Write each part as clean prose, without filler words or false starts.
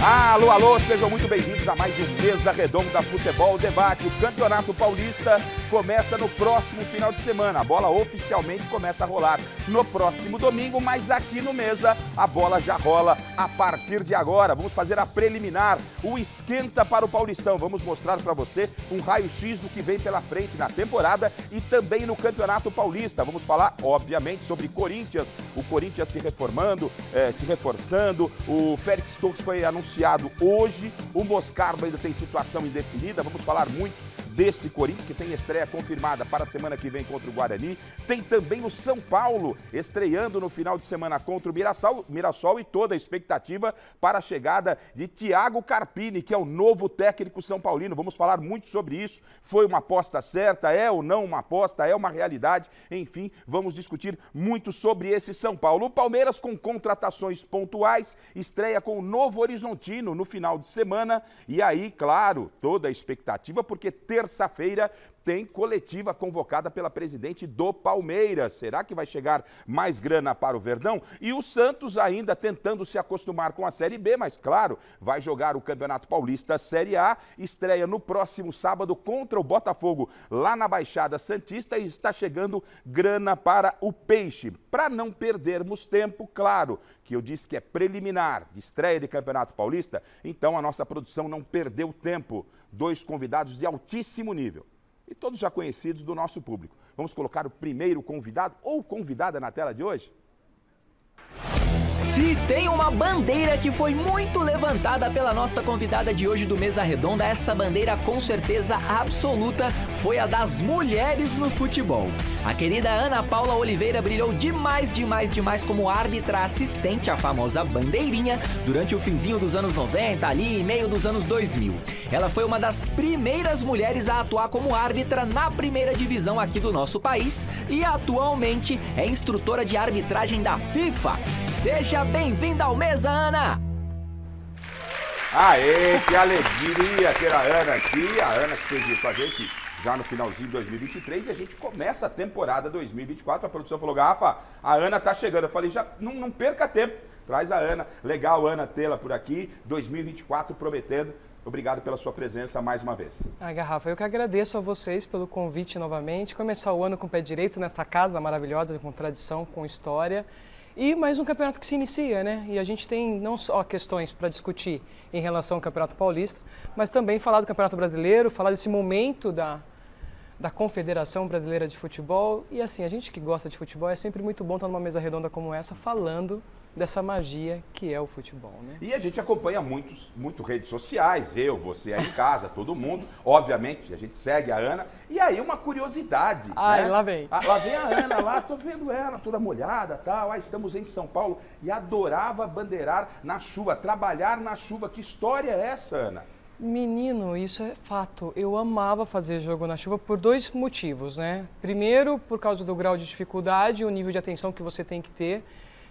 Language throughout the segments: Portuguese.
Alô, alô, sejam muito bem-vindos a mais um Mesa Redonda Futebol Debate. O Campeonato Paulista começa no próximo final de semana. A bola oficialmente começa a rolar no próximo domingo, mas aqui no Mesa a bola já rola a partir de agora. Vamos fazer a preliminar, o esquenta para o Paulistão. Vamos mostrar para você um raio-x do que vem pela frente na temporada e também no Campeonato Paulista. Vamos falar, obviamente, sobre Corinthians. O Corinthians se reformando, se reforçando. O Félix Torres foi anunciado hoje. O Moscardo ainda tem situação indefinida. Vamos falar muito desse Corinthians, que tem estreia confirmada para a semana que vem contra o Guarani. Tem também o São Paulo estreando no final de semana contra o Mirassol e toda a expectativa para a chegada de Thiago Carpini, que é o novo técnico são paulino. Vamos falar muito sobre isso. Foi uma aposta certa? É ou não uma aposta? É uma realidade? Enfim, vamos discutir muito sobre esse São Paulo. O Palmeiras, com contratações pontuais, estreia com o Novo Horizontino no final de semana. E aí, claro, toda a expectativa, porque terça-feira tem coletiva convocada pela presidente do Palmeiras. Será que vai chegar mais grana para o Verdão? E o Santos ainda tentando se acostumar com a Série B, mas claro, vai jogar o Campeonato Paulista Série A. Estreia no próximo sábado contra o Botafogo lá na Baixada Santista e está chegando grana para o Peixe. Para não perdermos tempo, claro, que eu disse que é preliminar de estreia de Campeonato Paulista, então a nossa produção não perdeu tempo. 2 convidados de altíssimo nível e todos já conhecidos do nosso público. Vamos colocar o primeiro convidado ou convidada na tela de hoje? Se tem uma bandeira que foi muito levantada pela nossa convidada de hoje do Mesa Redonda, essa bandeira com certeza absoluta foi a das mulheres no futebol. A querida Ana Paula Oliveira brilhou demais como árbitra assistente, a famosa bandeirinha, durante o finzinho dos anos 90, ali meio dos anos 2000. Ela foi uma das primeiras mulheres a atuar como árbitra na primeira divisão aqui do nosso país e atualmente é instrutora de arbitragem da FIFA. Seja bem-vinda ao Mesa, Ana! Aê, que alegria ter a Ana aqui, a Ana que fez isso com a gente já no finalzinho de 2023 e a gente começa a temporada 2024. A produção falou, Garrafa, a Ana tá chegando. Eu falei, já não perca tempo, traz a Ana. Legal, Ana, tê-la por aqui, 2024 prometendo. Obrigado pela sua presença mais uma vez. Garrafa, eu que agradeço a vocês pelo convite novamente. Começar o ano com o pé direito nessa casa maravilhosa, com tradição, com história. E mais um campeonato que se inicia, né? E a gente tem não só questões para discutir em relação ao Campeonato Paulista, mas também falar do Campeonato Brasileiro, falar desse momento da Confederação Brasileira de Futebol. E assim, a gente que gosta de futebol, é sempre muito bom estar numa mesa redonda como essa, falando dessa magia que é o futebol, né? E a gente acompanha muito redes sociais, eu, você aí em casa, todo mundo. Obviamente, a gente segue a Ana. E aí, uma curiosidade. Ai, né? lá vem. Lá vem a Ana, lá, tô vendo ela toda molhada, tal. Estamos em São Paulo e adorava bandeirar na chuva, trabalhar na chuva. Que história é essa, Ana? Menino, isso é fato. Eu amava fazer jogo na chuva por 2 motivos, né? Primeiro, por causa do grau de dificuldade, o nível de atenção que você tem que ter.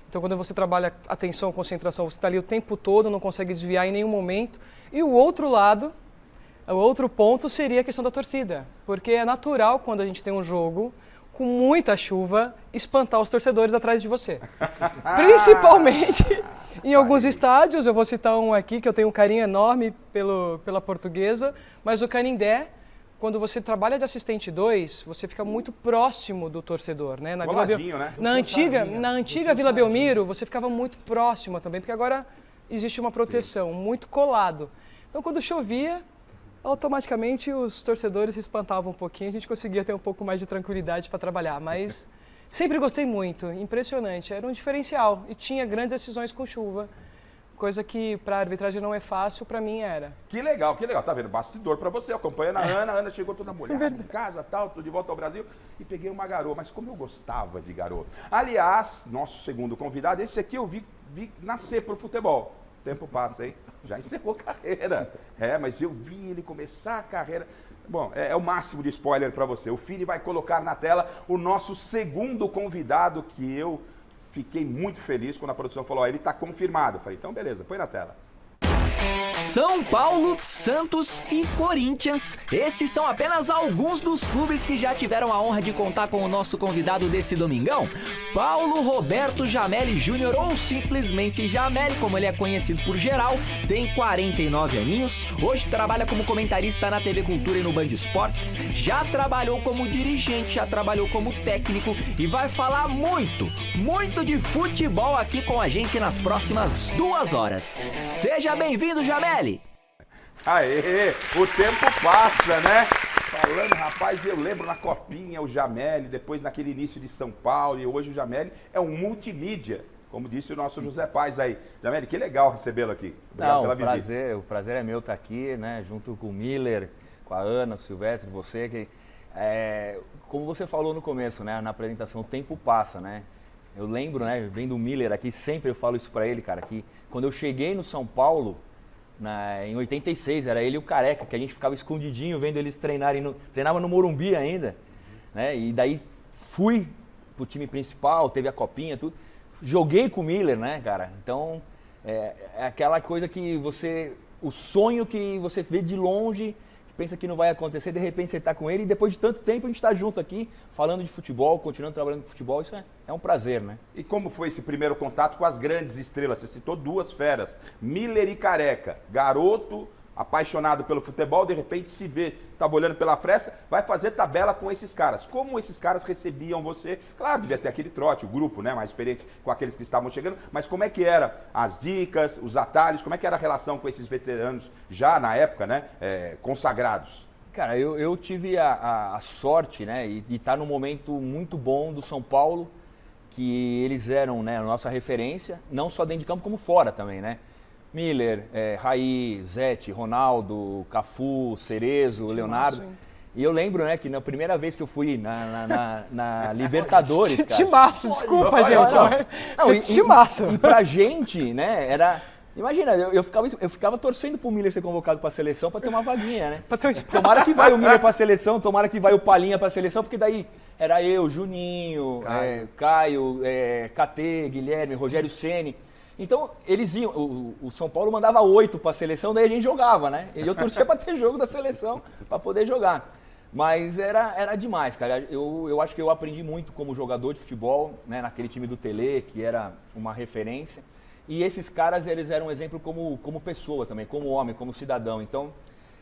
Então, quando você trabalha atenção, concentração, você está ali o tempo todo, não consegue desviar em nenhum momento. E o outro lado, o outro ponto seria a questão da torcida. Porque é natural, quando a gente tem um jogo com muita chuva, espantar os torcedores atrás de você. Principalmente em alguns estádios, eu vou citar um aqui que eu tenho um carinho enorme pela Portuguesa, mas o Canindé, quando você trabalha de assistente 2, você fica muito próximo do torcedor, né? Na antiga Vila Belmiro, você ficava muito próximo também, porque agora existe uma proteção, muito colado. Então, quando chovia, automaticamente os torcedores se espantavam um pouquinho, a gente conseguia ter um pouco mais de tranquilidade para trabalhar, mas sempre gostei muito, impressionante, era um diferencial e tinha grandes decisões com chuva. Coisa que para a arbitragem não é fácil, para mim era. Que legal, tá vendo? Bastidor para você, acompanhando a Ana chegou toda molhada em casa, tal, tô de volta ao Brasil e peguei uma garoa, mas como eu gostava de garoa. Aliás, nosso segundo convidado, esse aqui eu vi nascer pro futebol. O tempo passa, hein? Já encerrou carreira. Mas eu vi ele começar a carreira. Bom, é o máximo de spoiler para você. O Fini vai colocar na tela o nosso segundo convidado, que eu fiquei muito feliz quando a produção falou, ele está confirmado. Eu falei, então beleza, põe na tela. São Paulo, Santos e Corinthians. Esses são apenas alguns dos clubes que já tiveram a honra de contar com o nosso convidado desse domingão. Paulo Roberto Jamelli Júnior, ou simplesmente Jamelli, como ele é conhecido por geral, tem 49 aninhos, hoje trabalha como comentarista na TV Cultura e no Band Esportes, já trabalhou como dirigente, já trabalhou como técnico e vai falar muito de futebol aqui com a gente nas próximas 2 horas. Seja bem-vindo, Jamelli! Aê, o tempo passa, né? Falando, rapaz, eu lembro na Copinha o Jamelli, depois naquele início de São Paulo, e hoje o Jamelli é um multimídia, como disse o nosso José Paz aí. Jamelli, que legal recebê-lo aqui. Obrigado pela visita. O prazer é meu estar aqui, né, junto com o Miller, com a Ana, o Silvestre, você, que como você falou no começo, né, na apresentação, o tempo passa, né? Eu lembro, né, vendo o Miller aqui, sempre eu falo isso pra ele, cara, que quando eu cheguei no São Paulo, em 86, era ele e o Careca, que a gente ficava escondidinho vendo eles treinarem, treinava no Morumbi ainda, né, e daí fui pro time principal, teve a copinha, tudo, joguei com o Miller, né, cara, então é aquela coisa que o sonho que você vê de longe, pensa que não vai acontecer, de repente você está com ele e depois de tanto tempo a gente está junto aqui, falando de futebol, continuando trabalhando com futebol, isso é um prazer, né? E como foi esse primeiro contato com as grandes estrelas? Você citou 2 feras, Miller e Careca, garoto, apaixonado pelo futebol, de repente se vê, estava olhando pela fresta, vai fazer tabela com esses caras. Como esses caras recebiam você? Claro, devia ter aquele trote, o grupo, né, mais experiente com aqueles que estavam chegando, mas como é que era as dicas, os atalhos, como é que era a relação com esses veteranos já na época, né, consagrados? Cara, eu tive a sorte, né, de estar num momento muito bom do São Paulo, que eles eram, né, a nossa referência, não só dentro de campo, como fora também, né? Miller, Raí, Zete, Ronaldo, Cafu, Cerezo, Leonardo. E eu lembro, né, que na primeira vez que eu fui na Libertadores, cara... Timaço, desculpa, gente. Timaço. E pra gente, né, era... Imagina, eu ficava torcendo pro Miller ser convocado pra seleção pra ter uma vaguinha, né? Tomara que vai o Miller pra seleção, tomara que vai o Palinha pra seleção, porque daí era eu, Juninho, Caio, KT, Guilherme, Rogério Ceni. Então, eles iam, o São Paulo mandava 8 para a seleção, daí a gente jogava, né? E eu torcia para ter jogo da seleção, para poder jogar. Mas era demais, cara. Eu acho que eu aprendi muito como jogador de futebol, né? Naquele time do Tele, que era uma referência. E esses caras, eles eram um exemplo como pessoa também, como homem, como cidadão. Então,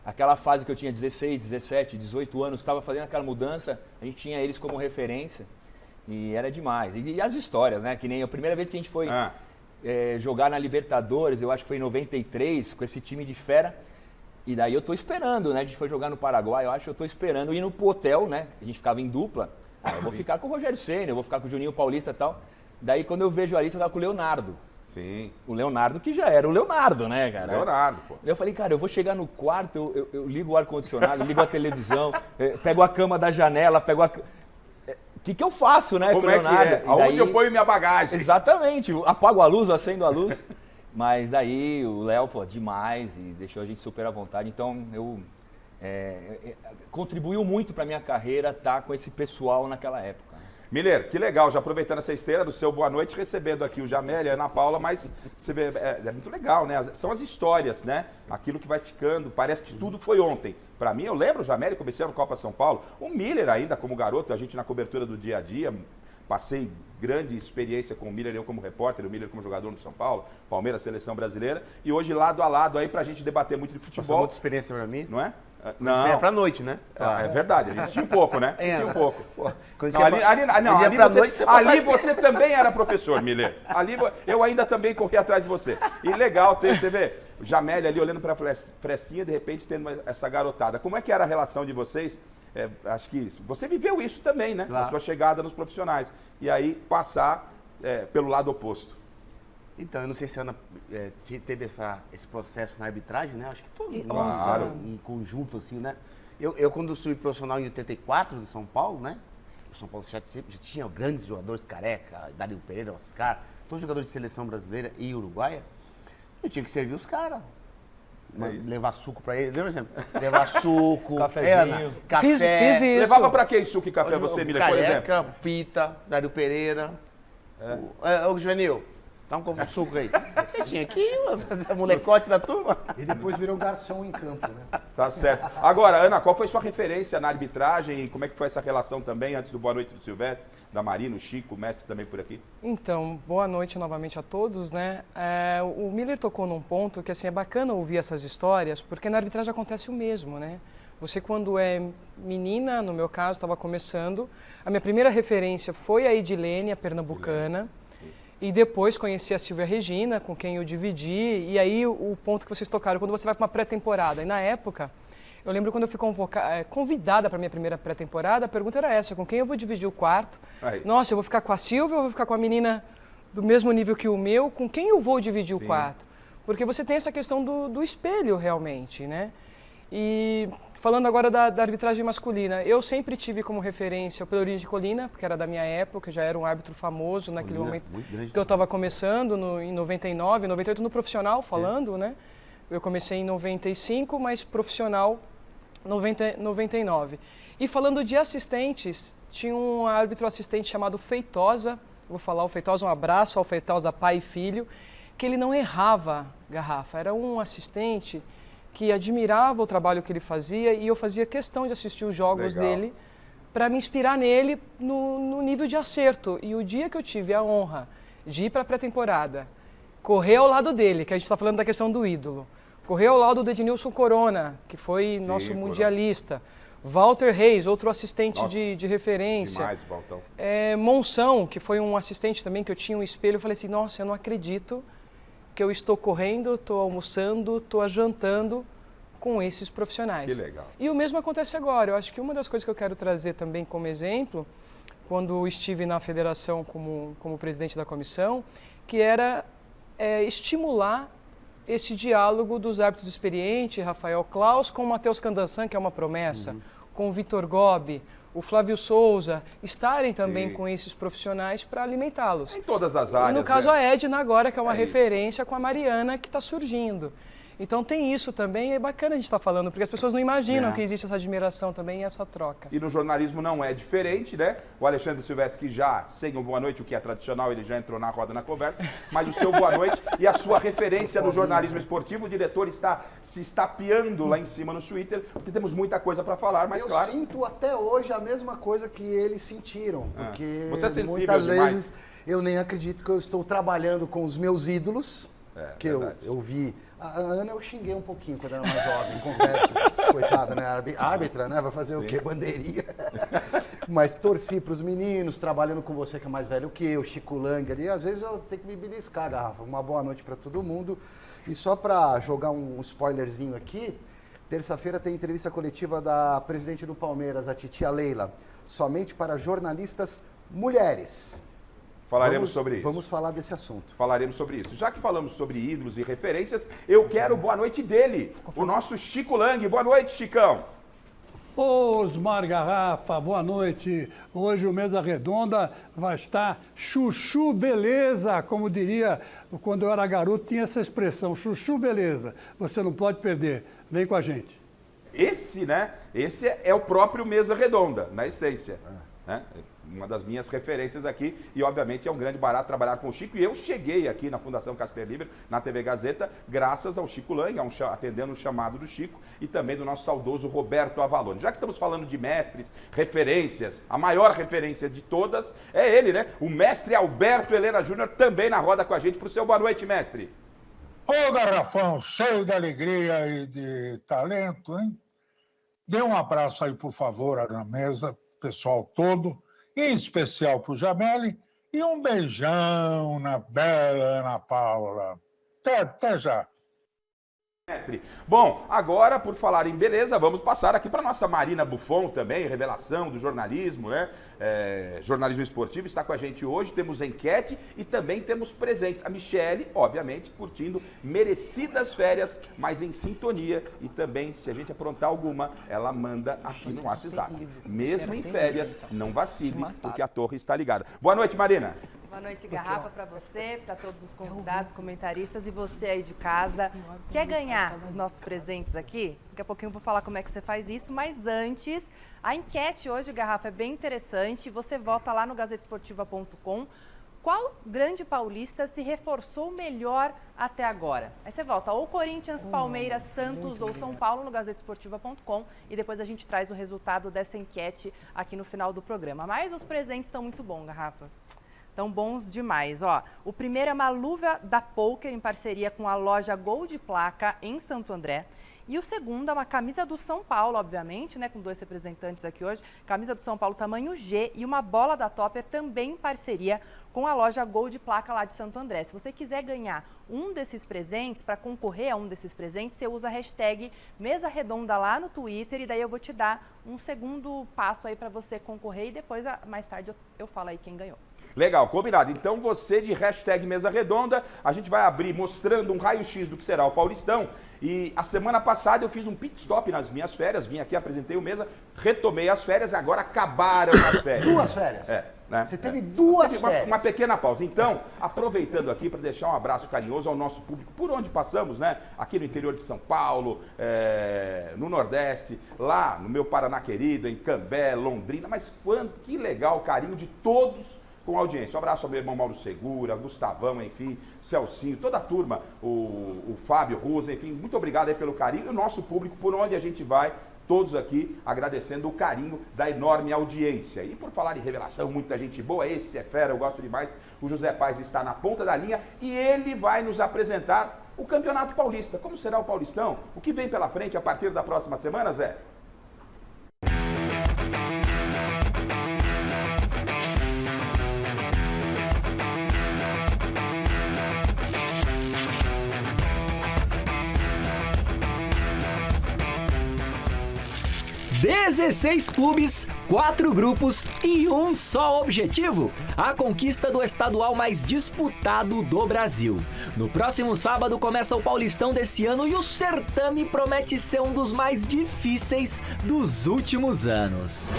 aquela fase que eu tinha 16, 17, 18 anos, estava fazendo aquela mudança, a gente tinha eles como referência. E era demais. E as histórias, né? Que nem a primeira vez que a gente foi... jogar na Libertadores, eu acho que foi em 93, com esse time de fera, e daí eu tô esperando, né, a gente foi jogar no Paraguai, eu acho que eu tô esperando ir pro hotel, né, a gente ficava em dupla, eu vou ficar com o Rogério Ceni, eu vou ficar com o Juninho Paulista e tal, daí quando eu vejo ali, eu tava com o Leonardo. Sim. O Leonardo que já era o Leonardo, né, cara? Leonardo, pô. Eu falei, cara, eu vou chegar no quarto, eu ligo o ar-condicionado, ligo a televisão, pego a cama da janela, pego a... O que eu faço, né, como é que é? Aonde eu ponho minha bagagem? Exatamente, apago a luz, acendo a luz. Mas daí o Léo, pô, demais e deixou a gente super à vontade. Então, contribuiu muito para minha carreira estar com esse pessoal naquela época. Miller, que legal, já aproveitando essa esteira do seu boa noite, recebendo aqui o Jamelli, a Ana Paula, mas você vê, é muito legal, né? São as histórias, né? Aquilo que vai ficando, parece que tudo foi ontem. Para mim, eu lembro o Jamelli, comecei no Copa São Paulo, o Miller ainda como garoto, a gente na cobertura do dia a dia, passei grande experiência com o Miller, eu como repórter, o Miller como jogador no São Paulo, Palmeiras, Seleção Brasileira, e hoje lado a lado aí pra gente debater muito de futebol. Passou muita experiência pra mim. Não é? Não. Isso é pra noite, né? É verdade, a gente tinha um pouco, né? Tinha um pouco. Ali você também era professor, Miller. Ali eu ainda também corri atrás de você. E legal ter, você vê, o Jamelli ali olhando pra frestinha, de repente tendo essa garotada. Como é que era a relação de vocês? Acho que você viveu isso também, né? Claro. A sua chegada nos profissionais. E aí passar pelo lado oposto. Então, eu não sei se a Ana teve esse processo na arbitragem, né? Acho que todo mundo, claro, em conjunto, assim, né? Eu quando fui profissional em 84, no São Paulo, né? O São Paulo já tinha grandes jogadores, Careca, Dario Pereira, Oscar, todos jogadores de seleção brasileira e uruguaia. Eu tinha que servir os caras. Levar suco pra ele, lembra, gente? Levar suco, cafezinho. Café. Fiz isso. Levava pra que suco e café você, Miller, por exemplo? Careca, Pita, Dario Pereira. O Juvenil, Dá um suco aí. Você tinha aqui, fazer molecote da turma. E depois virou garçom em campo, né? Tá certo. Agora, Ana, qual foi sua referência na arbitragem e como é que foi essa relação também, antes do Boa Noite do Silvestre, da Marina, o Chico, o mestre também por aqui? Então, boa noite novamente a todos, né? O Miller tocou num ponto que, assim, é bacana ouvir essas histórias, porque na arbitragem acontece o mesmo, né? Você, quando é menina, no meu caso, estava começando, a minha primeira referência foi a Edilene, a pernambucana, e depois conheci a Silvia Regina, com quem eu dividi, e aí o ponto que vocês tocaram, quando você vai para uma pré-temporada, e na época, eu lembro quando eu fui convidada para a minha primeira pré-temporada, a pergunta era essa, com quem eu vou dividir o quarto? Aí. Nossa, eu vou ficar com a Silvia ou vou ficar com a menina do mesmo nível que o meu? Com quem eu vou dividir o quarto? Porque você tem essa questão do espelho, realmente, né? E falando agora da arbitragem masculina, eu sempre tive como referência o Pelourinho de Colina, porque era da minha época, já era um árbitro famoso naquele momento que eu estava começando, em 99, 98, no profissional falando, né? Eu comecei em 95, mas profissional 99. E falando de assistentes, tinha um árbitro assistente chamado Feitosa, vou falar o Feitosa, um abraço ao Feitosa pai e filho, que ele não errava garrafa, era um assistente que admirava o trabalho que ele fazia e eu fazia questão de assistir os jogos dele para me inspirar nele no nível de acerto. E o dia que eu tive a honra de ir para a pré-temporada, correr ao lado dele, que a gente está falando da questão do ídolo, correr ao lado do Ednilson Corona, que foi nosso mundialista, Walter Reis, outro assistente de referência, demais, Valtão. Monção, que foi um assistente também que eu tinha um espelho, eu falei assim, nossa, eu não acredito que eu estou correndo, estou almoçando, estou jantando com esses profissionais. Que legal. E o mesmo acontece agora. Eu acho que uma das coisas que eu quero trazer também como exemplo, quando estive na federação como presidente da comissão, que era estimular esse diálogo dos árbitros experientes, Rafael Claus, com o Matheus Candansan, que é uma promessa, com o Vitor Gobi, o Flávio Souza, estarem também com esses profissionais para alimentá-los. Em todas as áreas. E no caso a Edna agora, que é uma referência com a Mariana, que está surgindo. Então tem isso também, é bacana a gente estar falando, porque as pessoas não imaginam que existe essa admiração também e essa troca. E no jornalismo não é diferente, né? O Alexandre Silvestre, que já, sem o boa noite, o que é tradicional, ele já entrou na roda na conversa, mas o seu boa noite e a sua referência no jornalismo esportivo, o diretor está se estapeando lá em cima no Twitter, porque temos muita coisa para falar, mas claro... Eu sinto até hoje a mesma coisa que eles sentiram, porque você é sensível muitas demais. vezes eu nem acredito que eu estou trabalhando com os meus ídolos, que eu vi... A Ana eu xinguei um pouquinho quando era mais jovem, confesso. Coitada, né? Árbitra, né? Vai fazer o quê? Bandeirinha. Mas torci para os meninos, trabalhando com você que é mais velho que eu, Chico Lang ali. Às vezes eu tenho que me beliscar, garrafa. Uma boa noite para todo mundo. E só para jogar um spoilerzinho aqui, terça-feira tem entrevista coletiva da presidente do Palmeiras, a titia Leila. Somente para jornalistas mulheres. Falaremos sobre isso. Vamos falar desse assunto. Falaremos sobre isso. Já que falamos sobre ídolos e referências, eu quero boa noite dele, o nosso Chico Lang. Boa noite, Chicão. Osmar Garrafa, boa noite. Hoje o Mesa Redonda vai estar chuchu beleza, como diria quando eu era garoto, tinha essa expressão, chuchu beleza. Você não pode perder. Vem com a gente. Esse é o próprio Mesa Redonda, na essência. Né? Uma das minhas referências aqui, e obviamente é um grande barato trabalhar com o Chico, e eu cheguei aqui na Fundação Casper Libero, na TV Gazeta, graças ao Chico Lang, atendendo o chamado do Chico, e também do nosso saudoso Roberto Avalone. Já que estamos falando de mestres, referências, a maior referência de todas é ele, né? O mestre Alberto Helena Júnior, também na roda com a gente, para o seu boa noite, mestre. Ô Garrafão, cheio de alegria e de talento, hein? Dê um abraço aí, por favor, na mesa, pessoal todo, em especial para o Jameli, e um beijão na bela Ana Paula. Até já. Mestre. Bom, agora, por falar em beleza, vamos passar aqui para nossa Marina Buffon também, revelação do jornalismo, né? Jornalismo esportivo, está com a gente hoje, temos enquete e também temos presentes. A Michele, obviamente, curtindo merecidas férias, mas em sintonia, e também, se a gente aprontar alguma, ela manda aqui no WhatsApp. Mesmo em férias, não vacile, porque a torre está ligada. Boa noite, Marina. Boa noite, Garrafa, para você, para todos os convidados, comentaristas e você aí de casa. Quer ganhar os nossos presentes aqui? Daqui a pouquinho eu vou falar como é que você faz isso, mas antes, a enquete hoje, Garrafa, é bem interessante. Você vota lá no gazetesportiva.com Qual grande paulista se reforçou melhor até agora? Aí você volta ou Corinthians, Palmeiras, Santos ou São Paulo no gazetesportiva.com e depois a gente traz o resultado dessa enquete aqui no final do programa. Mas os presentes estão muito bons, Garrafa. Estão bons demais. Ó, o primeiro é uma luva da Poker em parceria com a loja Gol de Placa em Santo André. E o segundo é uma camisa do São Paulo, obviamente, né, com 2 representantes aqui hoje. Camisa do São Paulo tamanho G e uma bola da Topper também em parceria com a loja Gol de Placa lá de Santo André. Se você quiser ganhar um desses presentes, para concorrer a um desses presentes, você usa a hashtag Mesa Redonda lá no Twitter e daí eu vou te dar um segundo passo aí para você concorrer e depois, mais tarde, eu falo aí quem ganhou. Legal, combinado. Então você de hashtag Mesa Redonda, a gente vai abrir mostrando um raio-x do que será o Paulistão. E a semana passada eu fiz um pit stop nas minhas férias, vim aqui, apresentei o Mesa, retomei as férias e agora acabaram as férias. 2 férias? Né? Você teve 2 férias. Uma pequena pausa. Então, aproveitando aqui para deixar um abraço carinhoso ao nosso público, por onde passamos, né? Aqui no interior de São Paulo, no Nordeste, lá no meu Paraná querido, em Cambé, Londrina, mas que legal o carinho de todos com a audiência. Um abraço ao meu irmão Mauro Segura, Gustavão, enfim, Celcinho, toda a turma, o Fábio Rusa, enfim, muito obrigado aí pelo carinho e o nosso público, por onde a gente vai, todos aqui agradecendo o carinho da enorme audiência. E por falar em revelação, muita gente boa, esse é fera, eu gosto demais, o José Paes está na ponta da linha e ele vai nos apresentar o Campeonato Paulista. Como será o Paulistão? O que vem pela frente a partir da próxima semana, Zé? Dezesseis clubes, 4 grupos e um só objetivo: a conquista do estadual mais disputado do Brasil. No próximo sábado começa o Paulistão desse ano e o certame promete ser um dos mais difíceis dos últimos anos.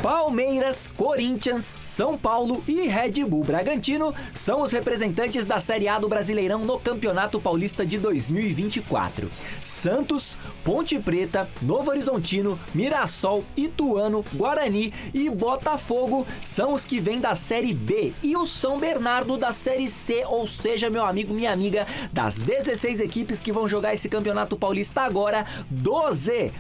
Palmeiras, Corinthians, São Paulo e Red Bull Bragantino são os representantes da Série A do Brasileirão no Campeonato Paulista de 2024. Santos, Ponte Preta, Novo Horizontino, Mirassol, Ituano, Guarani e Botafogo são os que vêm da Série B e o São Bernardo da Série C, ou seja, meu amigo, minha amiga, das 16 equipes que vão jogar esse Campeonato Paulista agora, 12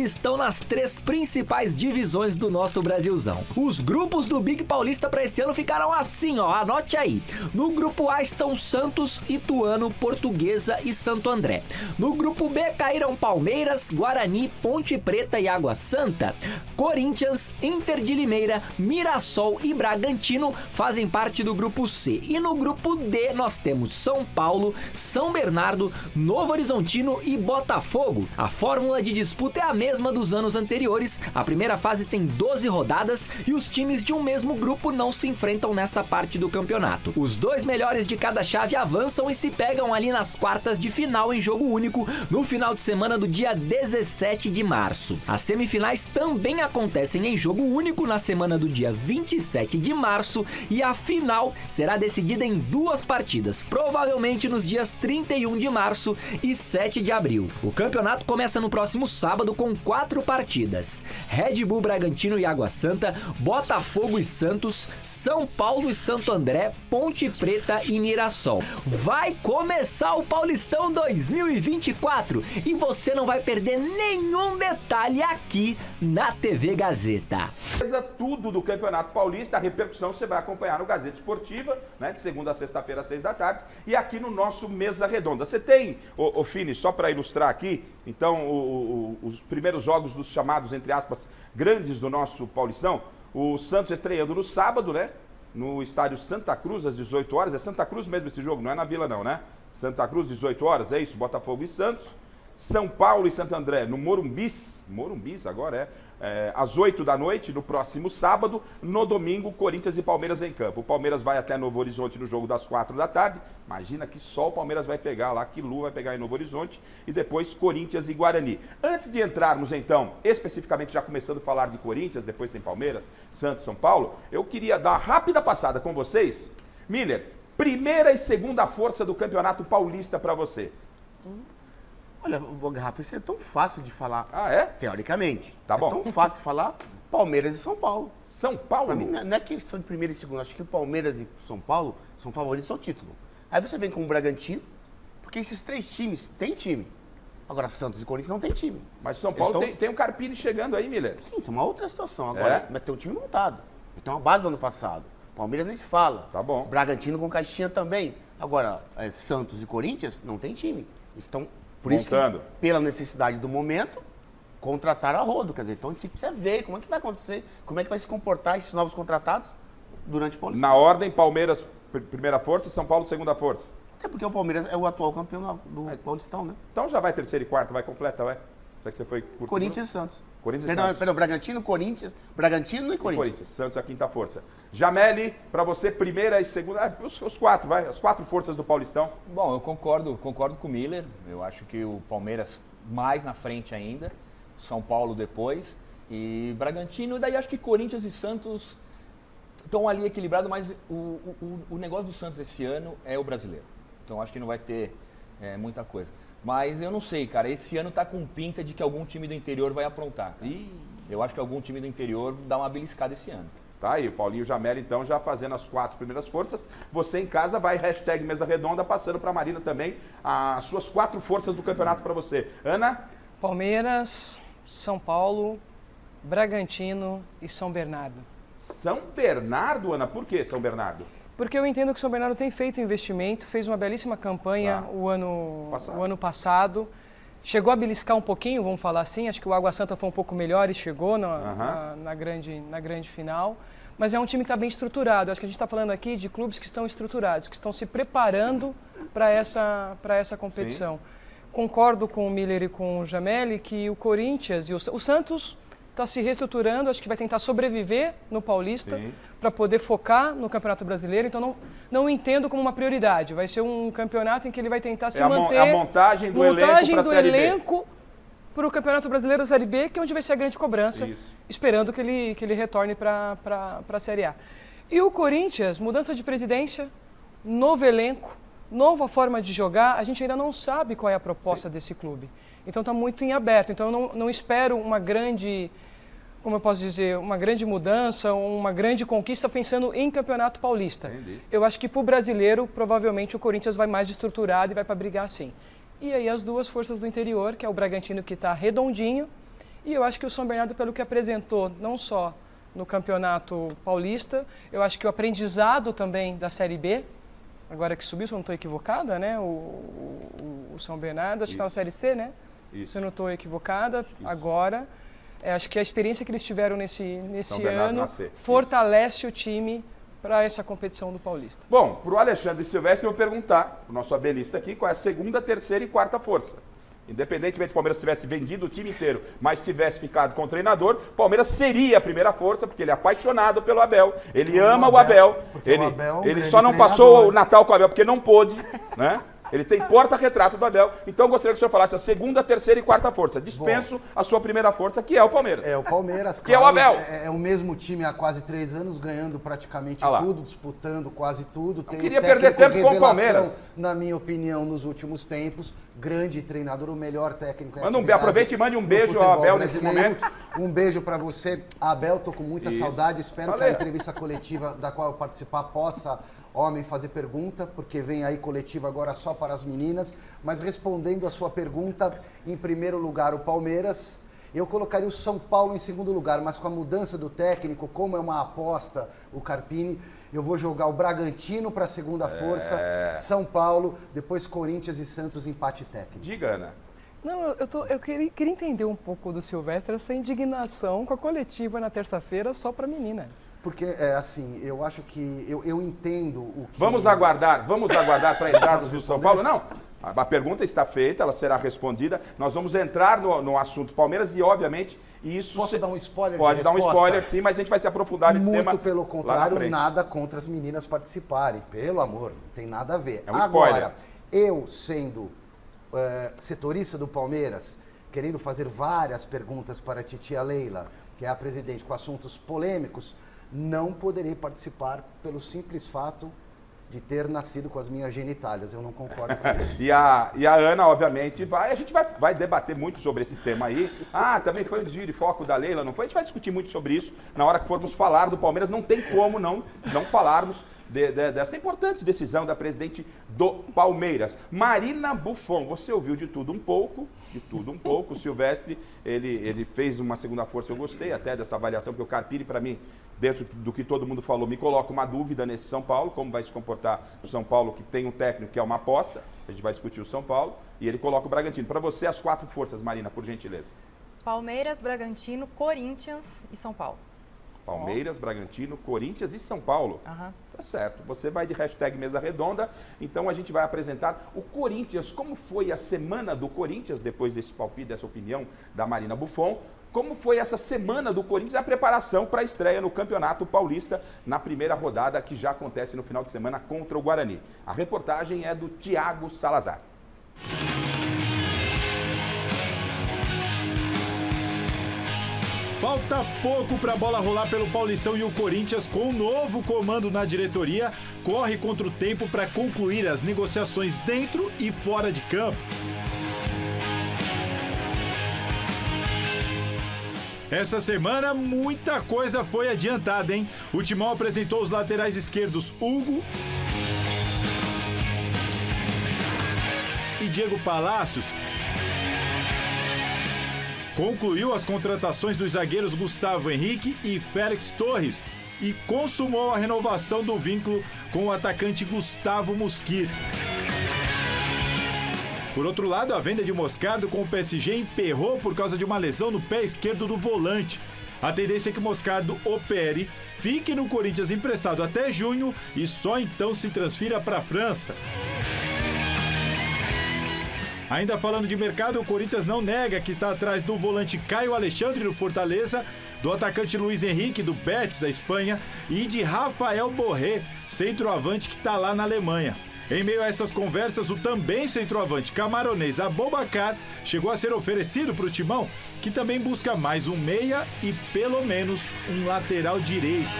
estão nas 3 principais divisões do nosso Brasilzão. Os grupos do Big Paulista para esse ano ficaram assim, ó, anote aí. No grupo A estão Santos, Ituano, Portuguesa e Santo André. No grupo B caíram Palmeiras, Guarani, Ponte Preta e Água Santa. Corinthians, Inter de Limeira, Mirassol e Bragantino fazem parte do grupo C. E no grupo D nós temos São Paulo, São Bernardo, Novo Horizontino e Botafogo. A fórmula de disputa é a mesma dos anos anteriores. A primeira fase tem 12 rodadas e os times de um mesmo grupo não se enfrentam nessa parte do campeonato. Os 2 melhores de cada chave avançam e se pegam ali nas quartas de final em jogo único no final de semana do dia 17 de março. As semifinais também acontecem em jogo único na semana do dia 27 de março e a final será decidida em 2 partidas, provavelmente nos dias 31 de março e 7 de abril. O campeonato começa no próximo sábado com 4 partidas: Red Bull Bragantino e Água Santa, Botafogo e Santos, São Paulo e Santo André, Ponte Preta e Mirassol. Vai começar o Paulistão 2024 e você não vai perder nenhum detalhe aqui na TV Gazeta. Tudo do Campeonato Paulista, a repercussão você vai acompanhar no Gazeta Esportiva, né, de segunda a sexta-feira, às 6 da tarde, e aqui no nosso Mesa Redonda. Você tem, Fini, só para ilustrar aqui, então, os primeiros jogos dos chamados, entre aspas, grandes do nosso Paulistão, o Santos estreando no sábado, né, no estádio Santa Cruz, às 18 horas, é Santa Cruz mesmo esse jogo, não é na Vila não, né? Santa Cruz, 18 horas, é isso, Botafogo e Santos. São Paulo e Santo André no Morumbis agora às 8 da noite, no próximo sábado. No domingo, Corinthians e Palmeiras em campo. O Palmeiras vai até Novo Horizonte no jogo das 4 da tarde. Imagina que só o Palmeiras vai pegar lá, que lua vai pegar em Novo Horizonte. E depois Corinthians e Guarani. Antes de entrarmos então, especificamente já começando a falar de Corinthians, depois tem Palmeiras, Santos, São Paulo, eu queria dar uma rápida passada com vocês. Miller, primeira e segunda força do Campeonato Paulista para você? Olha, Rafa, isso é tão fácil de falar. Ah, é? Teoricamente. Tá bom. É tão fácil de falar Palmeiras e São Paulo. São Paulo? Pra mim, não é questão de primeiro e segundo. Acho que o Palmeiras e São Paulo são favoritos ao título. Aí você vem com o Bragantino, porque esses 3 times têm time. Agora, Santos e Corinthians não tem time. Mas São Paulo tem o Carpini chegando aí, Miller. Sim, isso é uma outra situação. Agora, vai ter um time montado. Tem uma base do ano passado. Palmeiras nem se fala. Tá bom. Bragantino com caixinha também. Agora, Santos e Corinthians não tem time. Estão, por montando. isso que, pela necessidade do momento, contrataram a rodo. Quer dizer, então a gente precisa ver como é que vai acontecer, como é que vai se comportar esses novos contratados durante o Paulistão. Na ordem, Palmeiras, primeira força, São Paulo, segunda força. Até porque o Palmeiras é o atual campeão do Paulistão, né? Então já vai terceira e quarta, vai completa, vai? Já que você foi... Corinthians e Santos. Corinthians e Santos. Perdão, Bragantino, Corinthians, Bragantino e Corinthians. Santos é a quinta força. Jameli, para você, primeira e segunda... os 4, vai. As 4 forças do Paulistão. Bom, eu concordo com o Miller. Eu acho que o Palmeiras mais na frente ainda. São Paulo depois. E Bragantino. E daí acho que Corinthians e Santos estão ali equilibrados. Mas o negócio do Santos esse ano é o brasileiro. Então acho que não vai ter muita coisa. Mas eu não sei, cara. Esse ano tá com pinta de que algum time do interior vai aprontar. Eu acho que algum time do interior dá uma beliscada esse ano. Tá aí, o Paulinho Jameli, então, já fazendo as 4 primeiras forças. Você em casa vai, hashtag Mesa Redonda, passando para a Marina também as suas 4 forças do campeonato para você. Ana? Palmeiras, São Paulo, Bragantino e São Bernardo. São Bernardo, Ana? Por que São Bernardo? Porque eu entendo que o São Bernardo tem feito investimento, fez uma belíssima campanha o ano passado. Chegou a beliscar um pouquinho, vamos falar assim. Acho que o Água Santa foi um pouco melhor e chegou na grande final. Mas é um time que está bem estruturado. Acho que a gente está falando aqui de clubes que estão estruturados, que estão se preparando para essa competição. Sim. Concordo com o Miller e com o Jameli que o Corinthians e o Santos está se reestruturando, acho que vai tentar sobreviver no Paulista para poder focar no Campeonato Brasileiro. Então não entendo como uma prioridade. Vai ser um campeonato em que ele vai tentar se manter. A montagem do elenco para o Campeonato Brasileiro da Série B, que é onde vai ser a grande cobrança, esperando que ele retorne para a Série A. E o Corinthians, mudança de presidência, novo elenco, nova forma de jogar, a gente ainda não sabe qual é a proposta desse clube. Então está muito em aberto. Então eu não espero uma grande, como eu posso dizer, uma grande mudança, uma grande conquista pensando em Campeonato Paulista. Entendi. Eu acho que para o brasileiro, provavelmente o Corinthians vai mais estruturado e vai para brigar sim. E aí as 2 forças do interior, que é o Bragantino que está redondinho, e eu acho que o São Bernardo, pelo que apresentou, não só no Campeonato Paulista, eu acho que o aprendizado também da Série B, agora que subiu, se eu não estou equivocada, né? O São Bernardo, acho que está na Série C, né? Se eu não estou equivocada, agora. Acho que a experiência que eles tiveram nesse ano fortalece o time para essa competição do Paulista. Bom, para o Alexandre Silvestre, eu vou perguntar, o nosso abelista aqui, qual é a segunda, terceira e quarta força. Independentemente do Palmeiras tivesse vendido o time inteiro, mas tivesse ficado com o treinador, o Palmeiras seria a primeira força, porque ele é apaixonado pelo Abel, ele ama o Abel, ele só não passou o Natal com o Abel porque não pôde, né? Ele tem porta-retrato do Abel. Então eu gostaria que o senhor falasse a segunda, terceira e quarta força. Dispenso a sua primeira força, que é o Palmeiras. É o Palmeiras, que é o Abel. É o mesmo time há quase 3 anos, ganhando praticamente tudo, disputando quase tudo. Não queria perder tempo com o Palmeiras. Na minha opinião, nos últimos tempos. Grande treinador, o melhor técnico. Aproveite e mande um beijo ao Abel nesse momento. Um beijo para você. Abel, tô com muita saudade. Espero que a entrevista coletiva da qual eu participar possa... Homem fazer pergunta, porque vem aí coletiva agora só para as meninas, mas respondendo a sua pergunta, em primeiro lugar o Palmeiras, eu colocaria o São Paulo em segundo lugar, mas com a mudança do técnico, como é uma aposta o Carpini, eu vou jogar o Bragantino para a segunda força, São Paulo, depois Corinthians e Santos, empate técnico. Diga, Ana. Não, eu queria entender um pouco do Silvestre essa indignação com a coletiva na terça-feira só para meninas. Porque, assim, eu acho que... Eu entendo o que... Vamos aguardar para entrarmos no São Paulo? Não, a pergunta está feita, ela será respondida. Nós vamos entrar no assunto Palmeiras e, obviamente, isso... Posso dar um spoiler? Pode dar um spoiler, sim, mas a gente vai se aprofundar nesse tema. Muito pelo contrário, nada contra as meninas participarem. Pelo amor, não tem nada a ver. É um spoiler. Agora, eu sendo setorista do Palmeiras, querendo fazer várias perguntas para a titia Leila, que é a presidente, com assuntos polêmicos, não poderei participar pelo simples fato de ter nascido com as minhas genitálias. Eu não concordo com isso. E a Ana, obviamente, a gente vai debater muito sobre esse tema aí. Também foi um desvio de foco da Leila, não foi? A gente vai discutir muito sobre isso na hora que formos falar do Palmeiras. Não tem como não falarmos dessa importante decisão da presidente do Palmeiras. Marina Buffon, você ouviu de tudo um pouco. O Silvestre, ele fez uma segunda força, eu gostei até dessa avaliação, porque o Carpini, para mim, dentro do que todo mundo falou, me coloca uma dúvida nesse São Paulo, como vai se comportar o São Paulo, que tem um técnico que é uma aposta, a gente vai discutir o São Paulo, e ele coloca o Bragantino. Para você, as 4 forças, Marina, por gentileza. Palmeiras, Bragantino, Corinthians e São Paulo. Palmeiras, Bragantino, Corinthians e São Paulo. Tá certo. Você vai de hashtag Mesa Redonda. Então a gente vai apresentar o Corinthians. Como foi a semana do Corinthians, depois desse palpite, dessa opinião da Marina Buffon? Como foi essa semana do Corinthians e a preparação para a estreia no Campeonato Paulista na primeira rodada, que já acontece no final de semana contra o Guarani? A reportagem é do Thiago Salazar. Falta pouco para a bola rolar pelo Paulistão e o Corinthians, com um novo comando na diretoria, corre contra o tempo para concluir as negociações dentro e fora de campo. Essa semana muita coisa foi adiantada, hein? O Timão apresentou os laterais esquerdos Hugo e Diego Palacios. Concluiu as contratações dos zagueiros Gustavo Henrique e Félix Torres e consumou a renovação do vínculo com o atacante Gustavo Mosquito. Por outro lado, a venda de Moscardo com o PSG emperrou por causa de uma lesão no pé esquerdo do volante. A tendência é que Moscardo opere, fique no Corinthians emprestado até junho e só então se transfira para a França. Ainda falando de mercado, o Corinthians não nega que está atrás do volante Caio Alexandre do Fortaleza, do atacante Luiz Henrique do Betis da Espanha e de Rafael Borré, centroavante que está lá na Alemanha. Em meio a essas conversas, o também centroavante camaronês Aboubakar chegou a ser oferecido para o Timão, que também busca mais um meia e pelo menos um lateral direito.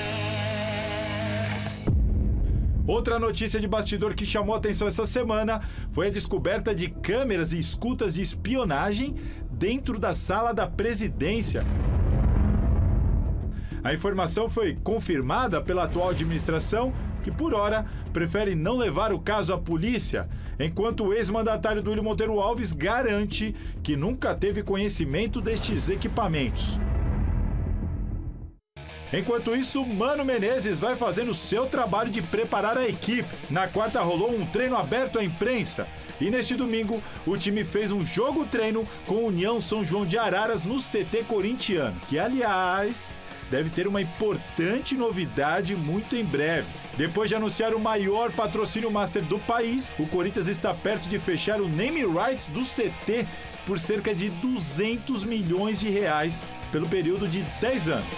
Outra notícia de bastidor que chamou a atenção essa semana foi a descoberta de câmeras e escutas de espionagem dentro da sala da presidência. A informação foi confirmada pela atual administração, que por hora prefere não levar o caso à polícia, enquanto o ex-mandatário Duílio Monteiro Alves garante que nunca teve conhecimento destes equipamentos. Enquanto isso, Mano Menezes vai fazendo o seu trabalho de preparar a equipe. Na quarta rolou um treino aberto à imprensa. E neste domingo, o time fez um jogo-treino com a União São João de Araras no CT corintiano, que, aliás, deve ter uma importante novidade muito em breve. Depois de anunciar o maior patrocínio master do país, o Corinthians está perto de fechar o name rights do CT por cerca de 200 milhões de reais pelo período de 10 anos.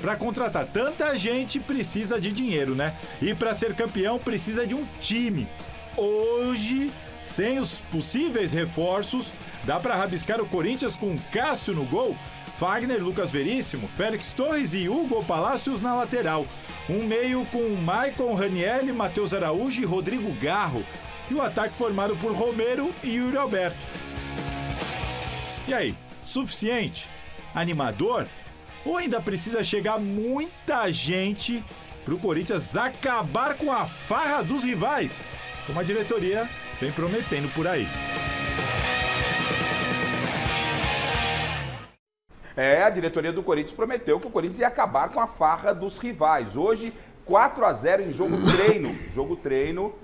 Para contratar tanta gente precisa de dinheiro, né? E para ser campeão precisa de um time. Hoje, sem os possíveis reforços, dá para rabiscar o Corinthians com Cássio no gol, Fagner, Lucas Veríssimo, Félix Torres e Hugo Palacios na lateral. Um meio com Maicon Ranieri, Matheus Araújo e Rodrigo Garro. E o ataque formado por Romero e Yuri Alberto. E aí, suficiente? Animador? Ou ainda precisa chegar muita gente para o Corinthians acabar com a farra dos rivais, como a diretoria vem prometendo por aí? A diretoria do Corinthians prometeu que o Corinthians ia acabar com a farra dos rivais. Hoje, 4-0 em jogo treino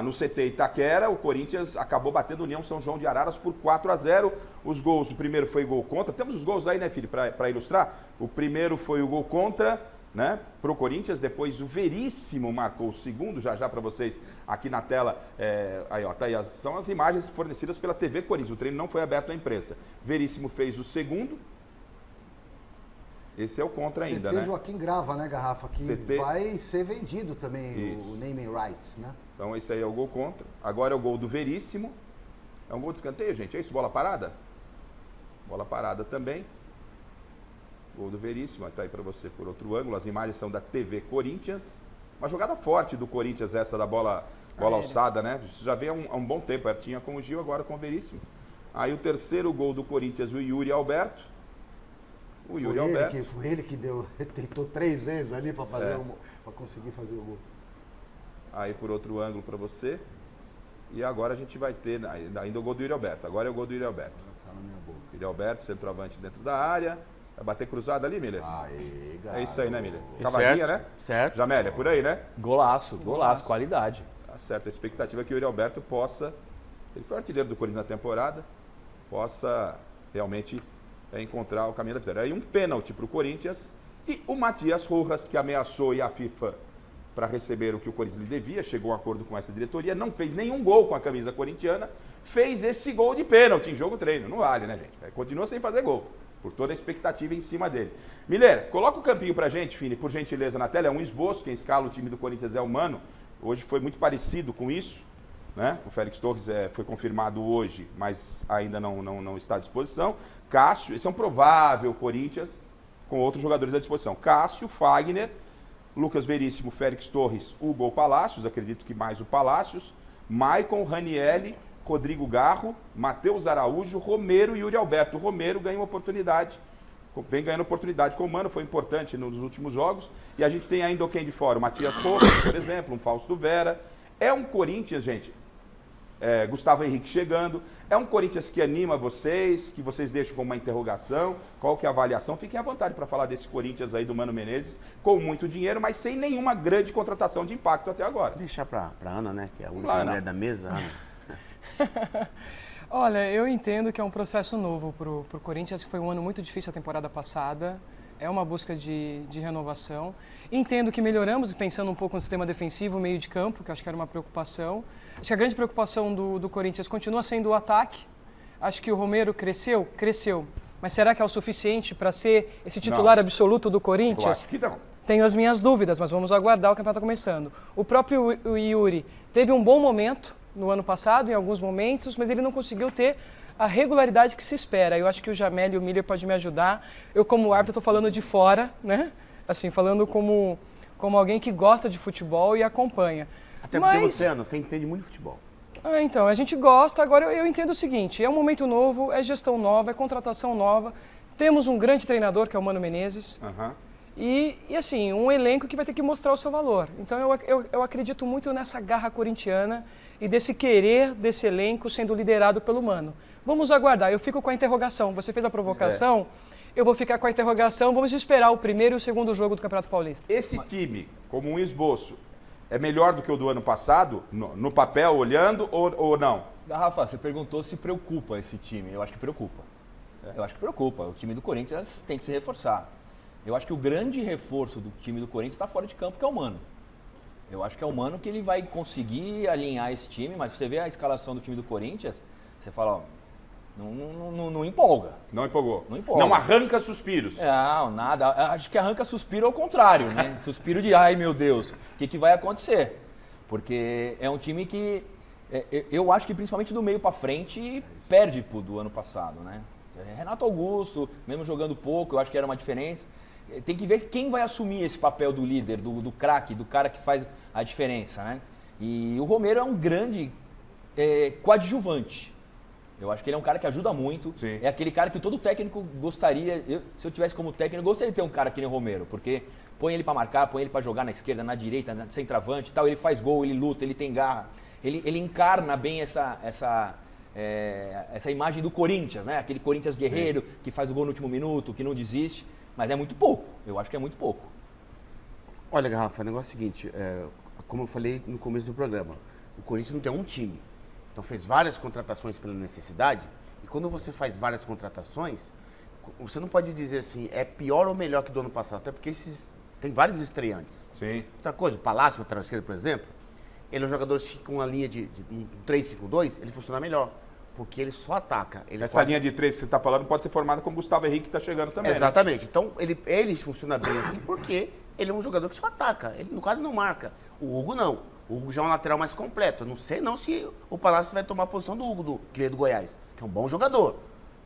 no CT Itaquera. O Corinthians acabou batendo a União São João de Araras por 4-0. Os gols, o primeiro foi gol contra. Temos os gols aí, né, filho, para ilustrar? O primeiro foi o gol contra, né, para o Corinthians. Depois o Veríssimo marcou o segundo, já para vocês aqui na tela. Aí, ó, tá aí, são as imagens fornecidas pela TV Corinthians. O treino não foi aberto à imprensa. Veríssimo fez o segundo. Esse é o contra ainda, né? Joaquim grava, né, Garrafa? Que CT... vai ser vendido também. Isso. O naming rights, né? Então esse aí é o gol contra. Agora é o gol do Veríssimo. É um gol de escanteio, gente. É isso? Bola parada? Bola parada também. Gol do Veríssimo, está aí para você por outro ângulo. As imagens são da TV Corinthians. Uma jogada forte do Corinthians, essa da bola alçada, né? Isso já vem há um bom tempo. Tinha com o Gil, agora com o Veríssimo. Aí o terceiro gol do Corinthians, o Yuri Alberto. Foi ele que deu, tentou 3 vezes ali para conseguir fazer o gol. Aí por outro ângulo para você. E agora a gente vai ter ainda o gol do Yuri Alberto. Agora é o gol do Yuri Alberto. Tá na minha boca. Yuri Alberto, centroavante dentro da área. Vai bater cruzado ali, Miller? Aê, garoto. É isso aí, né, Miller? Cavadinha, né? Certo. Jamélia, por aí, né? Golaço, qualidade. Tá certo. A expectativa é que o Yuri Alberto possa... Ele foi artilheiro do Corinthians na temporada. Possa realmente encontrar o caminho da vitória. Aí um pênalti para o Corinthians e o Matias Rojas, que ameaçou a FIFA para receber o que o Corinthians lhe devia, chegou a um acordo com essa diretoria, não fez nenhum gol com a camisa corintiana, fez esse gol de pênalti em jogo treino. Não vale, né, gente? Continua sem fazer gol, por toda a expectativa em cima dele. Miller, coloca o campinho pra gente, Fini, por gentileza, na tela. É um esboço, quem escala o time do Corinthians é o Mano. Hoje foi muito parecido com isso. Né? O Félix Torres foi confirmado hoje, mas ainda não está à disposição. Cássio, esse é um provável Corinthians com outros jogadores à disposição. Cássio, Fagner, Lucas Veríssimo, Félix Torres, Hugo Palácios, acredito que mais o Palácios, Maicon, Ranielli, Rodrigo Garro, Matheus Araújo, Romero e Yuri Alberto. O Romero ganha uma oportunidade, vem ganhando oportunidade com o Mano, foi importante nos últimos jogos. E a gente tem ainda quem de fora? O Matias Rojas, por exemplo, um Fausto Vera. É um Corinthians, gente... Gustavo Henrique chegando, é um Corinthians que anima vocês, que vocês deixam com uma interrogação, qual que é a avaliação? Fiquem à vontade para falar desse Corinthians aí do Mano Menezes, com muito dinheiro, mas sem nenhuma grande contratação de impacto até agora. Deixar para Ana, né, que é a única mulher da mesa, Ana. Olha, eu entendo que é um processo novo para o Corinthians, que foi um ano muito difícil a temporada passada, é uma busca de renovação. Entendo que melhoramos, pensando um pouco no sistema defensivo, meio de campo, que acho que era uma preocupação. Acho que a grande preocupação do Corinthians continua sendo o ataque. Acho que o Romero cresceu. Mas será que é o suficiente para ser esse titular absoluto do Corinthians? Eu acho que não. Tenho as minhas dúvidas, mas vamos aguardar, o campeonato está começando. O próprio Yuri teve um bom momento no ano passado, em alguns momentos, mas ele não conseguiu ter a regularidade que se espera. Eu acho que o Jamel e o Miller podem me ajudar. Eu, como árbitro, estou falando de fora, né? Assim, falando como alguém que gosta de futebol e acompanha. Até porque você entende muito de futebol. Então, a gente gosta. Agora, eu entendo o seguinte, é um momento novo, é gestão nova, é contratação nova. Temos um grande treinador, que é o Mano Menezes. E assim, um elenco que vai ter que mostrar o seu valor. Então, eu acredito muito nessa garra corintiana e desse querer desse elenco sendo liderado pelo Mano. Vamos aguardar. Eu fico com a interrogação. Você fez a provocação, eu vou ficar com a interrogação. Vamos esperar o primeiro e o segundo jogo do Campeonato Paulista. Esse time, como um esboço, é melhor do que o do ano passado, no papel, olhando, ou não? Rafa, você perguntou se preocupa esse time. Eu acho que preocupa. Eu acho que preocupa. O time do Corinthians tem que se reforçar. Eu acho que o grande reforço do time do Corinthians está fora de campo, que é o Mano. Eu acho que é o Mano que ele vai conseguir alinhar esse time, mas você vê a escalação do time do Corinthians, você fala, ó, não empolga. Não empolgou. Não empolga. Não arranca suspiros. Não, nada. Acho que arranca suspiro ao contrário, né? Suspiro de, ai meu Deus, o que vai acontecer? Porque é um time que, eu acho que principalmente do meio para frente, perde do ano passado, né? Renato Augusto, mesmo jogando pouco, eu acho que era uma diferença. Tem que ver quem vai assumir esse papel do líder, do craque, do cara que faz a diferença, né? E o Romero é um grande coadjuvante. Eu acho que ele é um cara que ajuda muito. Sim. É aquele cara que todo técnico gostaria... se eu tivesse como técnico, eu gostaria de ter um cara que nem o Romero, porque põe ele para marcar, põe ele para jogar na esquerda, na direita, na centroavante e tal. Ele faz gol, ele luta, ele tem garra. Ele encarna bem essa imagem do Corinthians, né? Aquele Corinthians guerreiro, sim, que faz o gol no último minuto, que não desiste. Mas é muito pouco. Eu acho que é muito pouco. Olha, Garrafa, o negócio é o seguinte, como eu falei no começo do programa, o Corinthians não tem um time. Então fez várias contratações pela necessidade, e quando você faz várias contratações, você não pode dizer assim, é pior ou melhor que do ano passado, até porque tem vários estreantes. Sim. Outra coisa, o Palácio, lateral esquerdo, por exemplo, ele é um jogador que com uma linha de um 3-5-2, ele funciona melhor, porque ele só ataca. Essa linha de 3 que você está falando pode ser formada com o Gustavo Henrique, que está chegando também. Exatamente. Né? Então, ele funciona bem assim, porque ele é um jogador que só ataca. Ele, no caso, não marca. O Hugo não. O Hugo já é um lateral mais completo. Eu não sei não se o Palácio vai tomar a posição do Hugo, que é do Goiás, que é um bom jogador.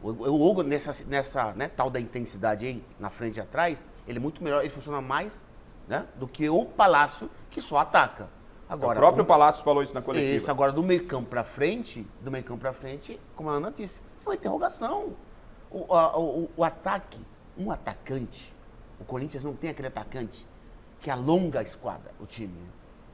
O Hugo, nessa né, tal da intensidade aí, na frente e atrás, ele é muito melhor, ele funciona mais, né, do que o Palácio, que só ataca. Agora, o próprio Palácio falou isso na coletiva. Isso, agora do meio campo pra frente, como a Ana disse, é uma interrogação. O ataque, um atacante, o Corinthians não tem aquele atacante que alonga a esquadra, o time,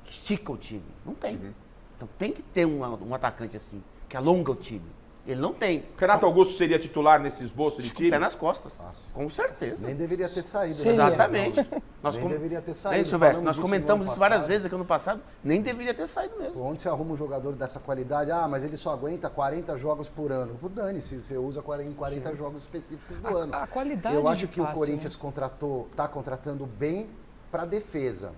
que estica o time. Não tem. Então tem que ter um atacante assim, que alonga o time. Ele não tem. Renato Augusto seria titular nesse esboço de time? Pé nas costas. Com certeza. Nem deveria ter saído. Sim. Exatamente. Nem deveria ter saído. Silvestre, nós comentamos isso várias vezes aqui no passado. Nem deveria ter saído mesmo. Onde você arruma um jogador dessa qualidade? Ah, mas ele só aguenta 40 jogos por ano. Dane-se, você usa em 40 jogos específicos do ano. A qualidade Eu acho que passe, o Corinthians está contratando bem para defesa.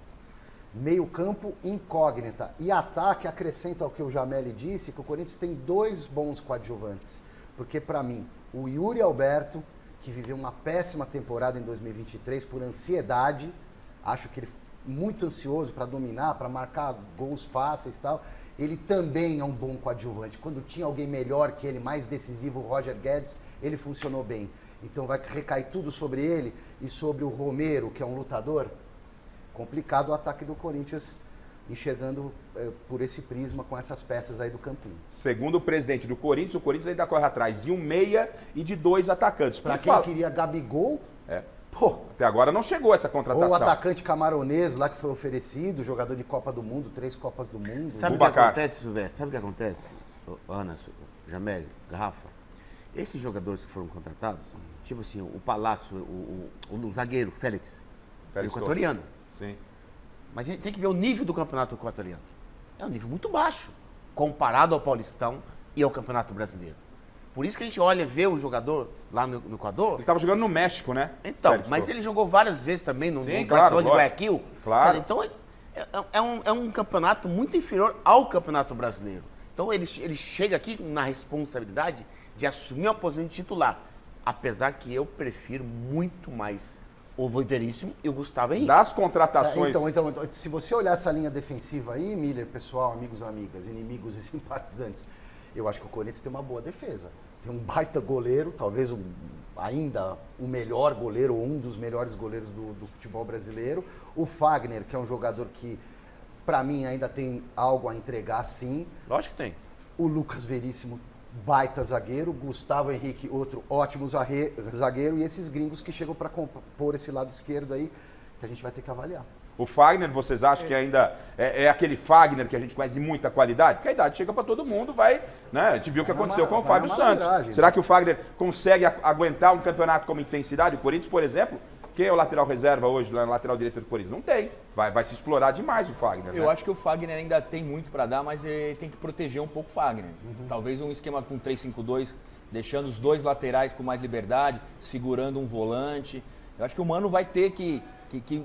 Meio campo, incógnita. E ataque, acrescento ao que o Jameli disse, que o Corinthians tem 2 bons coadjuvantes. Porque, para mim, o Yuri Alberto, que viveu uma péssima temporada em 2023 por ansiedade, acho que ele muito ansioso para dominar, para marcar gols fáceis e tal, ele também é um bom coadjuvante. Quando tinha alguém melhor que ele, mais decisivo, o Roger Guedes, ele funcionou bem. Então vai recair tudo sobre ele e sobre o Romero, que é um lutador. Complicado o ataque do Corinthians, enxergando por esse prisma com essas peças aí do campinho. Segundo o presidente do Corinthians, o Corinthians ainda corre atrás de um meia e de 2 atacantes. Para quem queria Gabigol, pô, até agora não chegou essa contratação. Ou o atacante camaronês lá que foi oferecido, jogador de Copa do Mundo, 3 Copas do Mundo. Sabe o que acontece, Silvestre? Sabe o que acontece, Ana, Jameli, Garrafa? Esses jogadores que foram contratados, tipo assim, o Palácio, o zagueiro, Félix equatoriano. Sim. Mas a gente tem que ver o nível do campeonato equatoriano. É um nível muito baixo, comparado ao Paulistão e ao Campeonato Brasileiro. Por isso que a gente olha e vê o jogador lá no Equador. Ele estava jogando no México, né? Então, Félix mas ele jogou várias vezes também no Sim, Barcelona de Guayaquil. Claro. Então, é um campeonato muito inferior ao Campeonato Brasileiro. Então, ele chega aqui na responsabilidade de assumir uma posição de titular. Apesar que eu prefiro muito mais o Veríssimo e o Gustavo Henrique. Das contratações... Então, se você olhar essa linha defensiva aí, Miller, pessoal, amigos, amigas, inimigos e simpatizantes, eu acho que o Corinthians tem uma boa defesa. Tem um baita goleiro, talvez ainda o melhor goleiro, ou um dos melhores goleiros do futebol brasileiro. O Fagner, que é um jogador que, para mim, ainda tem algo a entregar, sim. Lógico que tem. O Lucas Veríssimo, baita zagueiro, Gustavo Henrique, outro ótimo zagueiro, e esses gringos que chegam para compor esse lado esquerdo aí, que a gente vai ter que avaliar. O Fagner, vocês acham que ainda é aquele Fagner que a gente conhece de muita qualidade? Porque a idade chega para todo mundo, vai, né? A gente viu o que aconteceu com o Fábio Santos. Será que o Fagner consegue aguentar um campeonato como intensidade? O Corinthians, por exemplo, quem é o lateral reserva hoje, o lateral direito do Corinthians? Não tem. Vai se explorar demais o Fagner. Eu acho que o Fagner ainda tem muito para dar, mas ele tem que proteger um pouco o Fagner. Talvez um esquema com 3-5-2, deixando os 2 laterais com mais liberdade, segurando um volante. Eu acho que o Mano vai ter que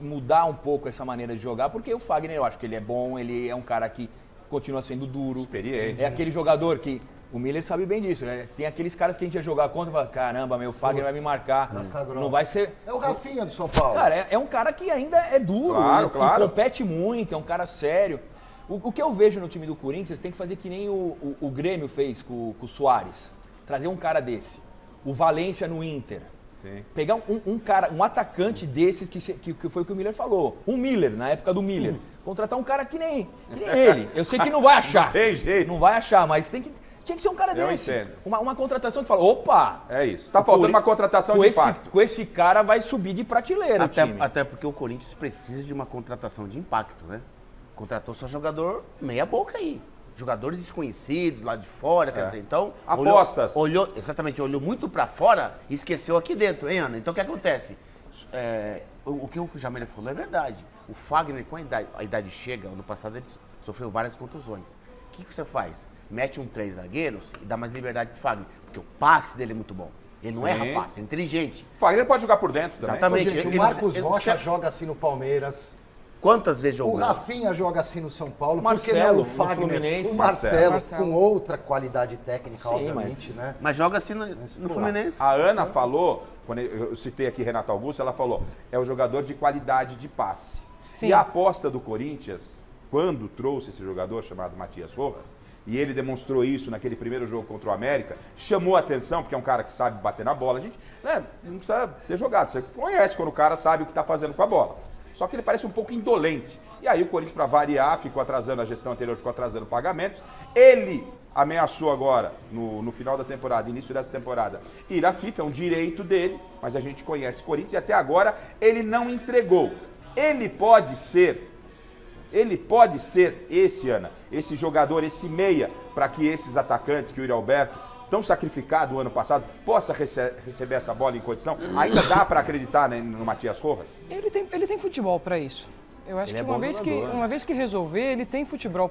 mudar um pouco essa maneira de jogar, porque o Fagner, eu acho que ele é bom, ele é um cara que continua sendo duro. Experiente. É aquele jogador que... O Miller sabe bem disso. Tem aqueles caras que a gente ia jogar contra e fala, caramba, meu Fagner vai me marcar. Não vai ser... É o Rafinha do São Paulo. Cara, é um cara que ainda é duro, claro. Compete muito, é um cara sério. O que eu vejo no time do Corinthians tem que fazer que nem o Grêmio fez com o Soares. Trazer um cara desse. O Valência no Inter. Sim. Pegar um atacante desses que foi o que o Miller falou. Um Miller, na época do Miller. Contratar um cara que nem ele. Eu sei que não vai achar. Não tem jeito. Não vai achar, mas tinha que ser um cara desse. Entendo. Uma contratação que fala, opa! É isso. Tá faltando uma contratação de impacto. Com esse cara vai subir de prateleira o time. Até porque o Corinthians precisa de uma contratação de impacto, né? Contratou só jogador meia boca aí. Jogadores desconhecidos lá de fora, quer dizer, então... Apostas. Olhou muito pra fora e esqueceu aqui dentro, hein, Ana? Então o que acontece? O que o Jamel falou é verdade. O Fagner, com a idade chega, ano passado ele sofreu várias contusões. O que você faz? Mete 3 zagueiros e dá mais liberdade pro Fagner, porque o passe dele é muito bom. Ele não erra passe, é inteligente. O Fagner pode jogar por dentro também. Exatamente. Gente, o Marcos Rocha joga assim no Palmeiras. Quantas vezes jogou? O Rafinha joga assim no São Paulo. Marcelo, o Fagner, no Fluminense. O Marcelo, com outra qualidade técnica, obviamente, né? Mas joga assim no Fluminense. A Ana falou, quando eu citei aqui Renato Augusto, ela falou, é o jogador de qualidade de passe. Sim. E a aposta do Corinthians, quando trouxe esse jogador chamado Matias Rojas, e ele demonstrou isso naquele primeiro jogo contra o América, chamou a atenção, porque é um cara que sabe bater na bola. A gente não precisa ter jogado, você conhece quando o cara sabe o que está fazendo com a bola. Só que ele parece um pouco indolente. E aí o Corinthians, para variar, ficou atrasando, a gestão anterior ficou atrasando pagamentos. Ele ameaçou agora, no final da temporada, início dessa temporada, ir à FIFA, é um direito dele, mas a gente conhece o Corinthians e até agora ele não entregou. Ele pode ser esse jogador, esse meia, para que esses atacantes, que o Yuri Alberto, tão sacrificado o ano passado, possa receber essa bola em condição? Ainda dá para acreditar, né, no Matias Rojas? Ele tem futebol para isso. Eu acho que uma vez que resolver, ele tem futebol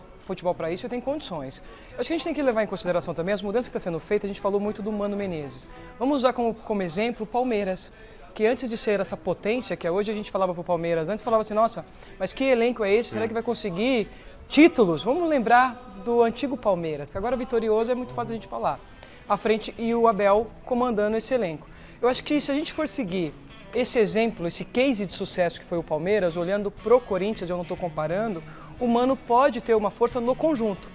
para isso e tem condições. Eu acho que a gente tem que levar em consideração também as mudanças que estão sendo feitas. A gente falou muito do Mano Menezes. Vamos usar como exemplo o Palmeiras, que antes de ser essa potência, que hoje a gente falava pro Palmeiras, antes falava assim, nossa, mas que elenco é esse? Será que vai conseguir títulos? Vamos lembrar do antigo Palmeiras, que agora vitorioso é muito fácil a gente falar. À frente e o Abel comandando esse elenco. Eu acho que se a gente for seguir esse exemplo, esse case de sucesso que foi o Palmeiras, olhando pro Corinthians, eu não estou comparando, o Mano pode ter uma força no conjunto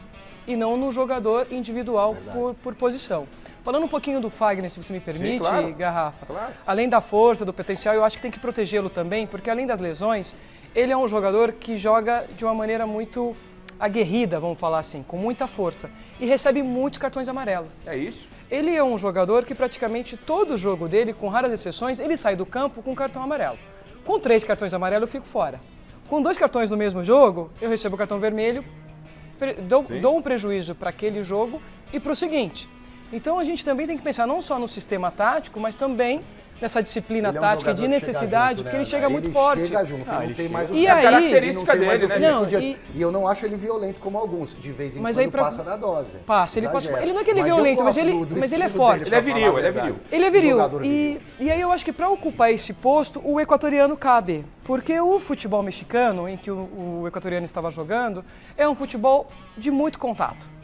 e não no jogador individual por posição. Falando um pouquinho do Fagner, se você me permite, sim, claro. Garrafa, claro. Além da força, do potencial, eu acho que tem que protegê-lo também, porque além das lesões, ele é um jogador que joga de uma maneira muito aguerrida, vamos falar assim, com muita força, e recebe muitos cartões amarelos. É isso? Ele é um jogador que praticamente todo jogo dele, com raras exceções, ele sai do campo com cartão amarelo. Com 3 cartões amarelos, eu fico fora. Com 2 cartões no mesmo jogo, eu recebo o cartão vermelho, dou um prejuízo para aquele jogo e para o seguinte. Então a gente também tem que pensar não só no sistema tático, mas também nessa disciplina tática de necessidade, porque ele chega muito forte. Ele chega junto, ele não tem mais o característica dele, né? E eu não acho ele violento como alguns, de vez em quando passa da dose. Passa, ele passa. Ele não é que ele é violento, mas ele é forte. Ele é viril, ele é viril. Ele é viril. E aí eu acho que para ocupar esse posto, o equatoriano cabe. Porque o futebol mexicano, em que o equatoriano estava jogando, é um futebol de muito contato.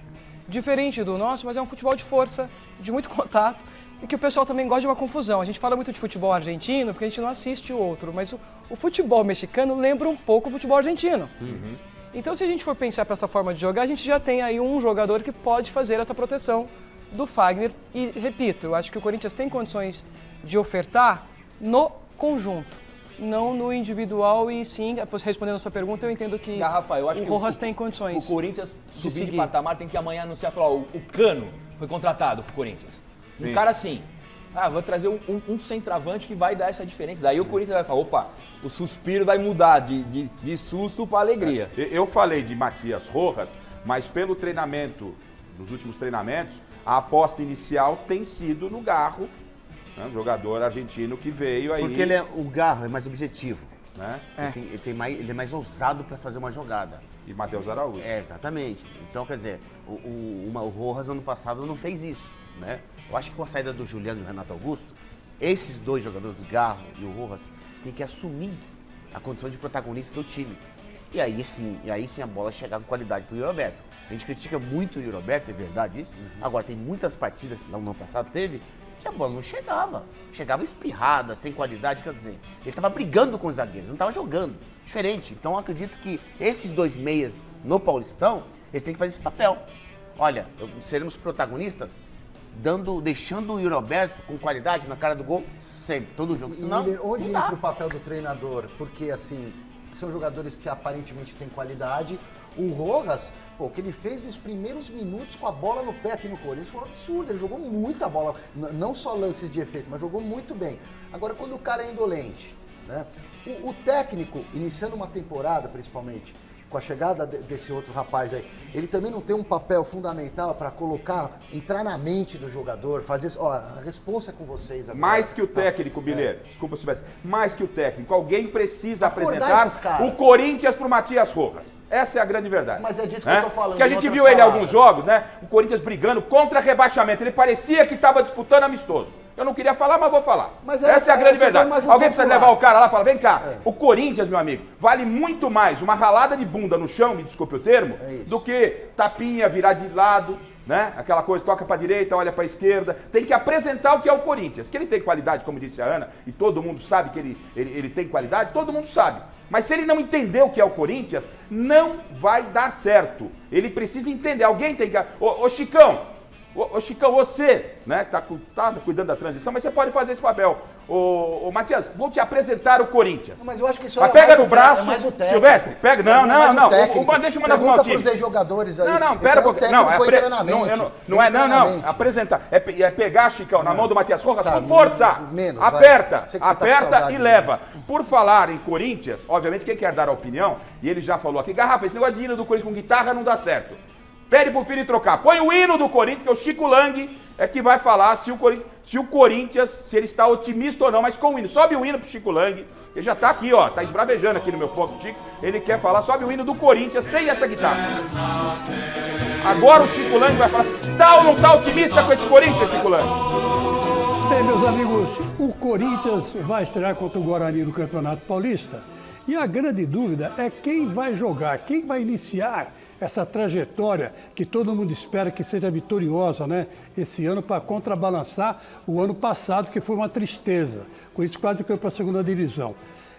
Diferente do nosso, mas é um futebol de força, de muito contato, e que o pessoal também gosta de uma confusão. A gente fala muito de futebol argentino, porque a gente não assiste o outro, mas o futebol mexicano lembra um pouco o futebol argentino. Uhum. Então, se a gente for pensar para essa forma de jogar, a gente já tem aí um jogador que pode fazer essa proteção do Fagner. E, repito, eu acho que o Corinthians tem condições de ofertar no conjunto, não no individual, e sim, respondendo a sua pergunta, eu entendo que Garrafa, eu acho o Rojas tem condições. O Corinthians subir de patamar tem que amanhã anunciar, falar, o Cano foi contratado pro Corinthians. Sim. Um cara assim, vou trazer um centroavante que vai dar essa diferença. Daí o Corinthians vai falar, opa, o suspiro vai mudar de susto para alegria. Eu falei de Matias Rojas, mas pelo treinamento, nos últimos treinamentos, a aposta inicial tem sido no Garro, né, um jogador argentino que veio aí. Porque o Garro é mais objetivo, né? Ele é mais ousado para fazer uma jogada. E Matheus Araújo. Exatamente. Então, quer dizer, o Rojas ano passado não fez isso, né? Eu acho que com a saída do Juliano e do Renato Augusto, esses dois jogadores, o Garro e o Rojas, têm que assumir a condição de protagonista do time. E aí sim a bola chegar com qualidade pro Yuri Alberto. A gente critica muito o Yuri Alberto, é verdade isso. Agora, tem muitas partidas, no ano passado teve, que a bola não chegava. Chegava espirrada, sem qualidade, quer dizer, ele estava brigando com os zagueiros, não estava jogando. Diferente. Então, eu acredito que esses dois meias no Paulistão, eles têm que fazer esse papel. Olha, seremos protagonistas, deixando o Yuri Alberto com qualidade na cara do gol sempre, todo jogo. Senão, onde entra o papel do treinador? Porque, assim, são jogadores que aparentemente têm qualidade. O Rojas, o que ele fez nos primeiros minutos com a bola no pé aqui no Corinthians foi um absurdo. Ele jogou muita bola, não só lances de efeito, mas jogou muito bem. Agora, quando o cara é indolente, né? O técnico, iniciando uma temporada, principalmente, com a chegada desse outro rapaz aí, ele também não tem um papel fundamental para entrar na mente do jogador, fazer, a responsa é com vocês agora. Mais que o técnico, Bileiro, desculpa se tivesse, mais que o técnico, alguém precisa apresentar o Corinthians pro Matias Rojas. Essa é a grande verdade. Mas é disso que eu tô falando. Porque a gente viu ele em alguns jogos, né? O Corinthians brigando contra rebaixamento. Ele parecia que estava disputando amistoso. Eu não queria falar, mas vou falar. Mas essa é a grande verdade. Alguém precisa levar o cara lá e falar, vem cá, o Corinthians, meu amigo, vale muito mais uma ralada de bunda no chão, me desculpe o termo, do que tapinha, virar de lado, né? Aquela coisa, toca pra direita, olha pra esquerda. Tem que apresentar o que é o Corinthians. Que ele tem qualidade, como disse a Ana, e todo mundo sabe que ele tem qualidade, todo mundo sabe. Mas se ele não entender o que é o Corinthians, não vai dar certo. Ele precisa entender. Alguém tem que... Ô Chicão, você, né, tá cuidando da transição, mas você pode fazer esse papel. Ô Matias, vou te apresentar o Corinthians. Mas eu acho que isso mas pega no braço, Silvestre, pega, não. Deixa eu mandar pro meu time. Pergunta pros jogadores aí. Não, pera um pouquinho. Não, apresentar. É pegar, Chicão, na mão do Matias Rojas com força. Aperta e leva. Por falar em Corinthians, obviamente quem quer dar a opinião, e ele já falou aqui, Garrafa, esse negócio de hino do Corinthians com guitarra não dá certo. Pede pro filho trocar. Põe o hino do Corinthians, que é o Chico Lang, que vai falar se o Corinthians, se ele está otimista ou não, mas com o hino. Sobe o hino pro Chico Lang, ele já tá aqui, ó, tá esbravejando aqui no meu ponto, Chico. Ele quer falar, sobe o hino do Corinthians sem essa guitarra. Agora o Chico Lang vai falar, tá ou não tá otimista com esse Corinthians, Chico Lang? Bem, meus amigos, o Corinthians vai estrear contra o Guarani no Campeonato Paulista. E a grande dúvida é quem vai jogar, quem vai iniciar essa trajetória que todo mundo espera que seja vitoriosa, né? Esse ano, para contrabalançar o ano passado, que foi uma tristeza. Com isso, quase caiu para a segunda divisão.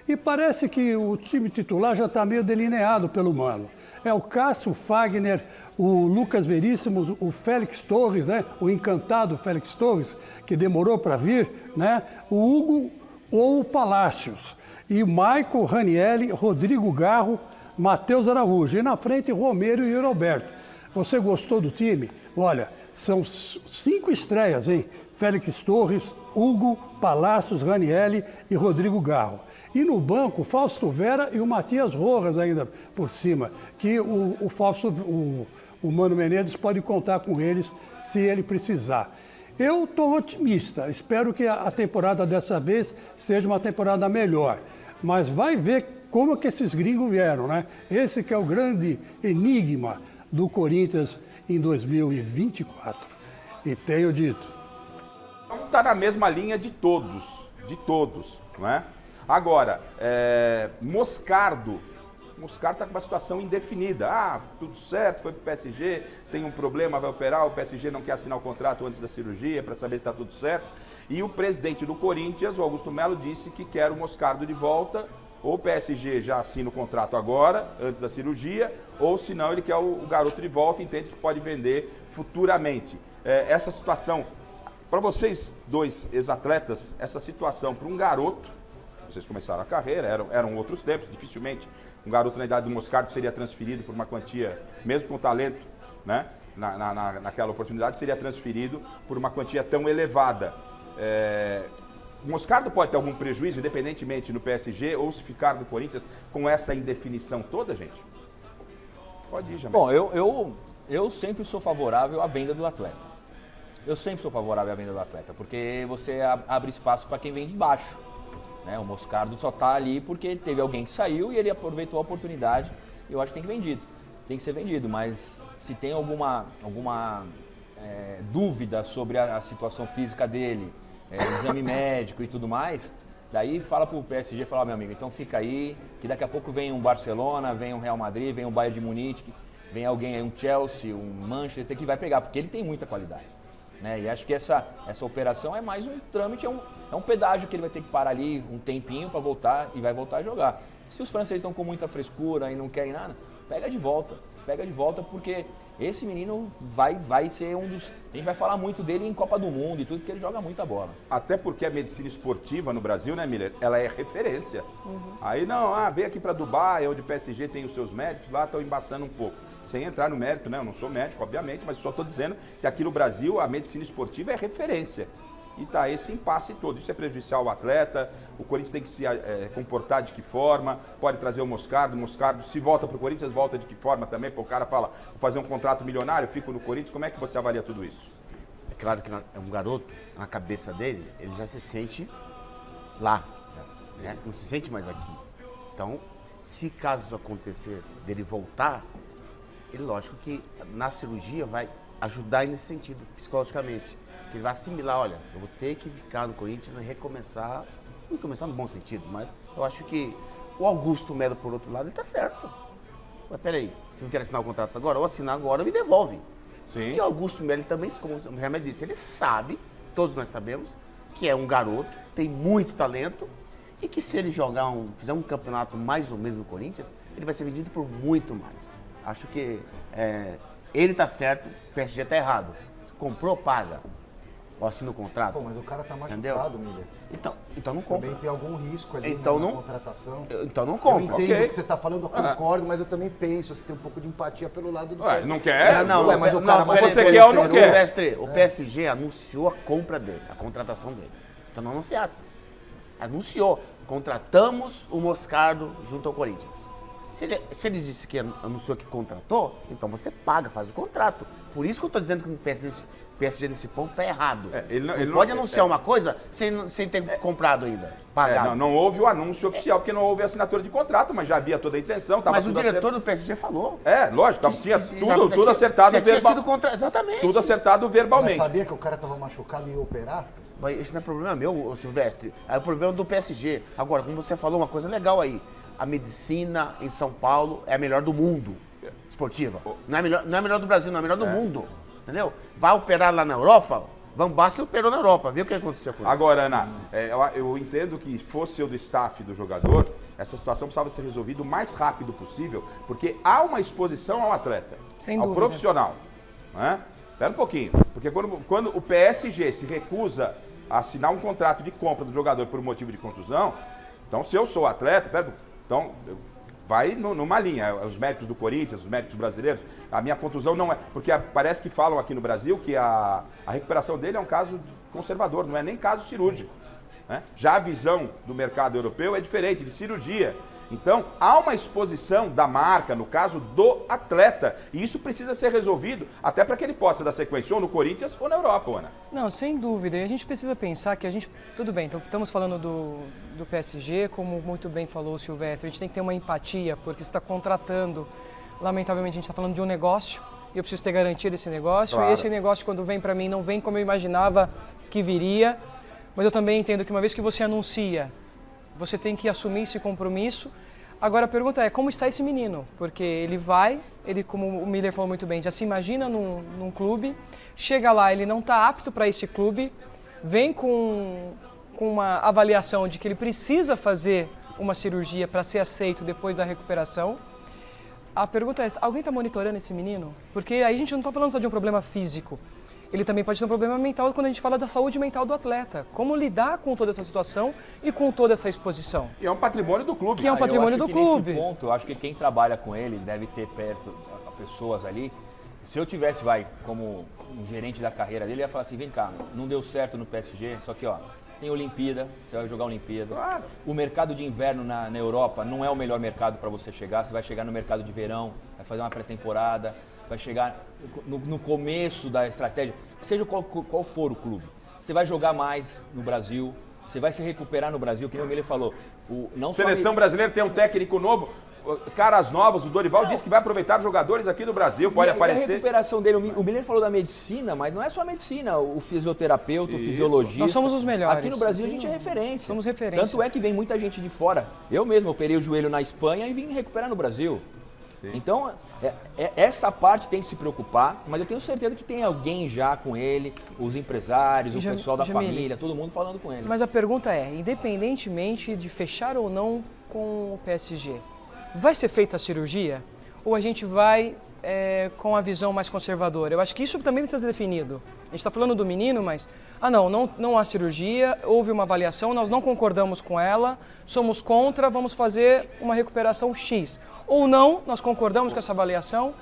E parece que o time titular já está meio delineado pelo Mano. É o Cássio, o Fagner, o Lucas Veríssimo, o Félix Torres, né? O encantado Félix Torres, que demorou para vir, né? O Hugo ou o Palácios. E Maicon, Ranielli, Rodrigo Garro, Matheus Araújo. E na frente, Romero e Roberto. Você gostou do time? Olha, são 5 estreias, hein? Félix Torres, Hugo, Palácios, Ranielli e Rodrigo Garro. E no banco, Fausto Vera e o Matias Rojas ainda por cima, que o Mano Menezes pode contar com eles se ele precisar. Eu estou otimista, espero que a temporada dessa vez seja uma temporada melhor. Mas vai ver como é que esses gringos vieram, né? Esse que é o grande enigma do Corinthians em 2024. E tenho dito. Está na mesma linha de todos, não é? Agora, Moscardo está com uma situação indefinida. Ah, tudo certo, foi pro PSG, tem um problema, vai operar, o PSG não quer assinar o contrato antes da cirurgia para saber se está tudo certo. E o presidente do Corinthians, o Augusto Melo, disse que quer o Moscardo de volta. Ou o PSG já assina o contrato agora, antes da cirurgia, ou se não, ele quer o garoto de volta e entende que pode vender futuramente. Essa situação, para vocês dois ex-atletas, essa situação para um garoto, vocês começaram a carreira, eram outros tempos, dificilmente um garoto na idade do Moscardo seria transferido por uma quantia, mesmo com talento, né? Naquela oportunidade, seria transferido por uma quantia tão elevada. O Moscardo pode ter algum prejuízo, independentemente no PSG, ou se ficar no Corinthians, com essa indefinição toda, gente? Pode ir, Jamel. Bom, eu sempre sou favorável à venda do atleta. Eu sempre sou favorável à venda do atleta, porque você abre espaço para quem vem de baixo. Né? O Moscardo só está ali porque teve alguém que saiu e ele aproveitou a oportunidade. Eu acho que tem que ser vendido, mas se tem alguma dúvida sobre a situação física dele, exame médico e tudo mais, daí fala pro PSG, fala, meu amigo, então fica aí, que daqui a pouco vem um Barcelona, vem um Real Madrid, vem um Bayern de Munique, vem alguém aí, um Chelsea, um Manchester, que vai pegar, porque ele tem muita qualidade. Né? E acho que essa operação é mais um trâmite, é um pedágio que ele vai ter que parar ali um tempinho para voltar e vai voltar a jogar. Se os franceses estão com muita frescura e não querem nada, pega de volta, porque esse menino vai ser um dos... A gente vai falar muito dele em Copa do Mundo e tudo, porque ele joga muita bola. Até porque a medicina esportiva no Brasil, né, Miller, ela é referência. Aí não, vem aqui para Dubai, onde o PSG tem os seus médicos, lá estão embaçando um pouco. Sem entrar no mérito, né, eu não sou médico, obviamente, mas só estou dizendo que aqui no Brasil a medicina esportiva é referência. E tá esse impasse todo. Isso é prejudicial ao atleta, o Corinthians tem que se comportar de que forma, pode trazer o Moscardo se volta pro Corinthians, volta de que forma também, porque o cara fala, vou fazer um contrato milionário, fico no Corinthians, como é que você avalia tudo isso? É claro que é um garoto, na cabeça dele, ele já se sente lá, né? Não se sente mais aqui. Então, se caso isso acontecer, dele voltar, ele, lógico que na cirurgia vai ajudar nesse sentido, psicologicamente. Que ele vai assimilar, olha, eu vou ter que ficar no Corinthians e recomeçar, não começar no bom sentido, mas eu acho que o Augusto Melo, por outro lado, ele tá certo. Mas peraí, você não quer assinar o contrato agora? Ou assinar agora, me devolve. Sim. E o Augusto Melo também, como o Remédio disse, ele sabe, todos nós sabemos, que é um garoto, tem muito talento e que se ele fizer um campeonato mais ou menos no Corinthians, ele vai ser vendido por muito mais. Acho que ele tá certo, o PSG tá errado. Comprou, paga. Ou assina o contrato. Pô, mas o cara tá Entendeu? machucado, Miller. Então não compra. Também tem algum risco ali Então na não- contratação. Então não compra. Eu entendo ok. o que você tá falando, eu concordo, mas eu também penso, você tem um pouco de empatia pelo lado do Ué, PSG. não quer? Ué, mas o cara peraí, você peraí, quer ou não peraí, quer? Silvestre, o PSG anunciou a compra dele, a contratação dele. Então não anunciasse. Anunciou. Contratamos o Moscardo junto ao Corinthians. Se ele disse que anunciou que contratou, então você paga, faz o contrato. Por isso que eu estou dizendo que o PSG nesse ponto está errado. Ele não pode anunciar uma coisa sem ter comprado ainda, pagado. Não houve o anúncio oficial, porque não houve assinatura de contrato, mas já havia toda a intenção. Tava Mas o tudo diretor do PSG falou. lógico, tinha tudo acertado. Já tinha sido exatamente. Tudo acertado Mas verbalmente. sabia que o cara tava machucado e ia operar? Mas isso não é problema meu, Silvestre. É o problema do PSG. Agora, como você falou, uma coisa legal aí. A medicina em São Paulo é a melhor do mundo esportiva. Não é a melhor do Brasil, não é a melhor do mundo. Entendeu? Vai operar lá na Europa, Van Basten operou na Europa. Viu o que aconteceu com ele? Agora, Ana, eu entendo que fosse eu do staff do jogador, essa situação precisava ser resolvida o mais rápido possível, porque há uma exposição ao atleta, Sem ao dúvida. profissional. Né? Espera um pouquinho, porque quando o PSG se recusa a assinar um contrato de compra do jogador por motivo de contusão, então se eu sou atleta, então vai numa linha, os méritos do Corinthians, os méritos brasileiros, a minha contusão não é, porque parece que falam aqui no Brasil que a recuperação dele é um caso conservador, não é nem caso cirúrgico. Né? Já a visão do mercado europeu é diferente, de cirurgia. Então, há uma exposição da marca, no caso do atleta, e isso precisa ser resolvido até para que ele possa dar sequência ou no Corinthians ou na Europa, Ana. Não, sem dúvida. E a gente precisa pensar que tudo bem, então estamos falando do PSG, como muito bem falou o Silvestre, a gente tem que ter uma empatia, porque você está contratando, lamentavelmente a gente está falando de um negócio, e eu preciso ter garantia desse negócio, Claro. e esse negócio quando vem para mim não vem como eu imaginava que viria, mas eu também entendo que uma vez que você anuncia, você tem que assumir esse compromisso. Agora a pergunta é, como está esse menino? Porque ele, como o Miller falou muito bem, já se imagina num clube, chega lá, ele não está apto para esse clube, vem com uma avaliação de que ele precisa fazer uma cirurgia para ser aceito depois da recuperação. A pergunta é, alguém está monitorando esse menino? Porque aí a gente não está falando só de um problema físico. Ele também pode ter um problema mental quando a gente fala da saúde mental do atleta. Como lidar com toda essa situação e com toda essa exposição. E é um patrimônio do clube. Que é um patrimônio do clube. Nesse ponto, eu acho que quem trabalha com ele deve ter perto pessoas ali. Se eu tivesse, como um gerente da carreira dele, eu ia falar assim, vem cá, não deu certo no PSG, só que tem Olimpíada, você vai jogar Olimpíada. Claro. O mercado de inverno na Europa não é o melhor mercado para você chegar, você vai chegar no mercado de verão, vai fazer uma pré-temporada, vai chegar no começo da estratégia, seja qual for o clube. Você vai jogar mais no Brasil, você vai se recuperar no Brasil, que nem o Miller falou. Seleção brasileira tem um técnico novo, caras novos, o Dorival disse que vai aproveitar os jogadores aqui do Brasil, pode aparecer. A recuperação dele, o Miller falou da medicina, mas não é só a medicina, o fisioterapeuta, o fisiologista. Nós somos os melhores. Aqui no Brasil a gente é referência. Somos referência. Tanto é que vem muita gente de fora. Eu mesmo operei o joelho na Espanha e vim recuperar no Brasil. Sim. Então, essa parte tem que se preocupar, mas eu tenho certeza que tem alguém já com ele, os empresários, o pessoal da família, todo mundo falando com ele. Mas a pergunta é, independentemente de fechar ou não com o PSG, vai ser feita a cirurgia ou a gente vai com a visão mais conservadora? Eu acho que isso também precisa ser definido. A gente está falando do menino, mas... não há cirurgia, houve uma avaliação, nós não concordamos com ela, somos contra, vamos fazer uma recuperação X. Ou não, nós concordamos com essa avaliação,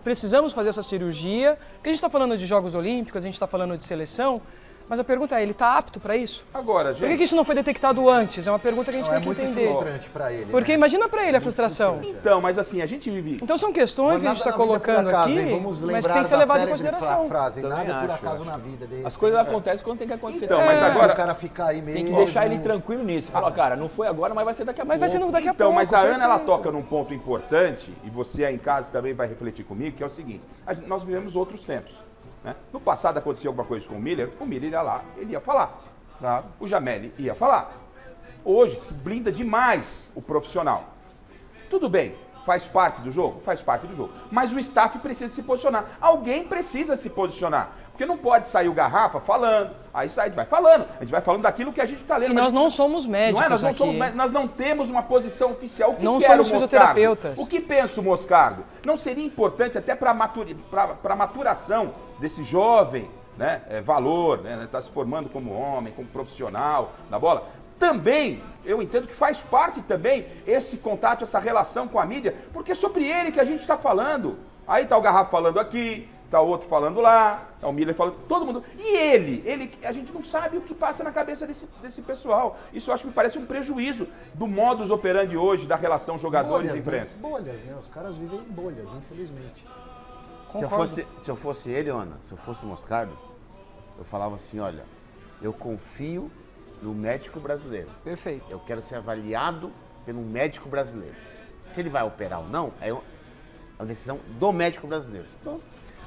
precisamos fazer essa cirurgia, porque a gente está falando de Jogos Olímpicos, a gente está falando de seleção, mas a pergunta é, ele está apto para isso? Agora, gente... Por que isso não foi detectado antes? É uma pergunta que a gente tem que entender. É muito frustrante para ele. Porque imagina para ele a frustração. Então, mas assim, a gente vive... Então são questões que a gente está colocando aqui, mas que tem que ser levado em consideração. Frase, nada por acaso na vida dele. As coisas acontecem quando tem que acontecer. Então, mas agora... O cara ficar aí meio... Tem que deixar ele tranquilo nisso. Falar, cara, não foi agora, mas vai ser daqui a pouco. Mas vai ser daqui a pouco. Então, mas a Ana, ela toca num ponto importante, e você aí em casa também vai refletir comigo, que é o seguinte, nós vivemos outros tempos. Né? No passado acontecia alguma coisa com o Miller ia lá, ele ia falar. Tá? O Jameli ia falar. Hoje se blinda demais o profissional. Tudo bem, Faz parte do jogo? Faz parte do jogo. Mas o staff precisa se posicionar. Alguém precisa se posicionar. Porque não pode sair o Garrafa falando. Aí sai, a gente vai falando daquilo que a gente está lendo. E nós não somos médicos. Não é? Nós não aqui, somos médicos. Nós não temos uma posição oficial. O que não quer somos o Moscardo? fisioterapeutas. O que pensa o Moscardo? Não seria importante até para a maturação desse jovem, né? Valor, né? Está se formando como homem, como profissional na bola. Também, eu entendo que faz parte também esse contato, essa relação com a mídia, porque é sobre ele que a gente está falando. Aí tá o Garrafa falando aqui, tá o outro falando lá, tá o Miller falando, todo mundo. E ele, a gente não sabe o que passa na cabeça desse pessoal. Isso eu acho que me parece um prejuízo do modus operandi hoje, da relação jogadores e imprensa. Bolhas, né? Os caras vivem em bolhas, infelizmente. Se eu fosse ele, Ana, se eu fosse o Moscardo, eu falava assim, olha, eu confio no médico brasileiro. Perfeito. Eu quero ser avaliado pelo médico brasileiro. Se ele vai operar ou não, é uma decisão do médico brasileiro. Então,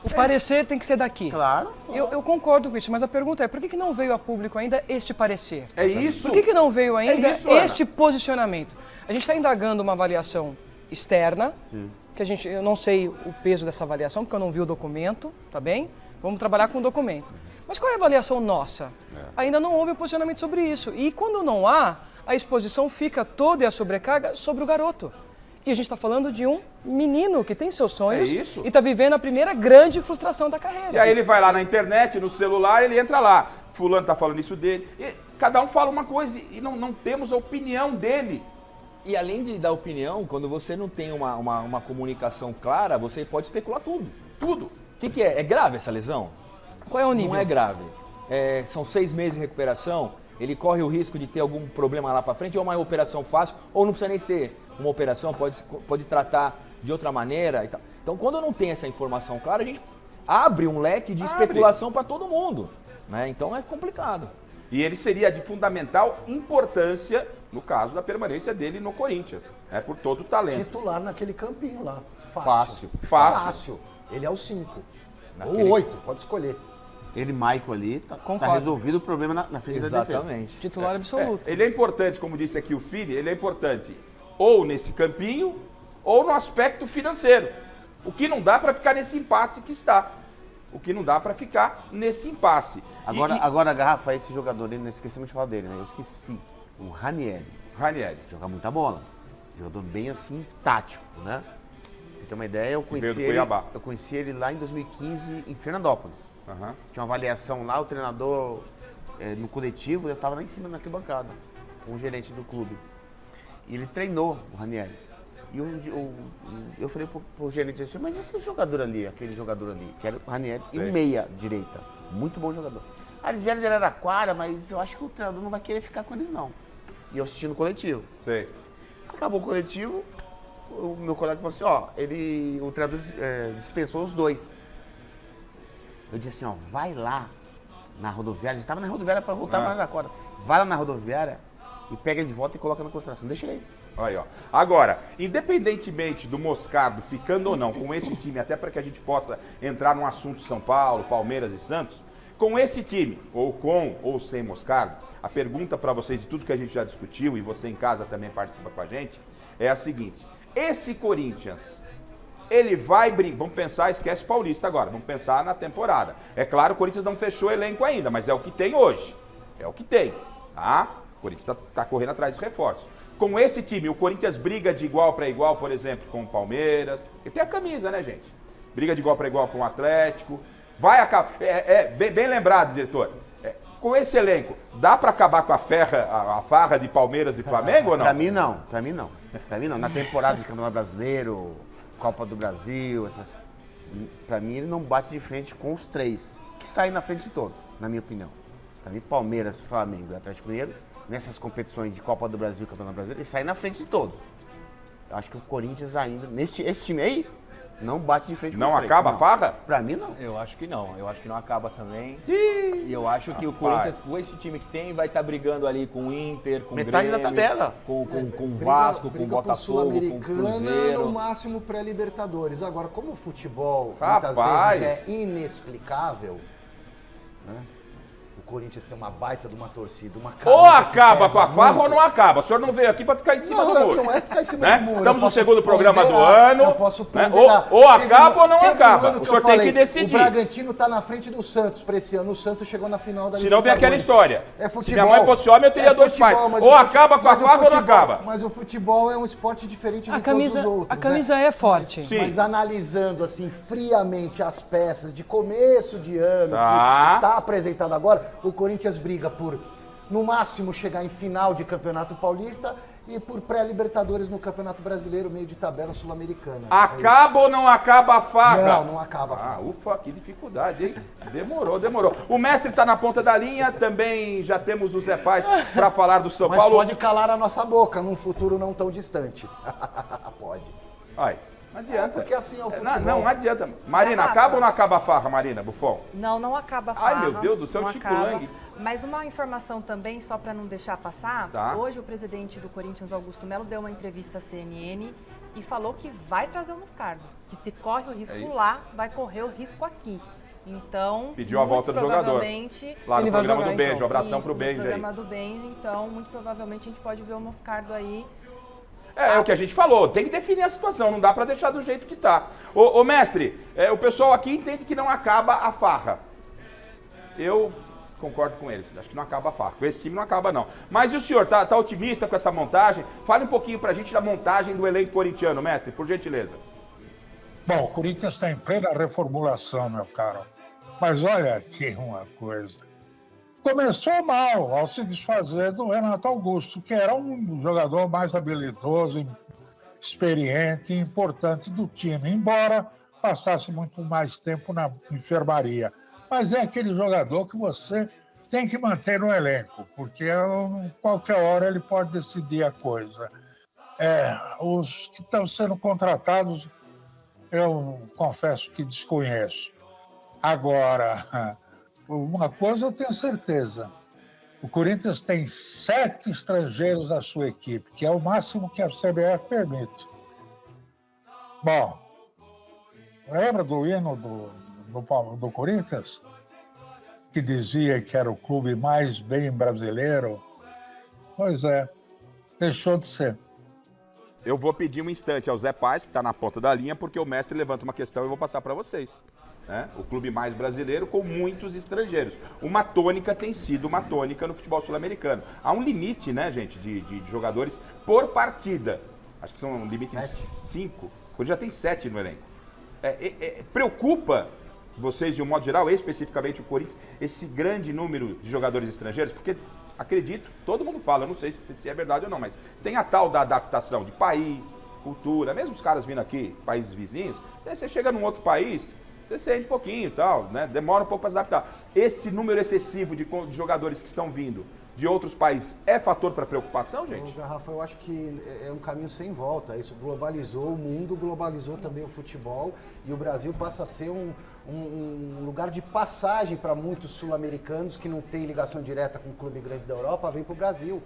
o parecer tem que ser daqui. Claro. Eu concordo com isso, mas a pergunta é, por que não veio a público ainda este parecer? É isso. Por que não veio ainda este Ana. posicionamento? A gente está indagando uma avaliação externa, Sim. que eu não sei o peso dessa avaliação, porque eu não vi o documento, tá bem? Vamos trabalhar com o documento. Mas qual é a avaliação nossa? Ainda não houve um posicionamento sobre isso. E quando não há, a exposição fica toda e a sobrecarga sobre o garoto. E a gente está falando de um menino que tem seus sonhos e está vivendo a primeira grande frustração da carreira. E aí ele vai lá na internet, no celular, ele entra lá. Fulano está falando isso dele. E cada um fala uma coisa e não temos a opinião dele. E além de dar opinião, quando você não tem uma comunicação clara, você pode especular tudo. Tudo. O que é? É grave essa lesão? Qual é o nível? Não é grave. São 6 meses de recuperação, ele corre o risco de ter algum problema lá para frente, ou uma operação fácil, ou não precisa nem ser uma operação, pode tratar de outra maneira e tal. Então, quando não tem essa informação clara, a gente abre um leque de especulação para todo mundo, né? Então é complicado. E ele seria de fundamental importância no caso da permanência dele no Corinthians, por todo o talento. Titular naquele campinho lá. Fácil. Ele é o 5. Ou 8, pode escolher. Ele, Maicon ali, tá resolvido o problema na frente da defesa. Exatamente. Titular absoluto. Ele é importante, como disse aqui o Fili, ele é importante ou nesse campinho ou no aspecto financeiro. O que não dá para ficar nesse impasse que está. Agora, Garrafa, esse jogador, não esquecemos de falar dele, né? Eu esqueci. O Ranieri. Joga muita bola. Jogador bem assim, tático, né? Pra você ter uma ideia, eu conheci ele lá em 2015 em Fernandópolis. Uhum. Tinha uma avaliação lá, o treinador no coletivo, eu estava lá em cima na arquibancada, com o gerente do clube. E ele treinou o Ranieri. E eu falei pro gerente assim, mas esse jogador ali, aquele jogador ali, que era o Ranieri, e meia direita. Muito bom jogador. Eles vieram de Araraquara, mas eu acho que o treinador não vai querer ficar com eles, não. E eu assistindo o coletivo. Sei. Acabou o coletivo, o meu colega falou assim, o treinador dispensou os dois. Eu disse assim, vai lá na rodoviária, eles estavam na rodoviária para voltar para Araraquara. Vai lá na rodoviária e pega ele de volta e coloca na concentração, deixa ele aí. Aí, ó. Agora, independentemente do Moscardo ficando ou não com esse time, até para que a gente possa entrar num assunto São Paulo, Palmeiras e Santos, com esse time, ou com ou sem Moscardo, a pergunta para vocês e tudo que a gente já discutiu, e você em casa também participa com a gente, é a seguinte: esse Corinthians, ele vai brigar, vamos pensar, esquece Paulista agora, vamos pensar na temporada. É claro, o Corinthians não fechou o elenco ainda, mas é o que tem hoje, é o que tem, tá? O Corinthians tá correndo atrás de reforços. Com esse time, o Corinthians briga de igual para igual, por exemplo, com o Palmeiras, que tem a camisa, né, gente? Briga de igual para igual com o Atlético. Vai acabar. Bem lembrado, diretor. Com esse elenco, dá para acabar com a farra de Palmeiras e Flamengo ou não? Pra mim não. Na temporada de Campeonato Brasileiro, Copa do Brasil, pra mim ele não bate de frente com os três, que saem na frente de todos, na minha opinião. Pra mim, Palmeiras, Flamengo e Atlético Mineiro, nessas competições de Copa do Brasil e Campeonato Brasileiro, ele sai na frente de todos. Eu acho que o Corinthians ainda, esse time aí, não bate de frente com Não acaba a farra? Pra mim, não. Eu acho que não. Eu acho que não acaba também. E eu acho que o Corinthians, com esse time que tem, vai estar brigando ali com o Inter, com o metade Grêmio, da tabela. Com o Vasco, com o Botafogo, com o Cruzeiro. No máximo pré-Libertadores. Agora, como o futebol Rapaz, muitas vezes é inexplicável, né? O Corinthians tem uma baita de uma torcida, uma Ou camisa que acaba pesa com a farra muito. ou não acaba. O senhor não veio aqui para ficar em cima do muro. Não é ficar em cima né? do muro. Estamos Eu no posso segundo programa do ponderar, ano. eu posso né? ponderar. Ou acaba ou não teve acaba. ano O que senhor eu tem falei, que decidir. O Bragantino está na frente do Santos para esse ano. O Santos chegou na final da Se não, tem aquela Libertadores. história. É futebol. Se minha mãe fosse homem, eu teria dois pais. Ou acaba com a farra ou não acaba. Mas o futebol é um esporte diferente de camisa, todos os outros. a camisa é forte. Mas analisando assim friamente as peças de começo de ano Tá. que está apresentado agora, o Corinthians briga por, no máximo, chegar em final de Campeonato Paulista e por pré-Libertadores no Campeonato Brasileiro, meio de tabela sul-americana. Acaba ou não acaba a farra? Não acaba a farra. Ufa, que dificuldade, hein? Demorou. O mestre está na ponta da linha, também já temos o Zé Paz para falar do São Mas Paulo. pode calar a nossa boca num futuro não tão distante. Pode. Ai, não adianta. Porque assim é o futebol. Não adianta. Marina, acaba ou não acaba a farra, Marina Buffon? Não acaba a farra. Ai, meu Deus do céu, não Chico acaba. Lang. Mas uma informação também, só para não deixar passar. Tá. Hoje o presidente do Corinthians, Augusto Melo, deu uma entrevista à CNN e falou que vai trazer o Moscardo. Que se corre o risco lá, vai correr o risco aqui. Então, Pediu a volta do jogador. provavelmente, Lá no ele vai programa jogar, do Benji, então. abração pro Benji no aí. programa do Benji, então, muito provavelmente a gente pode ver o Moscardo aí. É o que a gente falou, tem que definir a situação, não dá pra deixar do jeito que tá. Ô mestre, o pessoal aqui entende que não acaba a farra. Eu concordo com eles, acho que não acaba a farra. Com esse time não acaba não. Mas e o senhor, tá otimista com essa montagem? Fale um pouquinho pra gente da montagem do elenco corintiano, mestre, por gentileza. Bom, o Corinthians está em plena reformulação, meu caro. Mas olha aqui uma coisa. Começou mal ao se desfazer do Renato Augusto, que era um jogador mais habilidoso, experiente e importante do time, embora passasse muito mais tempo na enfermaria. Mas é aquele jogador que você tem que manter no elenco, porque qualquer hora ele pode decidir a coisa. Os que estão sendo contratados, eu confesso que desconheço. Agora, uma coisa eu tenho certeza. O Corinthians tem 7 estrangeiros na sua equipe, que é o máximo que a CBF permite. Bom, lembra do hino do Corinthians? Que dizia que era o clube mais bem brasileiro? Pois é, deixou de ser. Eu vou pedir um instante ao Zé Paz, que está na ponta da linha, porque o mestre levanta uma questão e eu vou passar para vocês. Né? O clube mais brasileiro com muitos estrangeiros. Uma tônica tem sido uma tônica no futebol sul-americano. Há um limite, né, gente, de jogadores por partida. Acho que são um limite de 5. Quando já tem 7 no elenco. Preocupa vocês, de um modo geral, especificamente o Corinthians, esse grande número de jogadores estrangeiros? Porque, acredito, todo mundo fala, eu não sei se é verdade ou não, mas tem a tal da adaptação de país, cultura, mesmo os caras vindo aqui, países vizinhos, aí você chega num outro país, você sente um pouquinho e tal, né? Demora um pouco para se adaptar. Esse número excessivo de jogadores que estão vindo de outros países é fator para preocupação, gente? Rafa, eu acho que é um caminho sem volta. Isso globalizou o mundo, globalizou também o futebol e o Brasil passa a ser um lugar de passagem para muitos sul-americanos que não têm ligação direta com o clube grande da Europa, vem para o Brasil.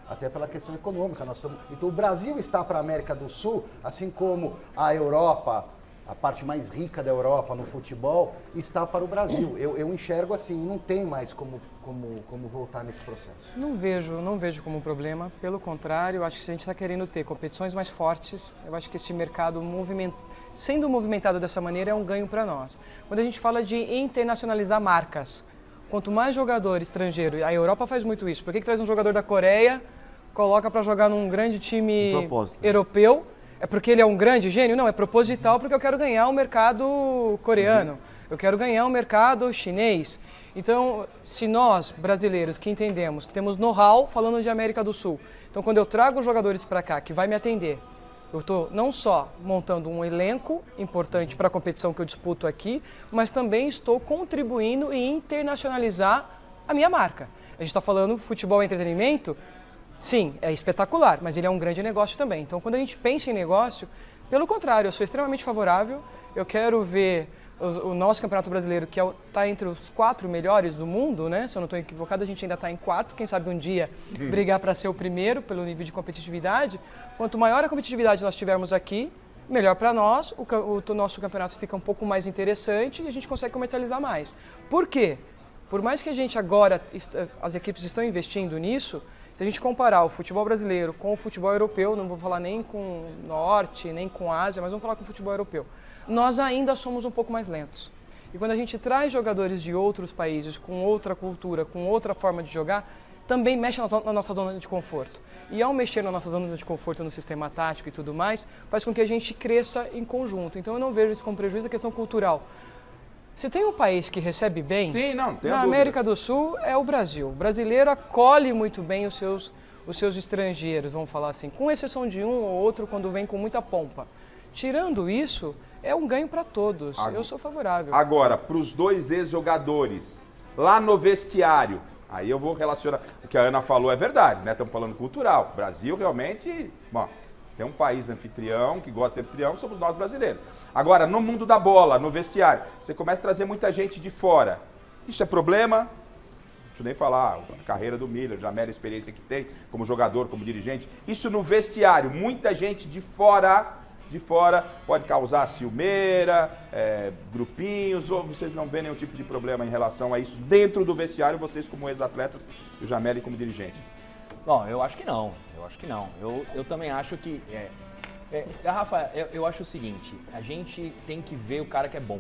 Até pela questão econômica. Então o Brasil está para a América do Sul, assim como a Europa, a parte mais rica da Europa no futebol, está para o Brasil. Eu enxergo assim, não tem mais como voltar nesse processo. Não vejo como um problema. Pelo contrário, eu acho que se a gente está querendo ter competições mais fortes, eu acho que este mercado sendo movimentado dessa maneira é um ganho para nós. Quando a gente fala de internacionalizar marcas, quanto mais jogador estrangeiro, a Europa faz muito isso. Por que traz um jogador da Coreia, coloca para jogar num grande time europeu? É porque ele é um grande gênio? Não, é proposital porque eu quero ganhar o mercado coreano, eu quero ganhar o mercado chinês. Então, se nós, brasileiros, que entendemos, que temos know-how falando de América do Sul, então quando eu trago jogadores para cá que vai me atender, eu estou não só montando um elenco importante para a competição que eu disputo aqui, mas também estou contribuindo em internacionalizar a minha marca. A gente está falando futebol e entretenimento. Sim, é espetacular, mas ele é um grande negócio também. Então, quando a gente pensa em negócio, pelo contrário, eu sou extremamente favorável. Eu quero ver o nosso Campeonato Brasileiro, que está entre os 4 melhores do mundo, né? Se eu não estou equivocado, a gente ainda está em 4. Quem sabe um dia brigar para ser o primeiro pelo nível de competitividade. Quanto maior a competitividade nós tivermos aqui, melhor para nós. O nosso campeonato fica um pouco mais interessante e a gente consegue comercializar mais. Por quê? Por mais que a gente agora, as equipes estão investindo nisso, se a gente comparar o futebol brasileiro com o futebol europeu, não vou falar nem com o Norte, nem com a Ásia, mas vamos falar com o futebol europeu, nós ainda somos um pouco mais lentos. E quando a gente traz jogadores de outros países, com outra cultura, com outra forma de jogar, também mexe na nossa zona de conforto. E ao mexer na nossa zona de conforto no sistema tático e tudo mais, faz com que a gente cresça em conjunto. Então eu não vejo isso como prejuízo, a questão cultural. Se tem um país que recebe bem, sim, não, tem na dúvida. América do Sul é o Brasil. O brasileiro acolhe muito bem os seus estrangeiros, vamos falar assim, com exceção de um ou outro quando vem com muita pompa. Tirando isso, é um ganho para todos. Eu sou favorável. Agora, para os dois ex-jogadores, lá no vestiário, aí eu vou relacionar. O que a Ana falou é verdade, né? Estamos falando cultural. O Brasil realmente, bom, se tem um país anfitrião, que gosta de ser anfitrião, somos nós brasileiros. Agora, no mundo da bola, no vestiário, você começa a trazer muita gente de fora. Isso é problema? Não preciso nem falar, a carreira do Miller, já a mera experiência que tem como jogador, como dirigente. Isso no vestiário, muita gente de fora pode causar ciumeira, grupinhos, ou vocês não vêem nenhum tipo de problema em relação a isso dentro do vestiário, vocês como ex-atletas e o Jameli como dirigente? Bom, eu acho que não. Eu também acho que... Rafa, eu acho o seguinte, a gente tem que ver o cara que é bom.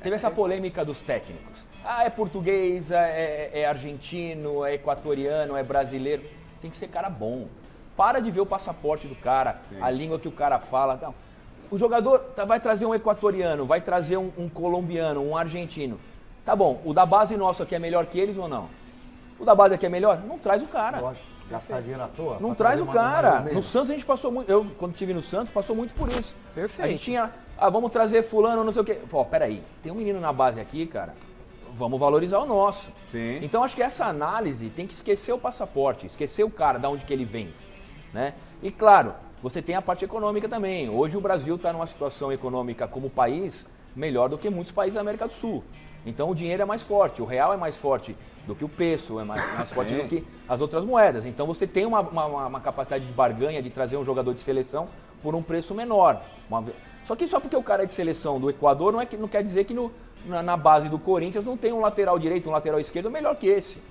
Teve essa polêmica dos técnicos. É português, é argentino, é equatoriano, é brasileiro. Tem que ser cara bom. Para de ver o passaporte do cara, sim, a língua que o cara fala. Não. O jogador vai trazer um equatoriano, vai trazer um colombiano, um argentino. Tá bom, o da base nosso aqui é melhor que eles ou não? O da base aqui é melhor? Não traz o cara. Lógico, gastar dinheiro à toa. Não traz o cara. No Santos a gente passou muito, eu quando estive no Santos, passou muito por isso. Perfeito. A gente tinha, vamos trazer fulano, não sei o quê. Pô, peraí, tem um menino na base aqui, cara, vamos valorizar o nosso. Sim. Então acho que essa análise tem que esquecer o passaporte, esquecer o cara, de onde que ele vem. Né? E claro, você tem a parte econômica também. Hoje o Brasil está numa situação econômica como país melhor do que muitos países da América do Sul. Então o dinheiro é mais forte, o real é mais forte do que o peso, é mais forte do que as outras moedas. Então você tem uma capacidade de barganha de trazer um jogador de seleção por um preço menor. Só que só porque o cara é de seleção do Equador não quer dizer que na base do Corinthians não tem um lateral direito, um lateral esquerdo melhor que esse.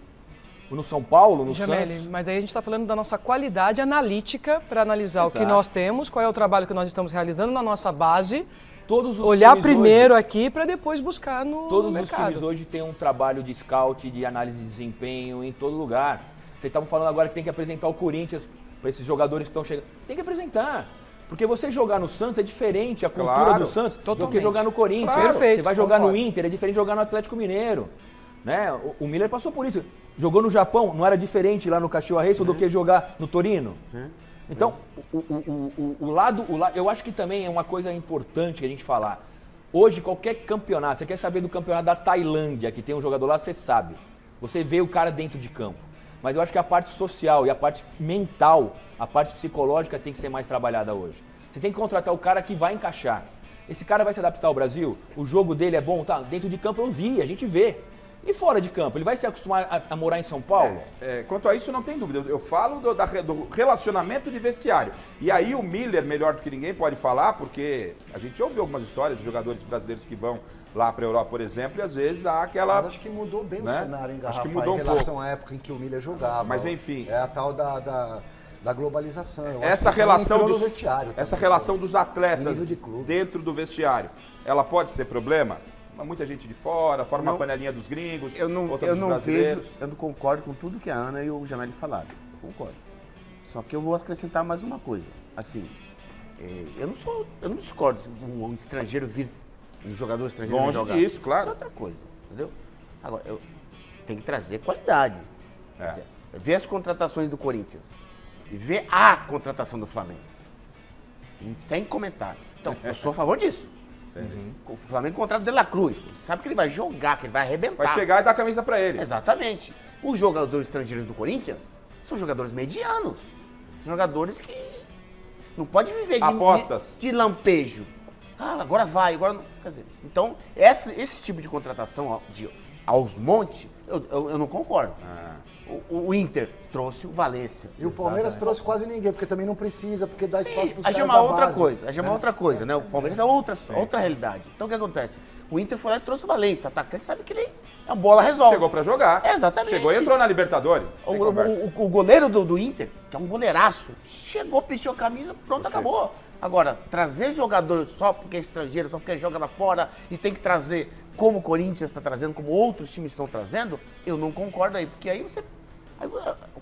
No São Paulo, no Jameli, Santos. mas aí a gente está falando da nossa qualidade analítica para analisar Exato. O que nós temos, qual é o trabalho que nós estamos realizando na nossa base, olhar primeiro hoje, aqui para depois buscar no todos mercado. Os times hoje têm um trabalho de scout, de análise de desempenho em todo lugar. Vocês estavam falando agora que tem que apresentar o Corinthians para esses jogadores que estão chegando. Tem que apresentar. Porque você jogar no Santos é diferente, a cultura do Santos, do que jogar no Corinthians. Claro. Perfeito, você vai jogar no Inter, é diferente de jogar no Atlético Mineiro. Né? O Miller passou por isso. Jogou no Japão, não era diferente lá no Caxias Reis do que jogar no Torino? Sim. Então, o lado, eu acho que também é uma coisa importante que a gente falar. Hoje, qualquer campeonato, você quer saber do campeonato da Tailândia, que tem um jogador lá, você sabe. Você vê o cara dentro de campo. Mas eu acho que a parte social e a parte mental, a parte psicológica tem que ser mais trabalhada hoje. Você tem que contratar o cara que vai encaixar. Esse cara vai se adaptar ao Brasil? O jogo dele é bom? Tá, dentro de campo eu vi, a gente vê. E fora de campo, ele vai se acostumar a morar em São Paulo? Quanto a isso, não tem dúvida. Eu falo do relacionamento de vestiário. E aí o Miller, melhor do que ninguém, pode falar, porque a gente ouve algumas histórias de jogadores brasileiros que vão lá para a Europa, por exemplo, e às vezes há aquela... Mas acho que mudou bem o cenário, hein, Garrafa, acho que mudou em relação à época em que o Miller jogava. Mas enfim... É a tal da globalização. Eu essa relação do vestiário também, essa relação dos atletas de clube. Dentro do vestiário, ela pode ser problema? Muita gente de fora, forma a panelinha dos gringos, eu não brasileiros. Vejo, eu não concordo com tudo que a Ana e o Jameli falaram. Eu concordo. Só que eu vou acrescentar mais uma coisa. Assim, eu não discordo se um estrangeiro vir, um jogador estrangeiro longe jogar. Disso, claro. Isso é outra coisa, entendeu? Agora, tem que trazer qualidade. Quer dizer, ver as contratações do Corinthians e ver a contratação do Flamengo. Sem comentário. Então, eu sou a favor disso. O Flamengo contrata o De La Cruz. Sabe que ele vai jogar, que ele vai arrebentar. Vai chegar e dar a camisa pra ele. Exatamente. Os jogadores estrangeiros do Corinthians são jogadores medianos. São jogadores que não pode viver de lampejo. Agora vai, agora não. Quer dizer, então, esse tipo de contratação aos montes, eu não concordo. O Inter trouxe o Valência. E o Palmeiras trouxe quase ninguém, porque também não precisa, porque dá espaço para os caras da base. Aí já é uma outra coisa, né? O Palmeiras é outra realidade. Então o que acontece? O Inter foi lá e trouxe o Valência, atacante, sabe que ele A bola resolve. Chegou pra jogar. Exatamente. Chegou e entrou na Libertadores. O goleiro do Inter, que é um goleiraço, chegou, pisou a camisa, pronto, acabou. Agora, trazer jogador só porque é estrangeiro, só porque joga lá fora e tem que trazer como o Corinthians está trazendo, como outros times estão trazendo, eu não concordo aí. Porque aí você,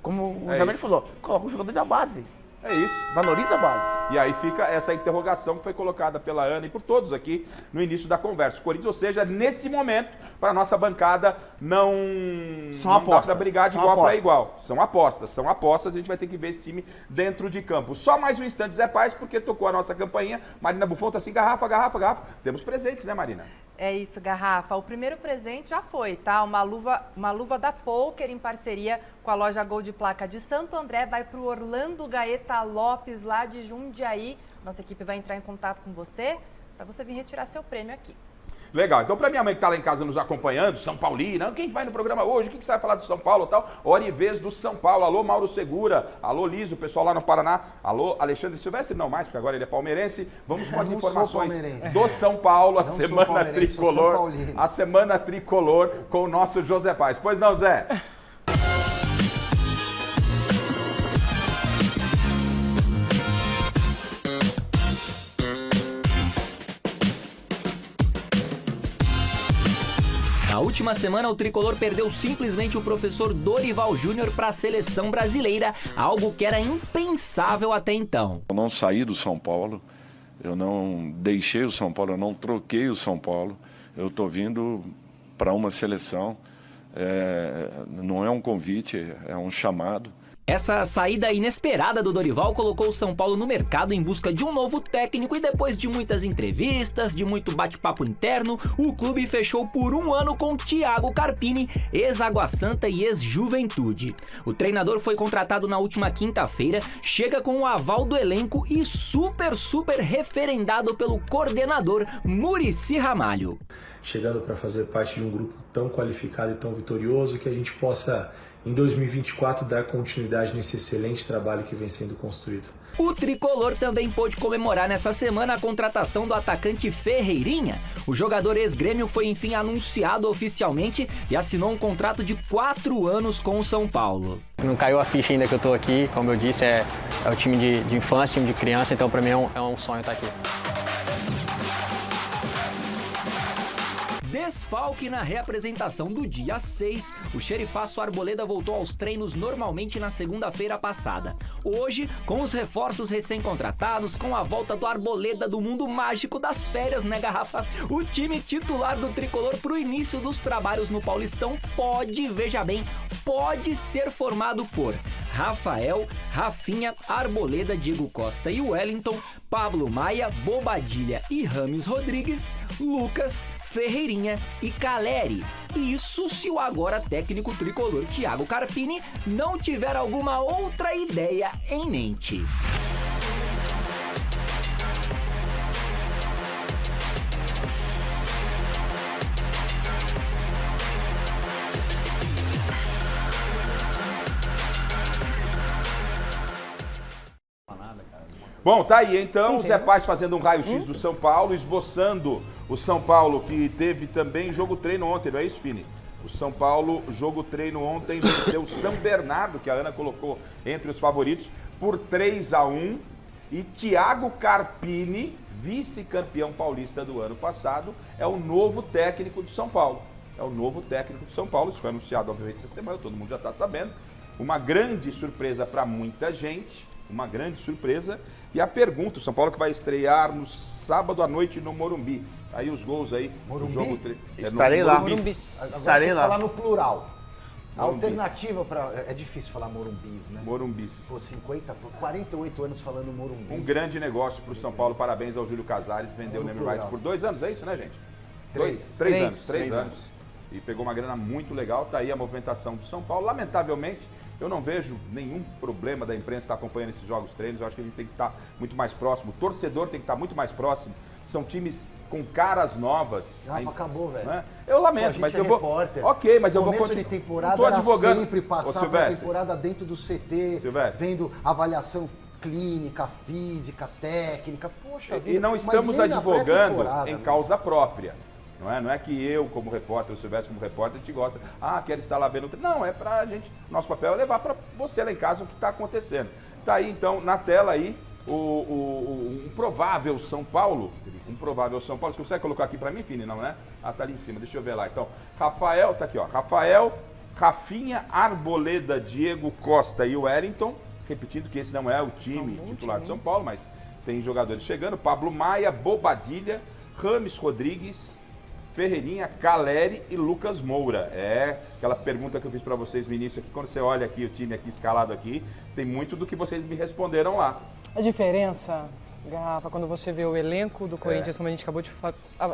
como o Jamel falou, coloca um jogador da base. É isso. Valoriza a base. E aí fica essa interrogação que foi colocada pela Ana e por todos aqui no início da conversa. O Corinthians, ou seja, nesse momento, para a nossa bancada, não dá para brigar de igual para igual. São apostas, a gente vai ter que ver esse time dentro de campo. Só mais um instante, Zé Paz, porque tocou a nossa campainha. Marina Buffon tá assim, garrafa. Temos presentes, né, Marina? É isso, Garrafa. O primeiro presente já foi, tá? Uma luva da Poker em parceria com a loja Gol de Placa de Santo André. Vai para o Orlando Gaeta Lopes, lá de Jundiaí. Nossa equipe vai entrar em contato com você para você vir retirar seu prêmio aqui. Legal. Então, para minha mãe que está lá em casa nos acompanhando, São Paulina, quem vai no programa hoje? O que você vai falar do São Paulo e tal? Hora e vez do São Paulo. Alô, Mauro Segura. Alô, Liso, o pessoal lá no Paraná. Alô, Alexandre Silvestre, não mais, porque agora ele é palmeirense. Vamos com as informações do São Paulo, a semana tricolor. A semana tricolor com o nosso José Paz. Pois não, Zé? Na última semana, o tricolor perdeu simplesmente o professor Dorival Júnior para a seleção brasileira, algo que era impensável até então. Eu não saí do São Paulo, eu não deixei o São Paulo, eu não troquei o São Paulo. Eu estou vindo para uma seleção, não é um convite, é um chamado. Essa saída inesperada do Dorival colocou o São Paulo no mercado em busca de um novo técnico e depois de muitas entrevistas, de muito bate-papo interno, o clube fechou por 1 ano com Thiago Carpini, ex-Água Santa e ex-Juventude. O treinador foi contratado na última quinta-feira, chega com o aval do elenco e super referendado pelo coordenador Muricy Ramalho. Chegando para fazer parte de um grupo tão qualificado e tão vitorioso que a gente possa, em 2024, dar continuidade nesse excelente trabalho que vem sendo construído. O tricolor também pôde comemorar nessa semana a contratação do atacante Ferreirinha. O jogador ex-grêmio foi enfim anunciado oficialmente e assinou um contrato de 4 anos com o São Paulo. Não caiu a ficha ainda que eu tô aqui, como eu disse, é o time de infância, time de criança, então para mim é um sonho estar aqui. Desfalque na reapresentação do dia 6, o xerifaço Arboleda voltou aos treinos normalmente na segunda-feira passada. Hoje, com os reforços recém-contratados, com a volta do Arboleda do mundo mágico das férias, né, Garrafa? O time titular do tricolor pro início dos trabalhos no Paulistão veja bem, pode ser formado por Rafael, Rafinha, Arboleda, Diego Costa e Wellington, Pablo Maia, Bobadilha e Rames Rodrigues, Lucas, Ferreirinha e Caleri. Isso se o agora técnico tricolor Thiago Carpini não tiver alguma outra ideia em mente. Bom, tá aí então o Zé Paz fazendo um raio-x do São Paulo, esboçando o São Paulo, que teve também jogo-treino ontem, não é isso, Fini? O São Paulo, jogo-treino ontem, venceu o São Bernardo, que a Ana colocou entre os favoritos, por 3-1. E Thiago Carpini, vice-campeão paulista do ano passado, é o novo técnico do São Paulo. É o novo técnico do São Paulo, isso foi anunciado, obviamente, essa semana, todo mundo já está sabendo. Uma grande surpresa para muita gente. Uma grande surpresa. E a pergunta, o São Paulo que vai estrear no sábado à noite no Morumbi. Aí os gols aí. Morumbi? Do jogo Estarei lá. Morumbi. Estarei lá. Falar no plural. A Morumbis. alternativa para... É difícil falar Morumbis, né? Morumbis. Pô, 48 anos falando Morumbi. Um grande negócio para o São Paulo. Parabéns ao Júlio Casares. Vendeu o name rights por 2 anos. É isso, né, gente? 3 anos. E pegou uma grana muito legal. Tá aí a movimentação do São Paulo. Lamentavelmente, eu não vejo nenhum problema da imprensa estar acompanhando esses jogos treinos. Eu acho que a gente tem que estar muito mais próximo. O torcedor tem que estar muito mais próximo. São times com caras novas. Rafa, acabou, velho. Né? Eu lamento, mas eu vou... Repórter. Ok, mas eu vou continuar. Começo de temporada era advogando. Sempre passar a temporada dentro do CT, vendo avaliação clínica, física, técnica. Poxa vida. E não estamos advogando em causa própria. Não é que eu, como repórter, o Silvestre como repórter, te gosta, quero estar lá vendo. Não, é pra gente, nosso papel é levar para você lá em casa o que está acontecendo. Tá aí, então, na tela aí, um provável São Paulo. Um provável São Paulo. Você consegue colocar aqui para mim, Fini? Não, né? Tá ali em cima, deixa eu ver lá. Então, Rafael, tá aqui, ó. Rafael, Rafinha, Arboleda, Diego Costa e o Wellington. Repetindo que esse não é o time titular de São Paulo, mas tem jogadores chegando. Pablo Maia, Bobadilha, Rames Rodrigues, Ferreirinha, Caleri e Lucas Moura. É aquela pergunta que eu fiz para vocês no início aqui, quando você olha aqui o time aqui escalado aqui, tem muito do que vocês me responderam lá. A diferença, Garrafa, quando você vê o elenco do Corinthians, como a gente acabou de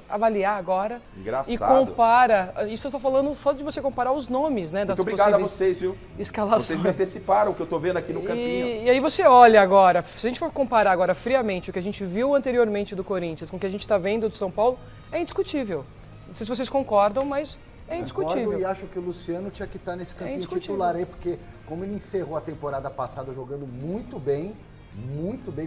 avaliar agora, engraçado, e compara, isso eu estou falando só de você comparar os nomes, né? Muito obrigado a vocês, viu? Escalações. Vocês me anteciparam o que eu estou vendo aqui no campinho. E aí você olha agora, se a gente for comparar agora friamente o que a gente viu anteriormente do Corinthians com o que a gente está vendo do São Paulo, é indiscutível. Não sei se vocês concordam, mas é indiscutível. Concordo, e acho que o Luciano tinha que estar nesse campinho titular aí, porque como ele encerrou a temporada passada jogando muito bem,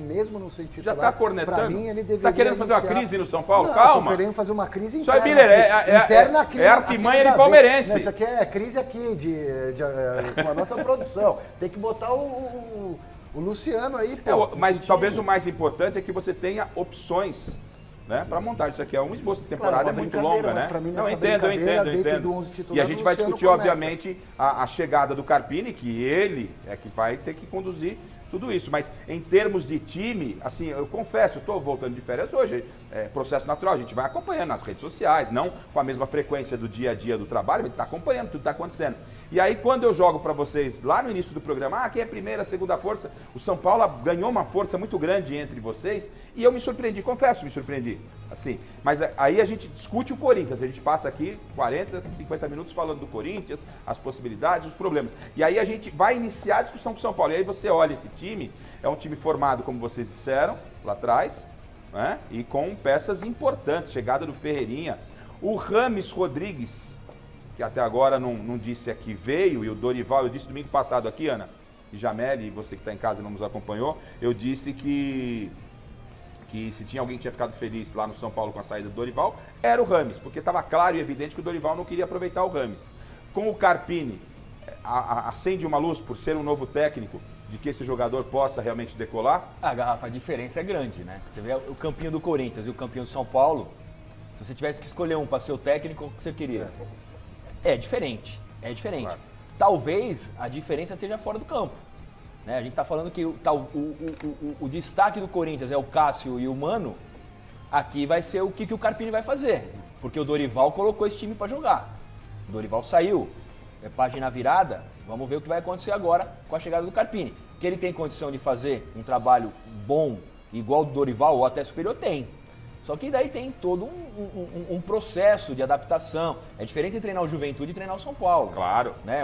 mesmo não sendo titular. Já tá cornetando? Pra mim, ele deveria tá querendo fazer uma crise no São Paulo? Não, calma. Tô querendo fazer uma crise interna. Só Miller, é artimanha de palmeirense. Isso aqui é crise aqui com a nossa produção. Tem que botar o Luciano aí, pô. Mas talvez o mais importante é que você tenha opções, né, para montar. Isso aqui é um esboço de temporada, é muito longa, né? Não, eu entendo. E a gente vai discutir, obviamente, a chegada do Carpini, que ele é que vai ter que conduzir tudo isso. Mas em termos de time, assim, eu confesso, eu estou voltando de férias hoje, é processo natural, a gente vai acompanhando nas redes sociais, não com a mesma frequência do dia a dia do trabalho, a gente está acompanhando tudo que está acontecendo. E aí, quando eu jogo para vocês lá no início do programa, quem é a primeira, a segunda força, o São Paulo ganhou uma força muito grande entre vocês e eu me surpreendi, confesso, me surpreendi, assim. Mas aí a gente discute o Corinthians, a gente passa aqui 40, 50 minutos falando do Corinthians, as possibilidades, os problemas. E aí a gente vai iniciar a discussão com o São Paulo. E aí você olha esse time, é um time formado, como vocês disseram, lá atrás, né? E com peças importantes, chegada do Ferreirinha, o Rames Rodrigues, que até agora não disse aqui veio, e o Dorival, eu disse domingo passado aqui, Ana, e Jameli, você que está em casa e não nos acompanhou, eu disse que se tinha alguém que tinha ficado feliz lá no São Paulo com a saída do Dorival, era o Rames, porque estava claro e evidente que o Dorival não queria aproveitar o Rames. Com o Carpini, acende uma luz por ser um novo técnico, de que esse jogador possa realmente decolar? Garrafa, a diferença é grande, né? Você vê o campinho do Corinthians e o campinho do São Paulo, se você tivesse que escolher um para ser o técnico, o que você queria? É diferente. Claro. Talvez a diferença seja fora do campo. Né? A gente está falando que o destaque do Corinthians é o Cássio e o Mano. Aqui vai ser o que o Carpini vai fazer. Porque o Dorival colocou esse time para jogar. O Dorival saiu. É página virada. Vamos ver o que vai acontecer agora com a chegada do Carpini. Que ele tem condição de fazer um trabalho bom, igual do Dorival ou até superior, tem. Só que daí tem todo um processo de adaptação. É diferente de treinar o Juventude e treinar o São Paulo. Claro. Né?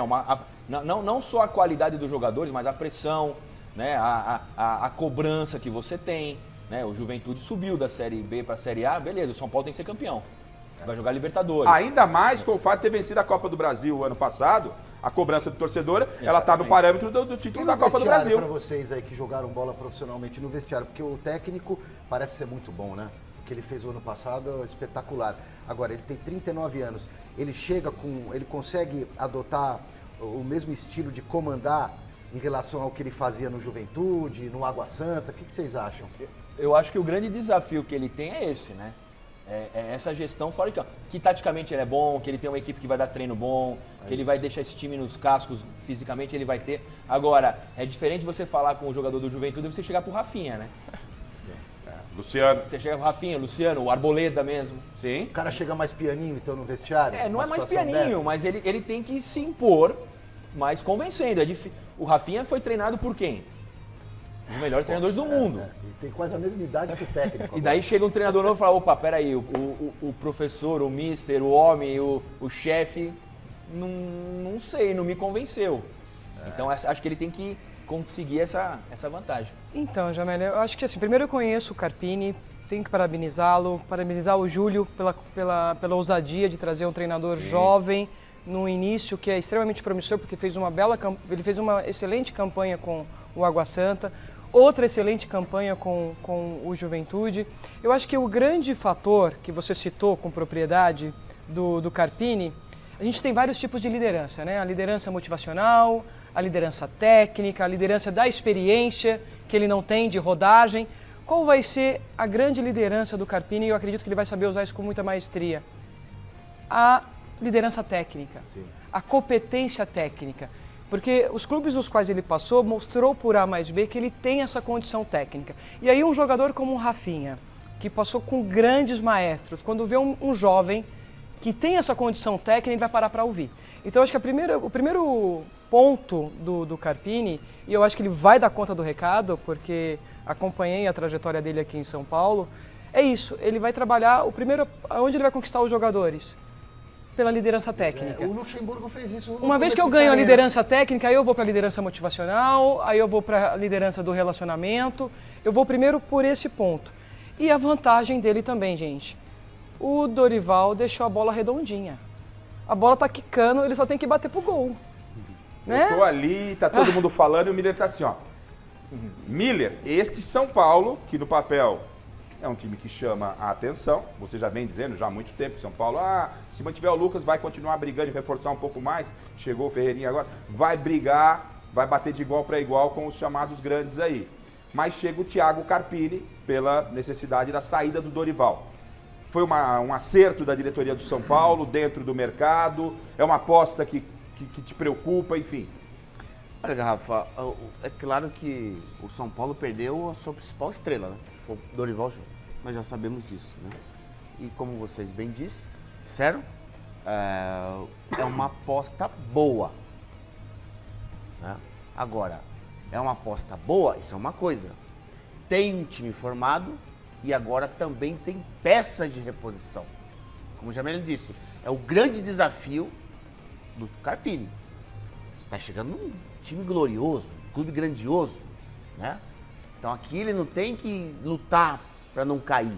Não só a qualidade dos jogadores, mas a pressão, né? a cobrança que você tem. Né? O Juventude subiu da Série B para a Série A, beleza, o São Paulo tem que ser campeão. Vai jogar Libertadores. Ainda mais com o fato de ter vencido a Copa do Brasil ano passado, a cobrança do torcedor, ela está no parâmetro do título da Copa do Brasil. Para vocês aí que jogaram bola profissionalmente no vestiário, porque o técnico parece ser muito bom, né? Que ele fez o ano passado, espetacular. Agora, ele tem 39 anos, ele consegue adotar o mesmo estilo de comandar em relação ao que ele fazia no Juventude, no Água Santa? O que vocês acham? Eu acho que o grande desafio que ele tem é esse, né? É essa gestão fora de campo. Que taticamente ele é bom, que ele tem uma equipe que vai dar treino bom, que ele vai deixar esse time nos cascos, fisicamente ele vai ter. Agora, é diferente você falar com o jogador do Juventude e você chegar pro Rafinha, né? Luciano. Você chega pro Rafinha, Luciano, o Arboleda mesmo. Sim. O cara chega mais pianinho, então, no vestiário? Não é mais pianinho, mas ele tem que se impor mais convencendo. O Rafinha foi treinado por quem? Os melhores treinadores do mundo. Ele tem quase a mesma idade que o técnico. E daí chega um treinador novo e fala, opa, peraí, o professor, o mister, o homem, o chefe, não sei, não me convenceu. Então acho que ele tem que conseguir essa vantagem. Então, Jamel, eu acho que assim, primeiro eu conheço o Carpini, tenho que parabenizá-lo, parabenizar o Júlio pela ousadia de trazer um treinador jovem no início, que é extremamente promissor, porque ele fez uma excelente campanha com o Água Santa. outra excelente campanha com o Juventude. Eu acho que o grande fator que você citou com propriedade do Carpini, a gente tem vários tipos de liderança, né? A liderança motivacional, a liderança técnica, a liderança da experiência que ele não tem de rodagem. Qual vai ser a grande liderança do Carpini? E eu acredito que ele vai saber usar isso com muita maestria. A liderança técnica, sim, a competência técnica. Porque os clubes nos quais ele passou mostrou por A mais B que ele tem essa condição técnica. E aí um jogador como o Rafinha, que passou com grandes maestros, quando vê um jovem que tem essa condição técnica, ele vai parar para ouvir. Então acho que o primeiro ponto do Carpini, e eu acho que ele vai dar conta do recado, porque acompanhei a trajetória dele aqui em São Paulo, é isso, ele vai trabalhar, onde ele vai conquistar os jogadores? Pela liderança técnica. O Luxemburgo fez isso. Uma vez que eu ganho a liderança técnica, aí eu vou para a liderança motivacional, aí eu vou para a liderança do relacionamento, eu vou primeiro por esse ponto. E a vantagem dele também, gente, o Dorival deixou a bola redondinha. A bola tá quicando, ele só tem que bater pro gol. Né? Eu tô ali, tá todo mundo falando e o Miller tá assim, ó. Miller, este São Paulo, que no papel é um time que chama a atenção, você já vem dizendo já há muito tempo que São Paulo, se mantiver o Lucas vai continuar brigando e reforçar um pouco mais, chegou o Ferreirinha agora, vai brigar, vai bater de igual para igual com os chamados grandes aí. Mas chega o Thiago Carpini pela necessidade da saída do Dorival. Foi um acerto da diretoria do São Paulo, dentro do mercado, é uma aposta que te preocupa, enfim. Olha, Garrafa, é claro que o São Paulo perdeu a sua principal estrela, né? O Dorival Júnior. Nós já sabemos disso, né? E como vocês bem disseram, é uma aposta boa. Né? Agora, é uma aposta boa, isso é uma coisa. Tem um time formado e agora também tem peças de reposição. Como o Jamel disse, é o grande desafio do Carpini. Você está chegando num time glorioso, um clube grandioso, né? Então aqui ele não tem que lutar para não cair.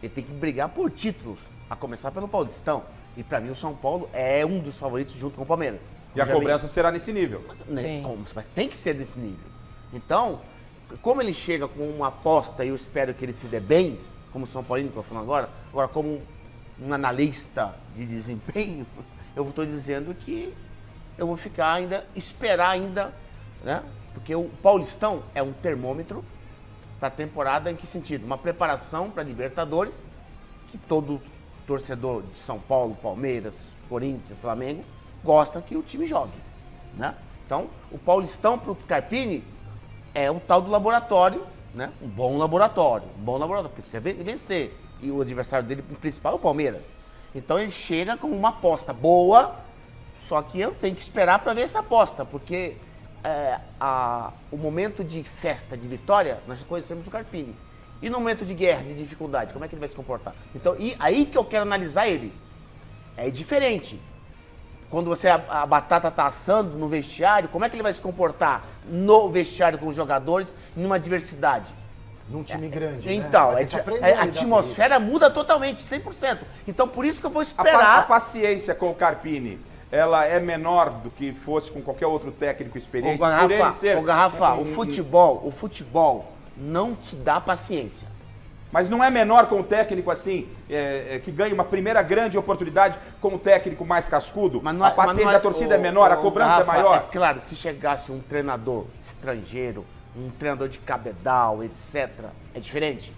Ele tem que brigar por títulos, a começar pelo Paulistão. E para mim o São Paulo é um dos favoritos junto com o Palmeiras. E a cobrança será nesse nível. Mas tem que ser desse nível. Então, como ele chega com uma aposta e eu espero que ele se dê bem, como o São Paulino que eu estou falando agora como um analista de desempenho, eu estou dizendo que eu vou esperar ainda, né? Porque o Paulistão é um termômetro para a temporada em que sentido? Uma preparação para Libertadores, que todo torcedor de São Paulo, Palmeiras, Corinthians, Flamengo, gosta que o time jogue, né? Então, o Paulistão para o Carpini é o tal do laboratório, né? Um bom laboratório, porque precisa vencer. E o adversário dele principal é o Palmeiras. Então, ele chega com uma aposta boa, só que eu tenho que esperar para ver essa aposta, porque o momento de festa, de vitória, nós conhecemos o Carpini. E no momento de guerra, de dificuldade, como é que ele vai se comportar? Então, e aí que eu quero analisar ele. É diferente. Quando a batata está assando no vestiário, como é que ele vai se comportar no vestiário com os jogadores, numa diversidade? Num time grande, então, né? A atmosfera muda totalmente, 100%. Então, por isso que eu vou esperar... A paciência com o Carpini, ela é menor do que fosse com qualquer outro técnico experiente? Garrafa, o futebol não te dá paciência. Mas não é menor com o técnico assim, que ganha uma primeira grande oportunidade com o técnico mais cascudo? A paciência da torcida é menor, a cobrança é maior? É claro, se chegasse um treinador estrangeiro, um treinador de cabedal, etc., é diferente.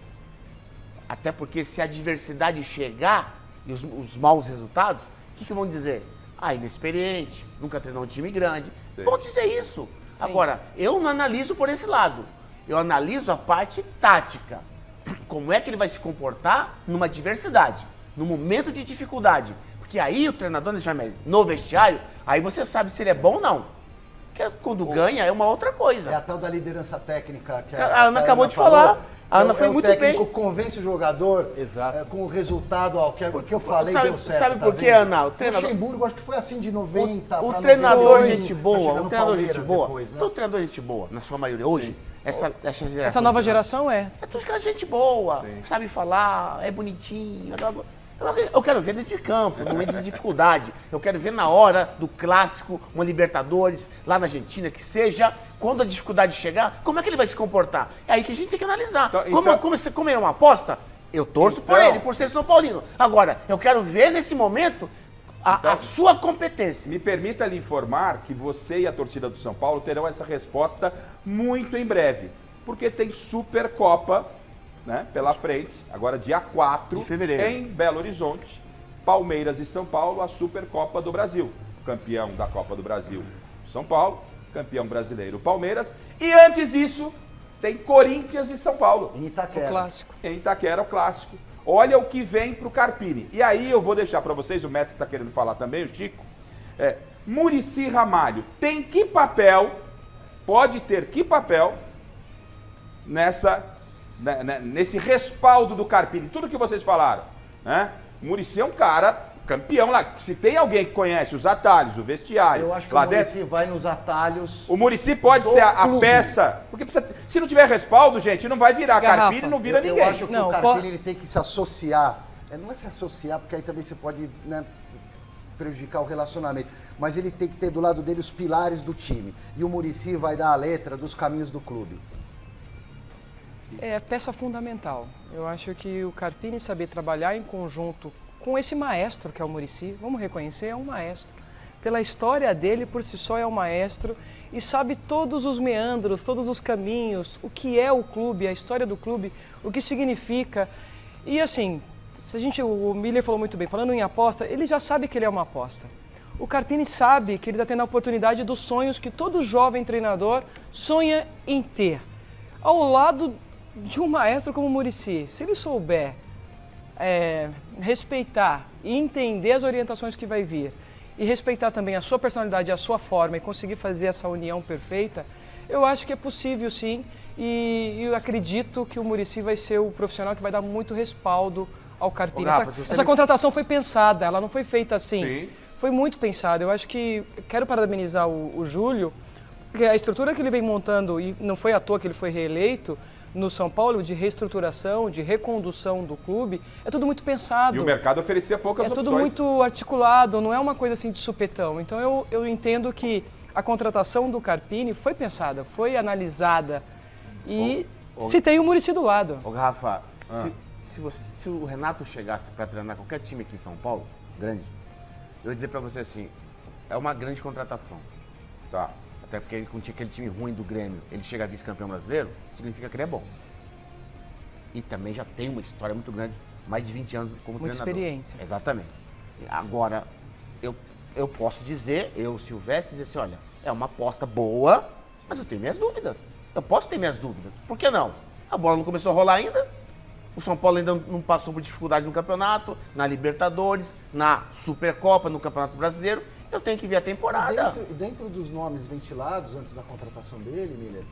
Até porque se a adversidade chegar e os maus resultados, o que vão dizer? Inexperiente, nunca treinou um time grande. Sim. Vão dizer isso. Sim. Agora, eu não analiso por esse lado. Eu analiso a parte tática. Como é que ele vai se comportar numa adversidade, num momento de dificuldade. Porque aí o treinador, no vestiário, aí você sabe se ele é bom ou não. Porque quando ganha é uma outra coisa. É a tal da liderança técnica que a Ana acabou de falar. A Ana foi muito bem. O técnico convence o jogador com o resultado que eu falei, deu certo. Sabe por quê, Ana? O Luxemburgo, acho que foi assim de 90 O treinador gente boa, o treinador gente boa. Depois, né? Todo treinador gente boa, na sua maioria. Hoje, essa nova geração é. É tudo que é gente boa, sabe falar, é bonitinho. Eu quero ver dentro de campo, no momento de dificuldade. Eu quero ver na hora do clássico, uma Libertadores, lá na Argentina, que seja, quando a dificuldade chegar, como é que ele vai se comportar? É aí que a gente tem que analisar. Como ele é uma aposta, eu torço por ele, por ser São Paulino. Agora, eu quero ver nesse momento a sua competência. Me permita lhe informar que você e a torcida do São Paulo terão essa resposta muito em breve. Porque tem Supercopa, né, pela frente, agora dia 4 de fevereiro, em Belo Horizonte, Palmeiras e São Paulo, a Supercopa do Brasil. Campeão da Copa do Brasil, São Paulo, campeão brasileiro, Palmeiras. E antes disso, tem Corinthians e São Paulo. Em Itaquera. O clássico. Em Itaquera, o clássico. Olha o que vem pro Carpini. E aí eu vou deixar para vocês, o mestre está querendo falar também, o Chico. Muricy Ramalho tem que papel, pode ter que papel nesse respaldo do Carpini, tudo que vocês falaram, né? O Muricy é um cara campeão lá. Se tem alguém que conhece os atalhos, o vestiário, eu acho que lá o Muricy vai nos atalhos. O Muricy pode ser a peça, porque se não tiver respaldo, gente, não vai virar Carpini, não vira ninguém. Eu acho que o Carpini ele tem que se associar. Não é se associar, porque aí também você pode, né, prejudicar o relacionamento. Mas ele tem que ter do lado dele os pilares do time. E o Muricy vai dar a letra dos caminhos do clube. É peça fundamental. Eu acho que o Carpini saber trabalhar em conjunto com esse maestro que é o Muricy, vamos reconhecer, é um maestro. Pela história dele, por si só é um maestro e sabe todos os meandros, todos os caminhos, o que é o clube, a história do clube, o que significa. E assim, o Miller falou muito bem, falando em aposta, ele já sabe que ele é uma aposta. O Carpini sabe que ele está tendo a oportunidade dos sonhos que todo jovem treinador sonha em ter. Ao lado de um maestro como o Muricy, se ele souber respeitar e entender as orientações que vai vir e respeitar também a sua personalidade, a sua forma e conseguir fazer essa união perfeita, eu acho que é possível sim e eu acredito que o Muricy vai ser o profissional que vai dar muito respaldo ao Carpini. Essa contratação foi pensada, ela não foi feita assim. Sim. Foi muito pensada. Eu acho que, quero parabenizar o Júlio, porque a estrutura que ele vem montando, e não foi à toa que ele foi reeleito, no São Paulo, de reestruturação, de recondução do clube, é tudo muito pensado. E o mercado oferecia poucas opções. É tudo muito articulado, não é uma coisa assim de supetão. Então eu entendo que a contratação do Carpini foi pensada, foi analisada e se tem o Muricy do lado. Ô Rafa, se o Renato chegasse para treinar qualquer time aqui em São Paulo, grande, eu ia dizer para você assim, é uma grande contratação. Tá. Até porque ele, com aquele time ruim do Grêmio, ele chega a vice-campeão brasileiro, significa que ele é bom. E também já tem uma história muito grande, mais de 20 anos como treinador. Muita experiência. Exatamente. Agora, eu posso dizer, Silvestre, dizer assim, olha, é uma aposta boa, mas eu tenho minhas dúvidas. Eu posso ter minhas dúvidas. Por que não? A bola não começou a rolar ainda, o São Paulo ainda não passou por dificuldade no campeonato, na Libertadores, na Supercopa, no Campeonato Brasileiro. Eu tenho que ver a temporada. Dentro dos nomes ventilados antes da contratação dele, Miller,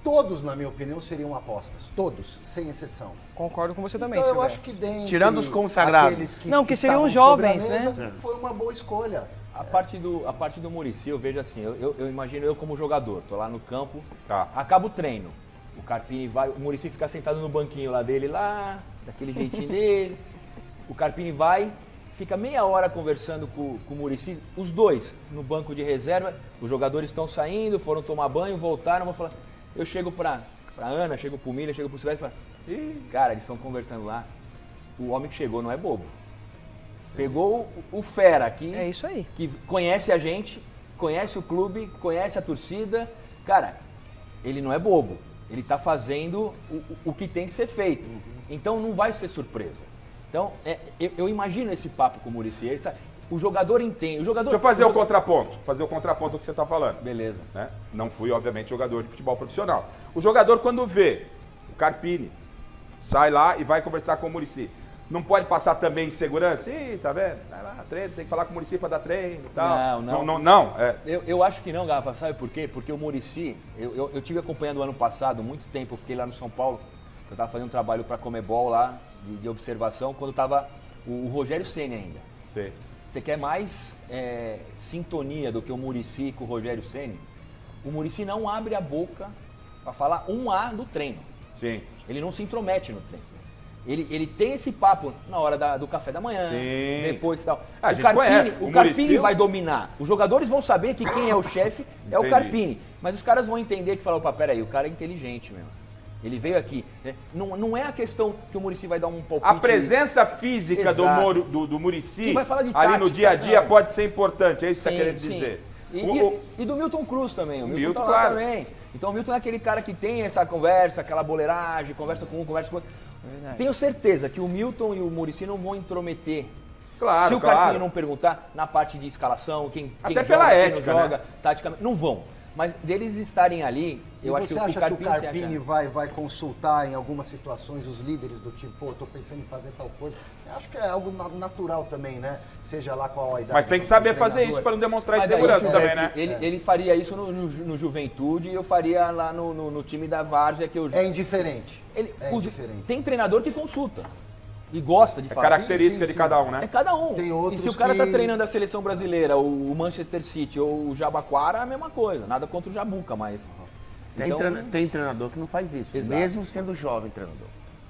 todos, na minha opinião, seriam apostas. Todos, sem exceção. Concordo com você também. Então eu acho que dentro... Tirando os consagrados. Que seriam jovens, mesa, né? Foi uma boa escolha. A parte do Muricy, eu vejo assim, eu imagino eu como jogador, tô lá no campo, acaba o treino. O Carpini vai, o Muricy fica sentado no banquinho lá dele, daquele jeitinho dele. O Carpini vai... Fica meia hora conversando com o Muricy, os dois no banco de reserva, os jogadores estão saindo, foram tomar banho, voltaram, vou falar, eu chego pra Ana, chego pro Miller, chego pro Silvestre e falo, cara, eles estão conversando lá, o homem que chegou não é bobo. Pegou o fera aqui, é isso aí, que conhece a gente, conhece o clube, conhece a torcida, cara, ele não é bobo, ele tá fazendo o que tem que ser feito, então não vai ser surpresa. Então, eu imagino esse papo com o Muricy. O jogador entende. Deixa eu fazer o contraponto do que você está falando. Beleza. Né? Não fui, obviamente, jogador de futebol profissional. O jogador, quando vê o Carpini, sai lá e vai conversar com o Muricy. Não pode passar também em segurança? Ih, tá vendo? Vai lá, treino, tem que falar com o Muricy para dar treino e tal. Não. Eu acho que não, Garrafa. Sabe por quê? Porque o Muricy, eu tive acompanhando o ano passado, muito tempo, eu fiquei lá no São Paulo, eu estava fazendo um trabalho para a Comebol lá, de observação, quando estava o Rogério Ceni ainda. Sim. Você quer mais sintonia do que o Muricy com o Rogério Ceni? O Muricy não abre a boca para falar um A do treino. Sim. Ele não se intromete no treino. Ele tem esse papo na hora do café da manhã, Sim. depois e tal. A gente conhece. O Carpini vai dominar. Os jogadores vão saber que quem é o chefe é o Carpini. Mas os caras vão entender que falar, opa, peraí, o cara é inteligente mesmo. Ele veio aqui. Né? Não é a questão que o Muricy vai dar um palpite. A presença física do Muricy ali no dia a dia pode ser importante, é isso que você está querendo dizer. E do Milton Cruz também. O Milton tá lá claro. também. Então o Milton é aquele cara que tem essa conversa, aquela boleiragem, conversa com um, conversa com outro. Tenho certeza que o Milton e o Muricy não vão intrometer. Claro, se o Carpini não perguntar na parte de escalação, quem até joga, pela quem ética, não joga, né? taticamente, não vão. Mas deles estarem ali, eu acho que o Carpini, que o Carpini vai consultar em algumas situações os líderes do time? Pô, tô pensando em fazer tal coisa. Eu acho que é algo natural também, né? Seja lá qual a idade. Mas tem que saber fazer isso para não demonstrar insegurança também, né? Ele faria isso no Juventude e eu faria lá no time da Várzea que eu... É indiferente. Indiferente. Tem treinador que consulta. E gosta de fazer. É característica de cada um, né? É cada um. Tem outros e se o cara tá treinando a seleção brasileira, o Manchester City ou o Jabaquara, é a mesma coisa. Nada contra o Jabuca, mas... Tem treinador que não faz isso, mesmo sendo jovem treinador.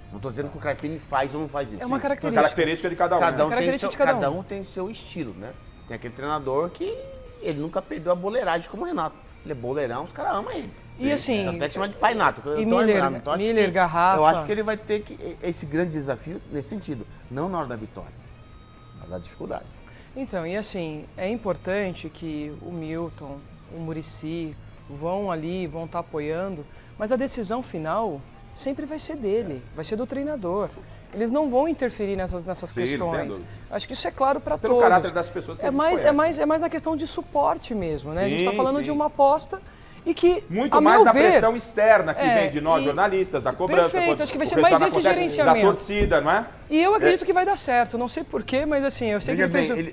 Não estou dizendo que o Carpini faz ou não faz isso. É uma característica de cada um. Cada um tem seu estilo, né? Tem aquele treinador que ele nunca perdeu a boleiragem como o Renato. Ele é boleirão, os caras amam ele. E assim... Até chama de pai nato. E Miller, Garrafa... Eu acho que ele vai ter esse grande desafio nesse sentido. Não na hora da vitória, na hora da dificuldade. Então, e assim, é importante que o Milton, o Muricy vão estar apoiando, mas a decisão final sempre vai ser dele, vai ser do treinador. Eles não vão interferir nessas questões. Acho que isso é claro para todos. Pelo caráter das pessoas que a gente conhece. É mais na questão de suporte mesmo, né? A gente está falando de uma aposta e que, muito mais na pressão externa que vem de nós, jornalistas, da cobrança. Perfeito, acho que vai ser mais esse gerenciamento. Da torcida, não é? E eu acredito que vai dar certo, não sei porquê, mas assim, eu sei que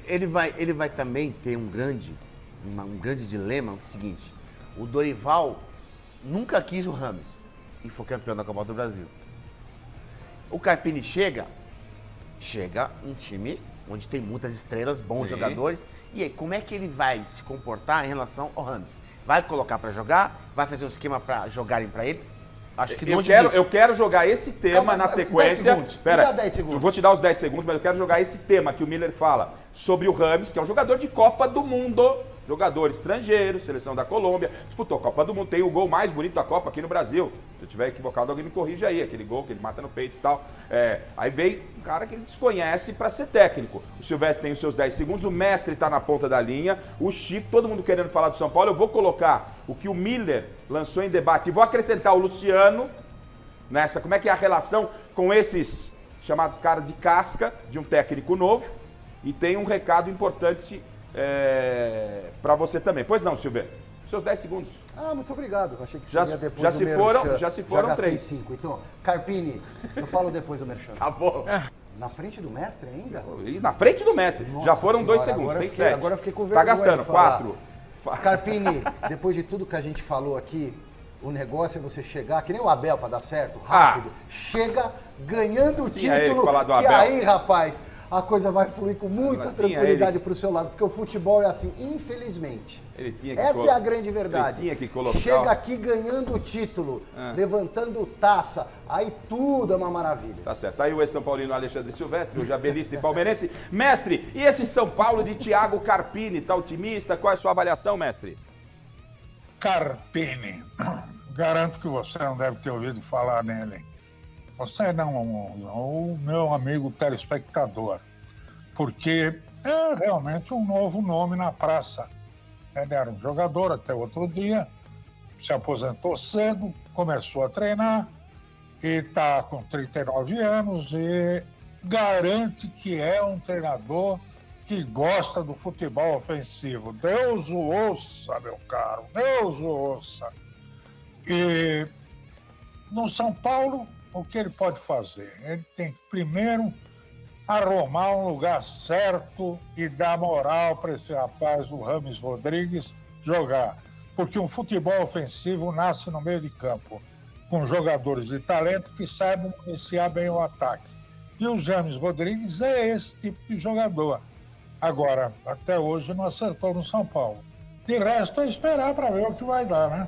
ele vai também ter um grande dilema, o seguinte, o Dorival nunca quis o Rames e foi campeão da Copa do Brasil. O Carpini chega um time onde tem muitas estrelas, bons jogadores, e aí como é que ele vai se comportar em relação ao Rames? Vai colocar para jogar? Vai fazer um esquema para jogarem para ele? Acho que eu quero jogar esse tema na sequência. 10 segundos. Dá 10 segundos. Eu vou te dar os 10 segundos, mas eu quero jogar esse tema que o Miller fala sobre o Rames, que é um jogador de Copa do Mundo, jogador estrangeiro, seleção da Colômbia, disputou a Copa do Mundo, tem o gol mais bonito da Copa aqui no Brasil. Se eu estiver equivocado, alguém me corrige aí, aquele gol que ele mata no peito e tal. Aí veio um cara que ele desconhece para ser técnico. O Silvestre tem os seus 10 segundos, o Mestre está na ponta da linha, o Chico, todo mundo querendo falar do São Paulo. Eu vou colocar o que o Miller lançou em debate e vou acrescentar o Luciano nessa. Como é que é a relação com esses chamados caras de casca de um técnico novo? E tem um recado importante para você também. Pois não, Silveira? Seus 10 segundos. Muito obrigado. Achei que seria depois do merchan. Já se foram 3. 5. Então, Carpini, eu falo depois do merchan. Tá bom. Na frente do Mestre ainda? E na frente do Mestre. Nossa já foram 2 senhora, segundos, tem 7. Agora eu fiquei com vergonha. Tá gastando, 4. Carpini, depois de tudo que a gente falou aqui, o negócio é você chegar, que nem o Abel para dar certo, rápido. Chega ganhando o título, que aí, rapaz, a coisa vai fluir com muita tranquilidade para o seu lado, porque o futebol é assim, infelizmente. Essa é a grande verdade. Ele tinha que colocar... Chega aqui ganhando o título, levantando taça, aí tudo é uma maravilha. Tá certo. Aí o ex-São Paulino Alexandre Silvestre, o jabelista e palmeirense. Mestre, e esse São Paulo de Thiago Carpini, tá otimista? Qual é a sua avaliação, mestre? Carpini, garanto que você não deve ter ouvido falar nele. Você não, o meu amigo telespectador, porque é realmente um novo nome na praça. Ele era um jogador até outro dia, se aposentou cedo, começou a treinar e está com 39 anos e garante que é um treinador que gosta do futebol ofensivo. Deus o ouça, meu caro, Deus o ouça. E no São Paulo, o que ele pode fazer? Ele tem que primeiro arrumar um lugar certo e dar moral para esse rapaz, o Rames Rodrigues, jogar. Porque um futebol ofensivo nasce no meio de campo, com jogadores de talento que saibam iniciar bem o ataque. E o Rames Rodrigues é esse tipo de jogador. Agora, até hoje não acertou no São Paulo. De resto, é esperar para ver o que vai dar, né?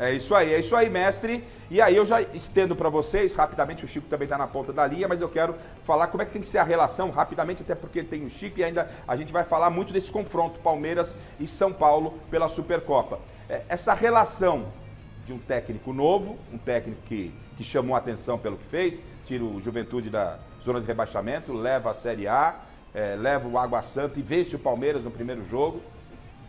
É isso aí, mestre. E aí eu já estendo para vocês, rapidamente, o Chico também está na ponta da linha, mas eu quero falar como é que tem que ser a relação, rapidamente, até porque tem o Chico e ainda a gente vai falar muito desse confronto Palmeiras e São Paulo pela Supercopa. Essa relação de um técnico novo, um técnico que chamou a atenção pelo que fez, tira o Juventude da zona de rebaixamento, leva a Série A, leva o Água Santa e vence o Palmeiras no primeiro jogo.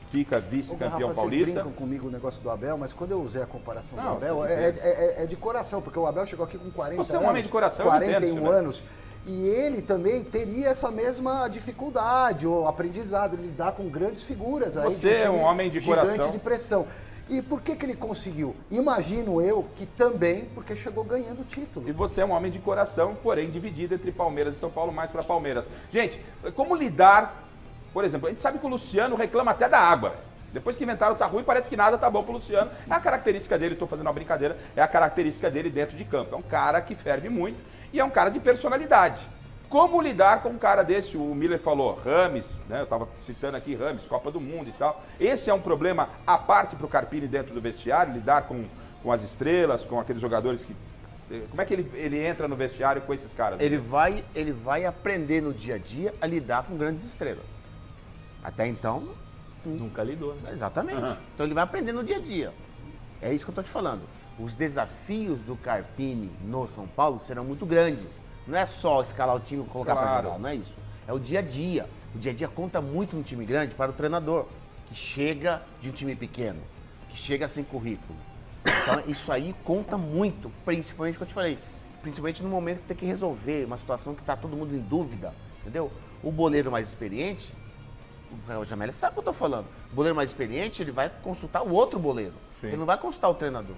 Fica vice-campeão paulista. Vocês brincam comigo o negócio do Abel, mas quando eu usei a comparação do Abel, é de coração, porque o Abel chegou aqui com 40 Você é um anos, homem de coração, 41 anos, e ele também teria essa mesma dificuldade, ou aprendizado, lidar com grandes figuras. Aí, Você é um homem de coração. Gigante de pressão. E por que ele conseguiu? Imagino eu que também porque chegou ganhando o título. E você é um homem de coração, porém dividido entre Palmeiras e São Paulo, mais para Palmeiras. Gente, como lidar... Por exemplo, a gente sabe que o Luciano reclama até da água. Depois que inventaram tá ruim, parece que nada tá bom pro Luciano. É a característica dele, estou fazendo uma brincadeira, é a característica dele dentro de campo. É um cara que ferve muito e é um cara de personalidade. Como lidar com um cara desse? O Miller falou, Rames, né? Eu estava citando aqui Rames, Copa do Mundo e tal. Esse é um problema à parte pro Carpini dentro do vestiário, lidar com as estrelas, com aqueles jogadores que... Como é que ele entra no vestiário com esses caras? Ele vai aprender no dia a dia a lidar com grandes estrelas. Até então... Nunca lidou, né? Exatamente. Então ele vai aprender no dia a dia. É isso que eu estou te falando. Os desafios do Carpini no São Paulo serão muito grandes. Não é só escalar o time e colocar para jogar, não é isso. É o dia a dia. O dia a dia conta muito no time grande para o treinador, que chega de um time pequeno, que chega sem currículo. Então isso aí conta muito, principalmente, como eu te falei, principalmente no momento que tem que resolver uma situação que está todo mundo em dúvida, entendeu? O boleiro mais experiente... O Jamel sabe o que eu tô falando. O boleiro mais experiente, ele vai consultar o outro boleiro. Sim. Ele não vai consultar o treinador.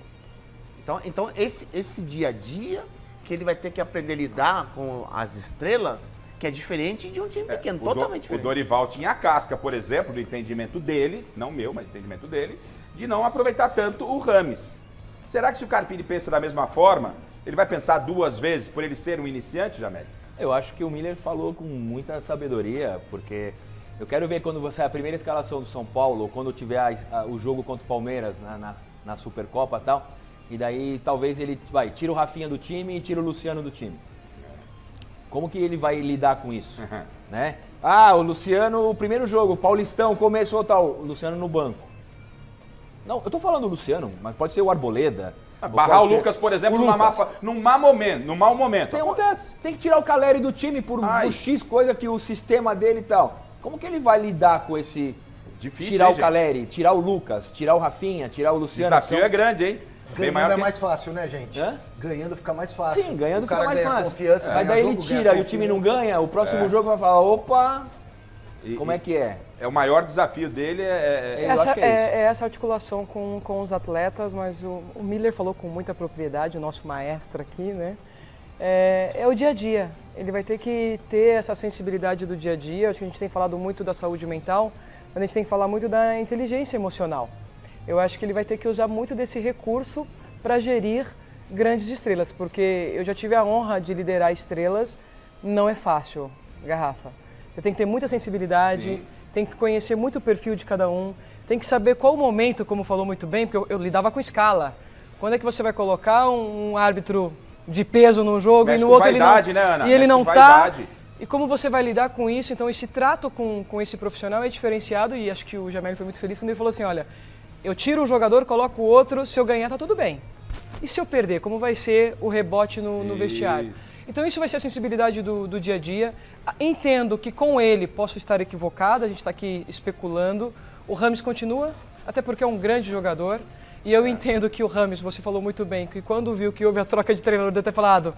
Então esse dia a dia que ele vai ter que aprender a lidar com as estrelas, que é diferente de um time pequeno, totalmente diferente. O Dorival tinha a casca, por exemplo, do entendimento dele, não meu, mas entendimento dele, de não aproveitar tanto o Rames. Será que se o Carpini pensa da mesma forma, ele vai pensar duas vezes por ele ser um iniciante, Jamel? Eu acho que o Miller falou com muita sabedoria, porque... Eu quero ver quando você a primeira escalação do São Paulo, ou quando tiver o jogo contra o Palmeiras na Supercopa e tal, e daí talvez ele tira o Rafinha do time e tira o Luciano do time. Como que ele vai lidar com isso? Né? O Luciano, o primeiro jogo, o Paulistão, começou tal, o Luciano no banco. Não, eu tô falando do Luciano, mas pode ser o Arboleda. Barrar o Lucas, por exemplo, num mau momento. Acontece. Tem que tirar o Caleri do time por X coisa que o sistema dele e tal. Como que ele vai lidar com esse... Difícil, tirar o Caleri, tirar o Lucas, tirar o Rafinha, tirar o Luciano? O desafio é grande, hein? Ganhando é mais fácil, né, gente? Ganhando fica mais fácil. Sim, ganhando fica mais fácil. Confiança, mas daí ele tira e o time não ganha, o próximo jogo vai falar, opa, como é que é? É o maior desafio dele, eu acho que é essa articulação com os atletas, mas o Miller falou com muita propriedade, o nosso maestro aqui, né? É o dia a dia. Ele vai ter que ter essa sensibilidade do dia a dia. Acho que a gente tem falado muito da saúde mental, mas a gente tem que falar muito da inteligência emocional. Eu acho que ele vai ter que usar muito desse recurso para gerir grandes estrelas, porque eu já tive a honra de liderar estrelas, não é fácil, Garrafa. Você tem que ter muita sensibilidade, tem que conhecer muito o perfil de cada um, tem que saber qual o momento, como falou muito bem, porque eu lidava com escala. Quando é que você vai colocar um árbitro de peso num jogo e no outro vaidade, ele não, né, Ana? e ele não tá. E como você vai lidar com isso? Então esse trato com esse profissional é diferenciado e acho que o Jamel foi muito feliz quando ele falou assim, olha, eu tiro um jogador, coloco o outro, se eu ganhar tá tudo bem. E se eu perder, como vai ser o rebote no vestiário? Então isso vai ser a sensibilidade do dia a dia. Entendo que com ele posso estar equivocado, a gente está aqui especulando. O Rames continua, até porque é um grande jogador. E eu entendo que o Rames, você falou muito bem, que quando viu que houve a troca de treinador, deve ter falado,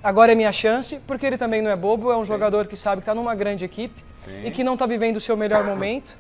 agora é minha chance, porque ele também não é bobo, é um jogador que sabe que está numa grande equipe e que não está vivendo o seu melhor momento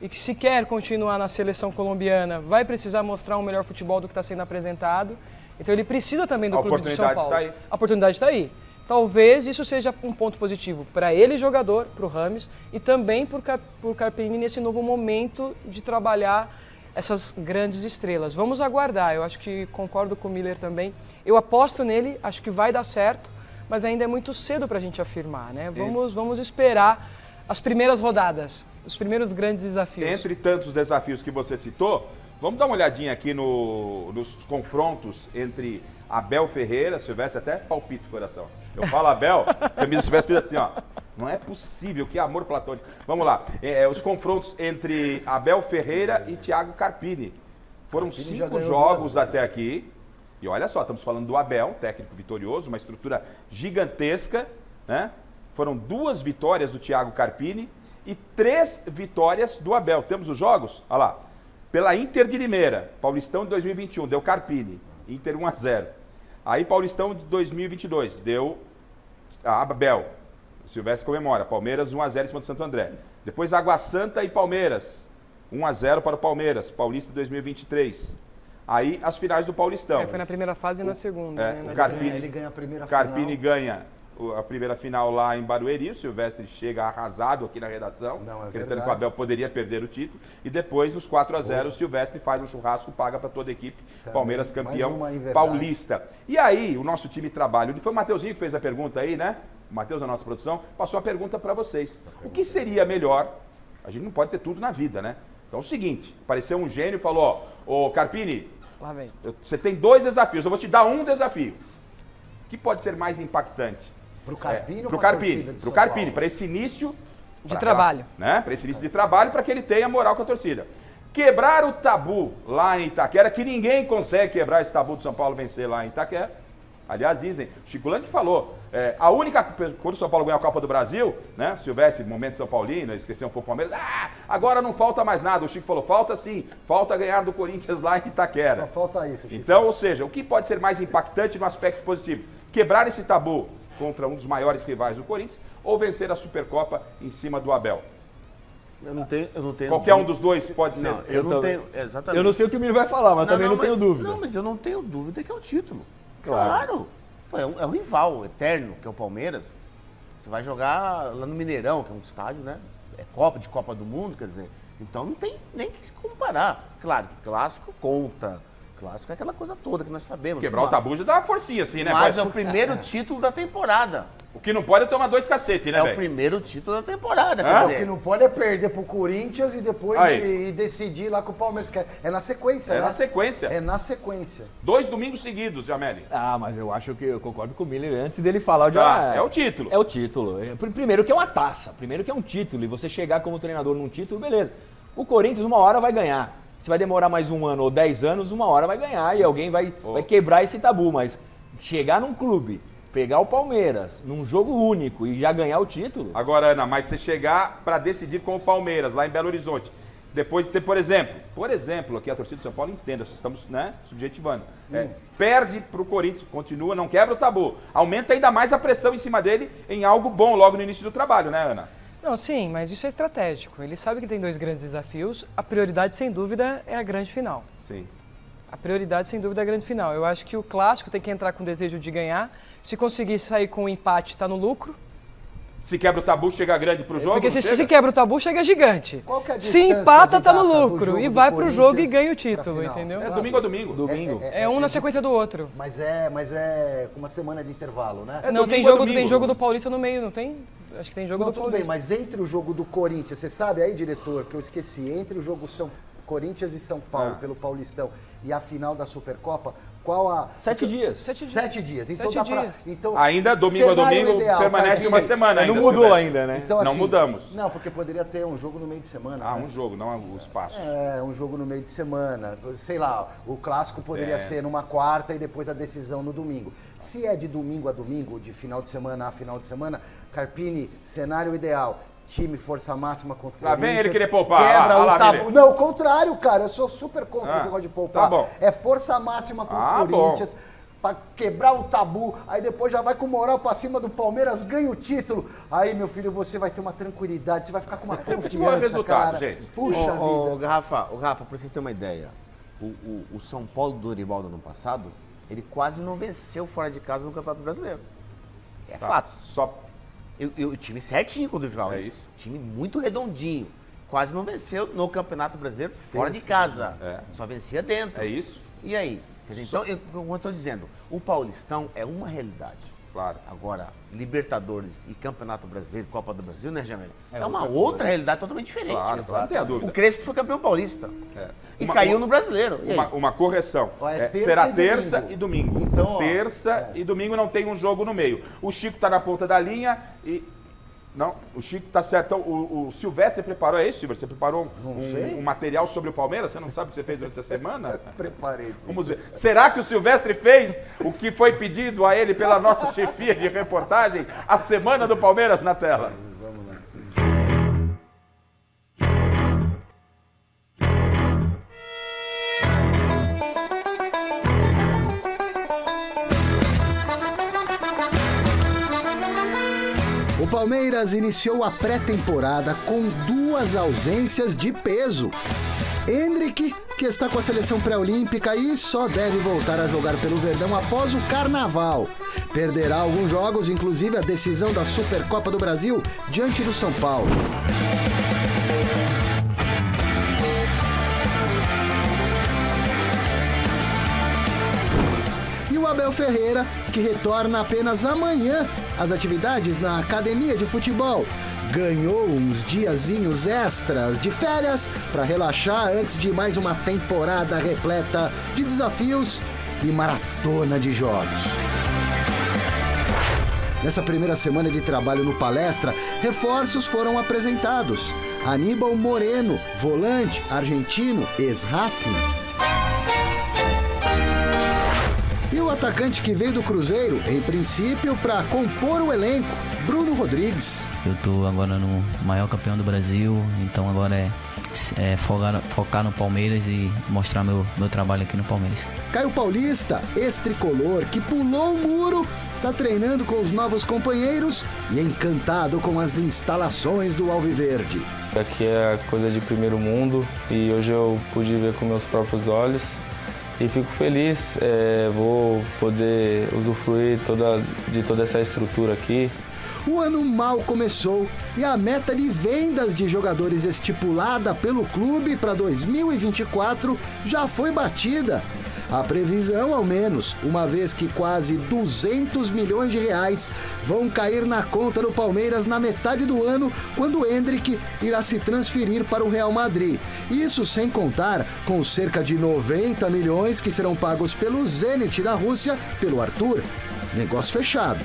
e que se quer continuar na seleção colombiana, vai precisar mostrar um melhor futebol do que está sendo apresentado. Então ele precisa também do clube de São Paulo. A oportunidade está aí. Talvez isso seja um ponto positivo para ele, jogador, para o Rames, e também para o Carpini nesse novo momento de trabalhar essas grandes estrelas. Vamos aguardar, eu acho que concordo com o Miller também. Eu aposto nele, acho que vai dar certo, mas ainda é muito cedo para a gente afirmar, né? Vamos esperar as primeiras rodadas, os primeiros grandes desafios. Entre tantos desafios que você citou, Vamos dar uma olhadinha aqui nos confrontos entre Abel Ferreira, Silvestre, até palpite o coração. Eu falo Abel, camisa do Silvestre fez assim, ó. Não é possível, que amor platônico. Vamos lá, os confrontos entre Abel Ferreira e Thiago Carpini. Foram 5 jogos até aqui. E olha só, estamos falando do Abel, técnico vitorioso, uma estrutura gigantesca, né? Foram 2 vitórias do Thiago Carpini e 3 vitórias do Abel. Temos os jogos? Olha lá. Pela Inter de Limeira, Paulistão de 2021, deu Carpini, Inter 1-0. Aí Paulistão de 2022, deu Abel, Silvestre comemora, Palmeiras 1-0 em cima do Santo André. Depois Água Santa e Palmeiras, 1-0 para o Palmeiras, Paulista 2023. Aí as finais do Paulistão. Foi na primeira fase e na segunda. O Carpini, ele ganha a primeira Carpini final. ganha a primeira final lá em Barueri, o Silvestre chega arrasado aqui na redação, acreditando que o Abel poderia perder o título, e depois nos 4-0 o Silvestre faz um churrasco, paga para toda a equipe, Palmeiras campeão paulista. E aí o nosso time trabalha, foi o Mateuzinho que fez a pergunta aí, né? O Matheus da nossa produção, passou a pergunta para vocês. O que seria melhor? A gente não pode ter tudo na vida, né? Então é o seguinte, apareceu um gênio e falou, ó, ô Carpini, lá vem. Você tem 2 desafios, eu vou te dar um desafio. O que pode ser mais impactante? Pro Carpini ou pro pra Carpini? torcida de Pro São Carpini, Paulo? para esse início de trabalho. Né? Para esse início de trabalho, para que ele tenha moral com a torcida. Quebrar o tabu lá em Itaquera, que ninguém consegue quebrar esse tabu do São Paulo vencer lá em Itaquera. Aliás, dizem, Chico Lang falou, a única, quando o São Paulo ganhou a Copa do Brasil, né, Silvestre, momento São Paulino, esqueceu um pouco o Palmeiras, agora não falta mais nada, o Chico falou, falta sim, falta ganhar do Corinthians lá em Itaquera. Só falta isso, Chico. Então, ou seja, o que pode ser mais impactante no aspecto positivo? Quebrar esse tabu contra um dos maiores rivais do Corinthians ou vencer a Supercopa em cima do Abel? Eu não tenho Qualquer um dos dois pode ser. Não, eu não tenho, exatamente. Eu não sei o que o Miro vai falar, mas também não tenho dúvida. Não, mas eu não tenho dúvida que é o título. Claro. Pô, é um rival eterno, que é o Palmeiras. Você vai jogar lá no Mineirão, que é um estádio, né? É Copa do Mundo, quer dizer. Então não tem nem que se comparar. Claro, clássico conta. Clássico é aquela coisa toda que nós sabemos. Quebrar o tabu já dá uma forcinha assim, né? Mas é o primeiro título da temporada. O que não pode é tomar 2 cacete, né, É velho? o primeiro título da temporada, O que não pode é perder pro Corinthians e depois e decidir lá com o Palmeiras. Que é na sequência, É né? na sequência. É na sequência. 2 domingos seguidos, Jameli. Ah, mas eu acho que eu concordo com o Miller. Antes dele falar, é o título. É o título. Primeiro que é uma taça, primeiro que é um título. E você chegar como treinador num título, beleza. O Corinthians uma hora vai ganhar. Se vai demorar mais 1 ano ou 10 anos, uma hora vai ganhar e alguém vai quebrar esse tabu. Mas chegar num clube, pegar o Palmeiras num jogo único e já ganhar o título... Agora, Ana, mas você chegar para decidir com o Palmeiras, lá em Belo Horizonte, depois de ter, por exemplo, aqui a torcida do São Paulo entenda, estamos, né, subjetivando, perde para o Corinthians, continua, não quebra o tabu, aumenta ainda mais a pressão em cima dele em algo bom logo no início do trabalho, né, Ana? Não, sim, mas isso é estratégico. Ele sabe que tem 2 grandes desafios. A prioridade, sem dúvida, é a grande final. Sim. A prioridade, sem dúvida, é a grande final. Eu acho que o clássico tem que entrar com o desejo de ganhar. Se conseguir sair com um empate, está no lucro. Se quebra o tabu, chega grande pro jogo? Porque se quebra o tabu, chega gigante. Qual que é a se distância empata, de tá no data do lucro. jogo E do vai pro jogo e Corinthians ganha o pra título, final? entendeu? Você É sabe? domingo a domingo. É um na sequência do outro. Mas é com uma semana de intervalo, né? Não, tem jogo do Paulista no meio, não tem? Acho que tem jogo Não, do tudo Paulista. bem, mas entre o jogo do Corinthians, você sabe aí, diretor, que eu esqueci, entre o jogo Corinthians e São Paulo pelo Paulistão e a final da Supercopa, qual a... 7 dias. 7 dias. Então 7 dá pra... dias. Então, Ainda domingo a domingo permanece uma semana ainda. Não mudou ainda, né? Então, não assim, mudamos. Não, porque poderia ter um jogo no meio de semana. Ah, né? um jogo, não o espaço. É, um jogo no meio de semana. Sei lá, o clássico poderia ser numa quarta e depois a decisão no domingo. Se é de domingo a domingo, de final de semana a final de semana, Carpini, cenário ideal. Time, força máxima contra o Lá Corinthians. vem ele querer poupar. Quebra lá, o tabu. Miller. Não, o contrário, cara. Eu sou super contra esse negócio de poupar. Tá bom. É força máxima contra o Corinthians. Pra quebrar o tabu, aí depois já vai com moral pra cima do Palmeiras, ganha o título. Aí, meu filho, você vai ter uma tranquilidade, você vai ficar com uma confiança, resultado, cara. gente. Puxa vida. Rafa, pra você ter uma ideia, o São Paulo do Dorival do ano passado, ele quase não venceu fora de casa no Campeonato Brasileiro. É fato. Só... O time certinho com o Dorival. É isso. Time muito redondinho. Quase não venceu no Campeonato Brasileiro fora de casa. Só vencia dentro. É isso. E aí? Quer dizer, então, como eu estou dizendo, o Paulistão é uma realidade. Claro. Agora, Libertadores e Campeonato Brasileiro, Copa do Brasil, né, Jamel? É uma outra realidade totalmente diferente. Claro, não tem a dúvida. O Crespo foi campeão paulista. E caiu no Brasileiro. Uma correção. Terça Será e terça e domingo. Então, terça e domingo não tem um jogo no meio. O Chico tá na ponta da linha e... Não, o Chico tá certo. Então, o Silvestre preparou, é isso, Silvestre? Você preparou um material sobre o Palmeiras? Você não sabe o que você fez durante a semana? Preparei, sim. Vamos ver. Será que o Silvestre fez o que foi pedido a ele pela nossa chefia de reportagem? A semana do Palmeiras na tela. Vamos lá. O Palmeiras iniciou a pré-temporada com 2 ausências de peso. Endrick, que está com a seleção pré-olímpica e só deve voltar a jogar pelo Verdão após o Carnaval. Perderá alguns jogos, inclusive a decisão da Supercopa do Brasil diante do São Paulo. E o Abel Ferreira, que retorna apenas amanhã às atividades na academia de futebol. Ganhou uns diazinhos extras de férias para relaxar antes de mais uma temporada repleta de desafios e maratona de jogos. Nessa primeira semana de trabalho no Palestra, reforços foram apresentados. Aníbal Moreno, volante argentino, ex-Racing. E o atacante que veio do Cruzeiro, em princípio, para compor o elenco, Bruno Rodrigues. Eu tô agora no maior campeão do Brasil, então agora é focar no Palmeiras e mostrar meu trabalho aqui no Palmeiras. Caio Paulista, ex-tricolor, que pulou o muro, está treinando com os novos companheiros e encantado com as instalações do Alviverde. Aqui é coisa de primeiro mundo e hoje eu pude ver com meus próprios olhos. E fico feliz, vou poder usufruir de toda essa estrutura aqui. O ano mal começou e a meta de vendas de jogadores estipulada pelo clube para 2024 já foi batida. A previsão, ao menos, uma vez que quase 200 milhões de reais vão cair na conta do Palmeiras na metade do ano, quando o Endrick irá se transferir para o Real Madrid. Isso sem contar com cerca de 90 milhões que serão pagos pelo Zenit da Rússia, pelo Arthur. Negócio fechado.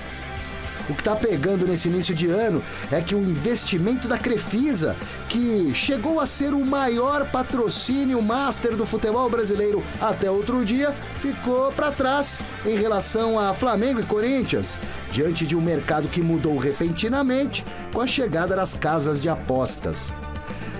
O que está pegando nesse início de ano é que o investimento da Crefisa, que chegou a ser o maior patrocínio master do futebol brasileiro até outro dia, ficou para trás em relação a Flamengo e Corinthians, diante de um mercado que mudou repentinamente com a chegada das casas de apostas.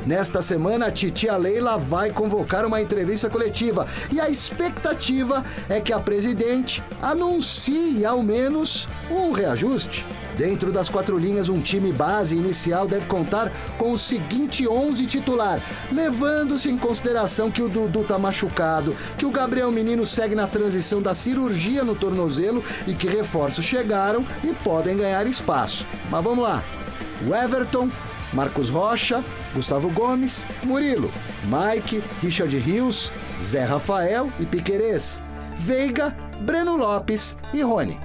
Nesta semana, a titia Leila vai convocar uma entrevista coletiva e a expectativa é que a presidente anuncie, ao menos, um reajuste. Dentro das 4 linhas, um time base inicial deve contar com o seguinte 11 titular, levando-se em consideração que o Dudu tá machucado, que o Gabriel Menino segue na transição da cirurgia no tornozelo e que reforços chegaram e podem ganhar espaço. Mas vamos lá. O Everton, Marcos Rocha, Gustavo Gomes, Murilo, Mike, Richard Rios, Zé Rafael e Piquerez, Veiga, Breno Lopes e Rony.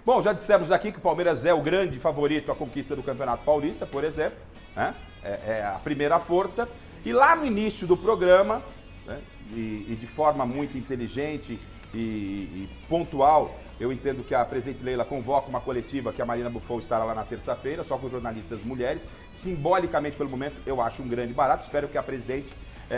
Bom, já dissemos aqui que o Palmeiras é o grande favorito à conquista do Campeonato Paulista, por exemplo, né? É a primeira força. E lá no início do programa, né? e de forma muito inteligente e pontual, eu entendo que a presidente Leila convoca uma coletiva que a Marina Buffon estará lá na terça-feira, só com jornalistas mulheres. Simbolicamente, pelo momento, eu acho um grande barato. Espero que a presidente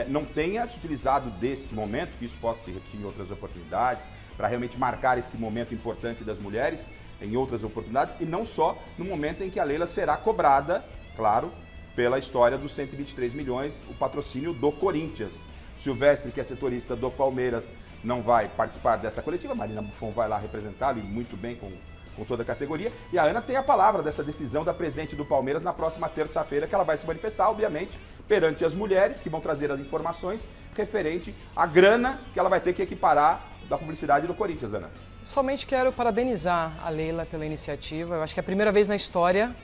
não tenha se utilizado desse momento, que isso possa se repetir em outras oportunidades, para realmente marcar esse momento importante das mulheres em outras oportunidades, e não só no momento em que a Leila será cobrada, claro, pela história dos 123 milhões, o patrocínio do Corinthians. Silvestre, que é setorista do Palmeiras, não vai participar dessa coletiva. A Marina Buffon vai lá representá-lo, e muito bem, com toda a categoria. E a Ana tem a palavra dessa decisão da presidente do Palmeiras na próxima terça-feira, que ela vai se manifestar, obviamente, perante as mulheres, que vão trazer as informações referente à grana que ela vai ter que equiparar da publicidade do Corinthians, Ana. Somente quero parabenizar a Leila pela iniciativa. Eu acho que é a primeira vez na história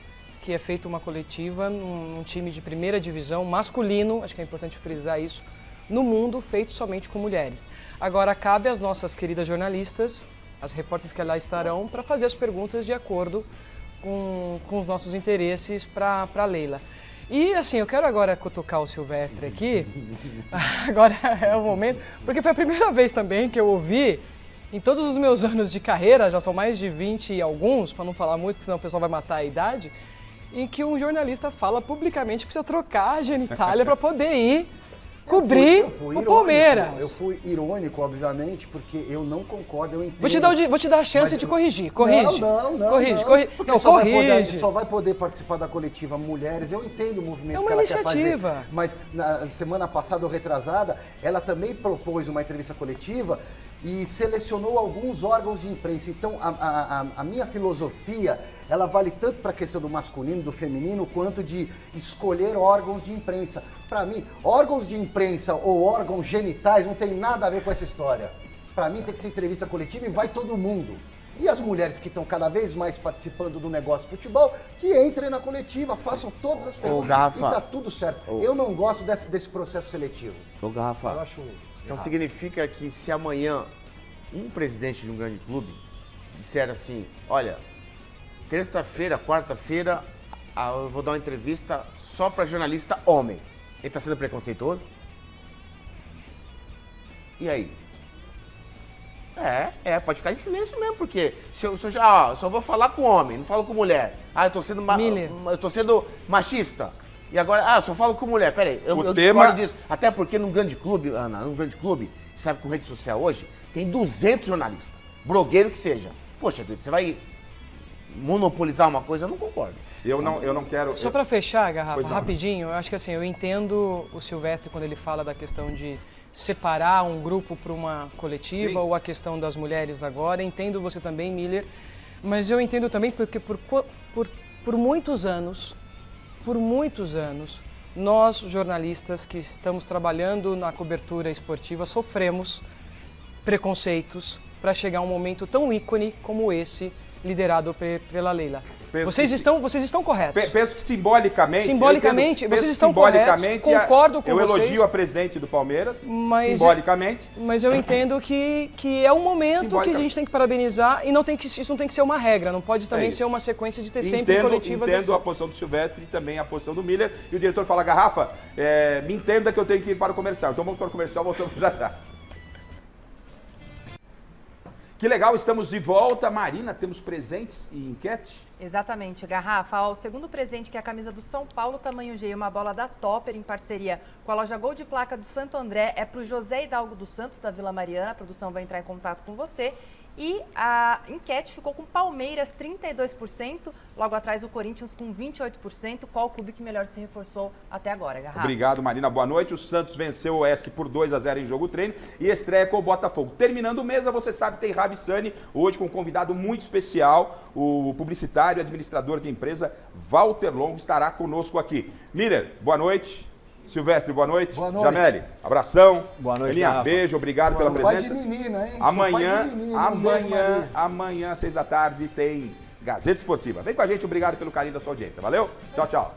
que é feita uma coletiva num time de primeira divisão masculino, acho que é importante frisar isso, no mundo, feito somente com mulheres. Agora, cabe às nossas queridas jornalistas as repórteres que lá estarão para fazer as perguntas de acordo com os nossos interesses para a Leila. E assim, eu quero agora cutucar o Silvestre aqui, agora é o momento, porque foi a primeira vez também que eu ouvi, em todos os meus anos de carreira, já são mais de 20 e alguns, para não falar muito, senão o pessoal vai matar a idade, em que um jornalista fala publicamente que precisa trocar a genitália para poder ir cobrir o Palmeiras. Eu fui irônico, obviamente, porque eu não concordo, eu entendo. Vou te dar a chance de corrigir. Corrige. Não. Corrige. Porque não, só vai poder participar da coletiva mulheres. Eu entendo o movimento que ela quer fazer. Mas na semana passada ou retrasada, ela também propôs uma entrevista coletiva e selecionou alguns órgãos de imprensa. Então, a minha filosofia, ela vale tanto para a questão do masculino, do feminino, quanto de escolher órgãos de imprensa. Para mim, órgãos de imprensa ou órgãos genitais não tem nada a ver com essa história. Para mim, tem que ser entrevista coletiva e vai todo mundo. E as mulheres que estão cada vez mais participando do negócio de futebol, que entrem na coletiva, façam todas as perguntas e tá tudo certo. Eu não gosto desse processo seletivo. Ô, Garrafa, eu acho então significa que se amanhã um presidente de um grande clube disser assim, olha, terça-feira, quarta-feira, eu vou dar uma entrevista só para jornalista homem. Ele está sendo preconceituoso? E aí? Pode ficar em silêncio mesmo, porque se eu só vou falar com homem, não falo com mulher. Eu tô sendo machista. E agora, só falo com mulher. Peraí, eu discordo disso. Até porque num grande clube, Ana, sabe, com rede social hoje, tem 200 jornalistas, blogueiro que seja. Poxa, você vai monopolizar uma coisa? Eu não concordo. Eu não quero... Só para fechar, Garrafa, rapidinho, eu acho que assim, eu entendo o Silvestre quando ele fala da questão de separar um grupo para uma coletiva, ou a questão das mulheres agora. Entendo você também, Miller, mas eu entendo também porque por muitos anos, nós jornalistas que estamos trabalhando na cobertura esportiva sofremos preconceitos para chegar a um momento tão ícone como esse, liderado pela Leila. Vocês estão corretos. Penso que simbolicamente, vocês estão corretos, concordo com vocês. Eu elogio a presidente do Palmeiras, simbolicamente. Mas eu entendo que é um momento que a gente tem que parabenizar e isso não tem que ser uma regra, não pode também ser uma sequência de ter sempre coletivas. Entendo a posição do Silvestre e também a posição do Miller. E o diretor fala, Garrafa, me entenda que eu tenho que ir para o comercial. Então vamos para o comercial, voltamos já já. Que legal, estamos de volta. Marina, temos presentes e enquete? Exatamente, Garrafa. O segundo presente, que é a camisa do São Paulo, tamanho G, uma bola da Topper, em parceria com a loja Gol de Placa do Santo André, é para o José Hidalgo dos Santos, da Vila Mariana. A produção vai entrar em contato com você. E a enquete ficou com Palmeiras 32%, logo atrás o Corinthians com 28%. Qual o clube que melhor se reforçou até agora, Garrafa? Obrigado, Marina. Boa noite. O Santos venceu o Oeste por 2-0 em jogo treino e estreia com o Botafogo. Terminando o mesa, você sabe, tem Ravissani, hoje com um convidado muito especial, o publicitário e administrador de empresa Walter Longo estará conosco aqui. Miller, boa noite. Silvestre, boa noite. Boa noite. Jameli, abração. Boa noite, Elinha, beijo, obrigado pela presença. Pai de menina, hein? Amanhã, 6 da tarde, tem Gazeta Esportiva. Vem com a gente, obrigado pelo carinho da sua audiência. Valeu? Tchau, tchau.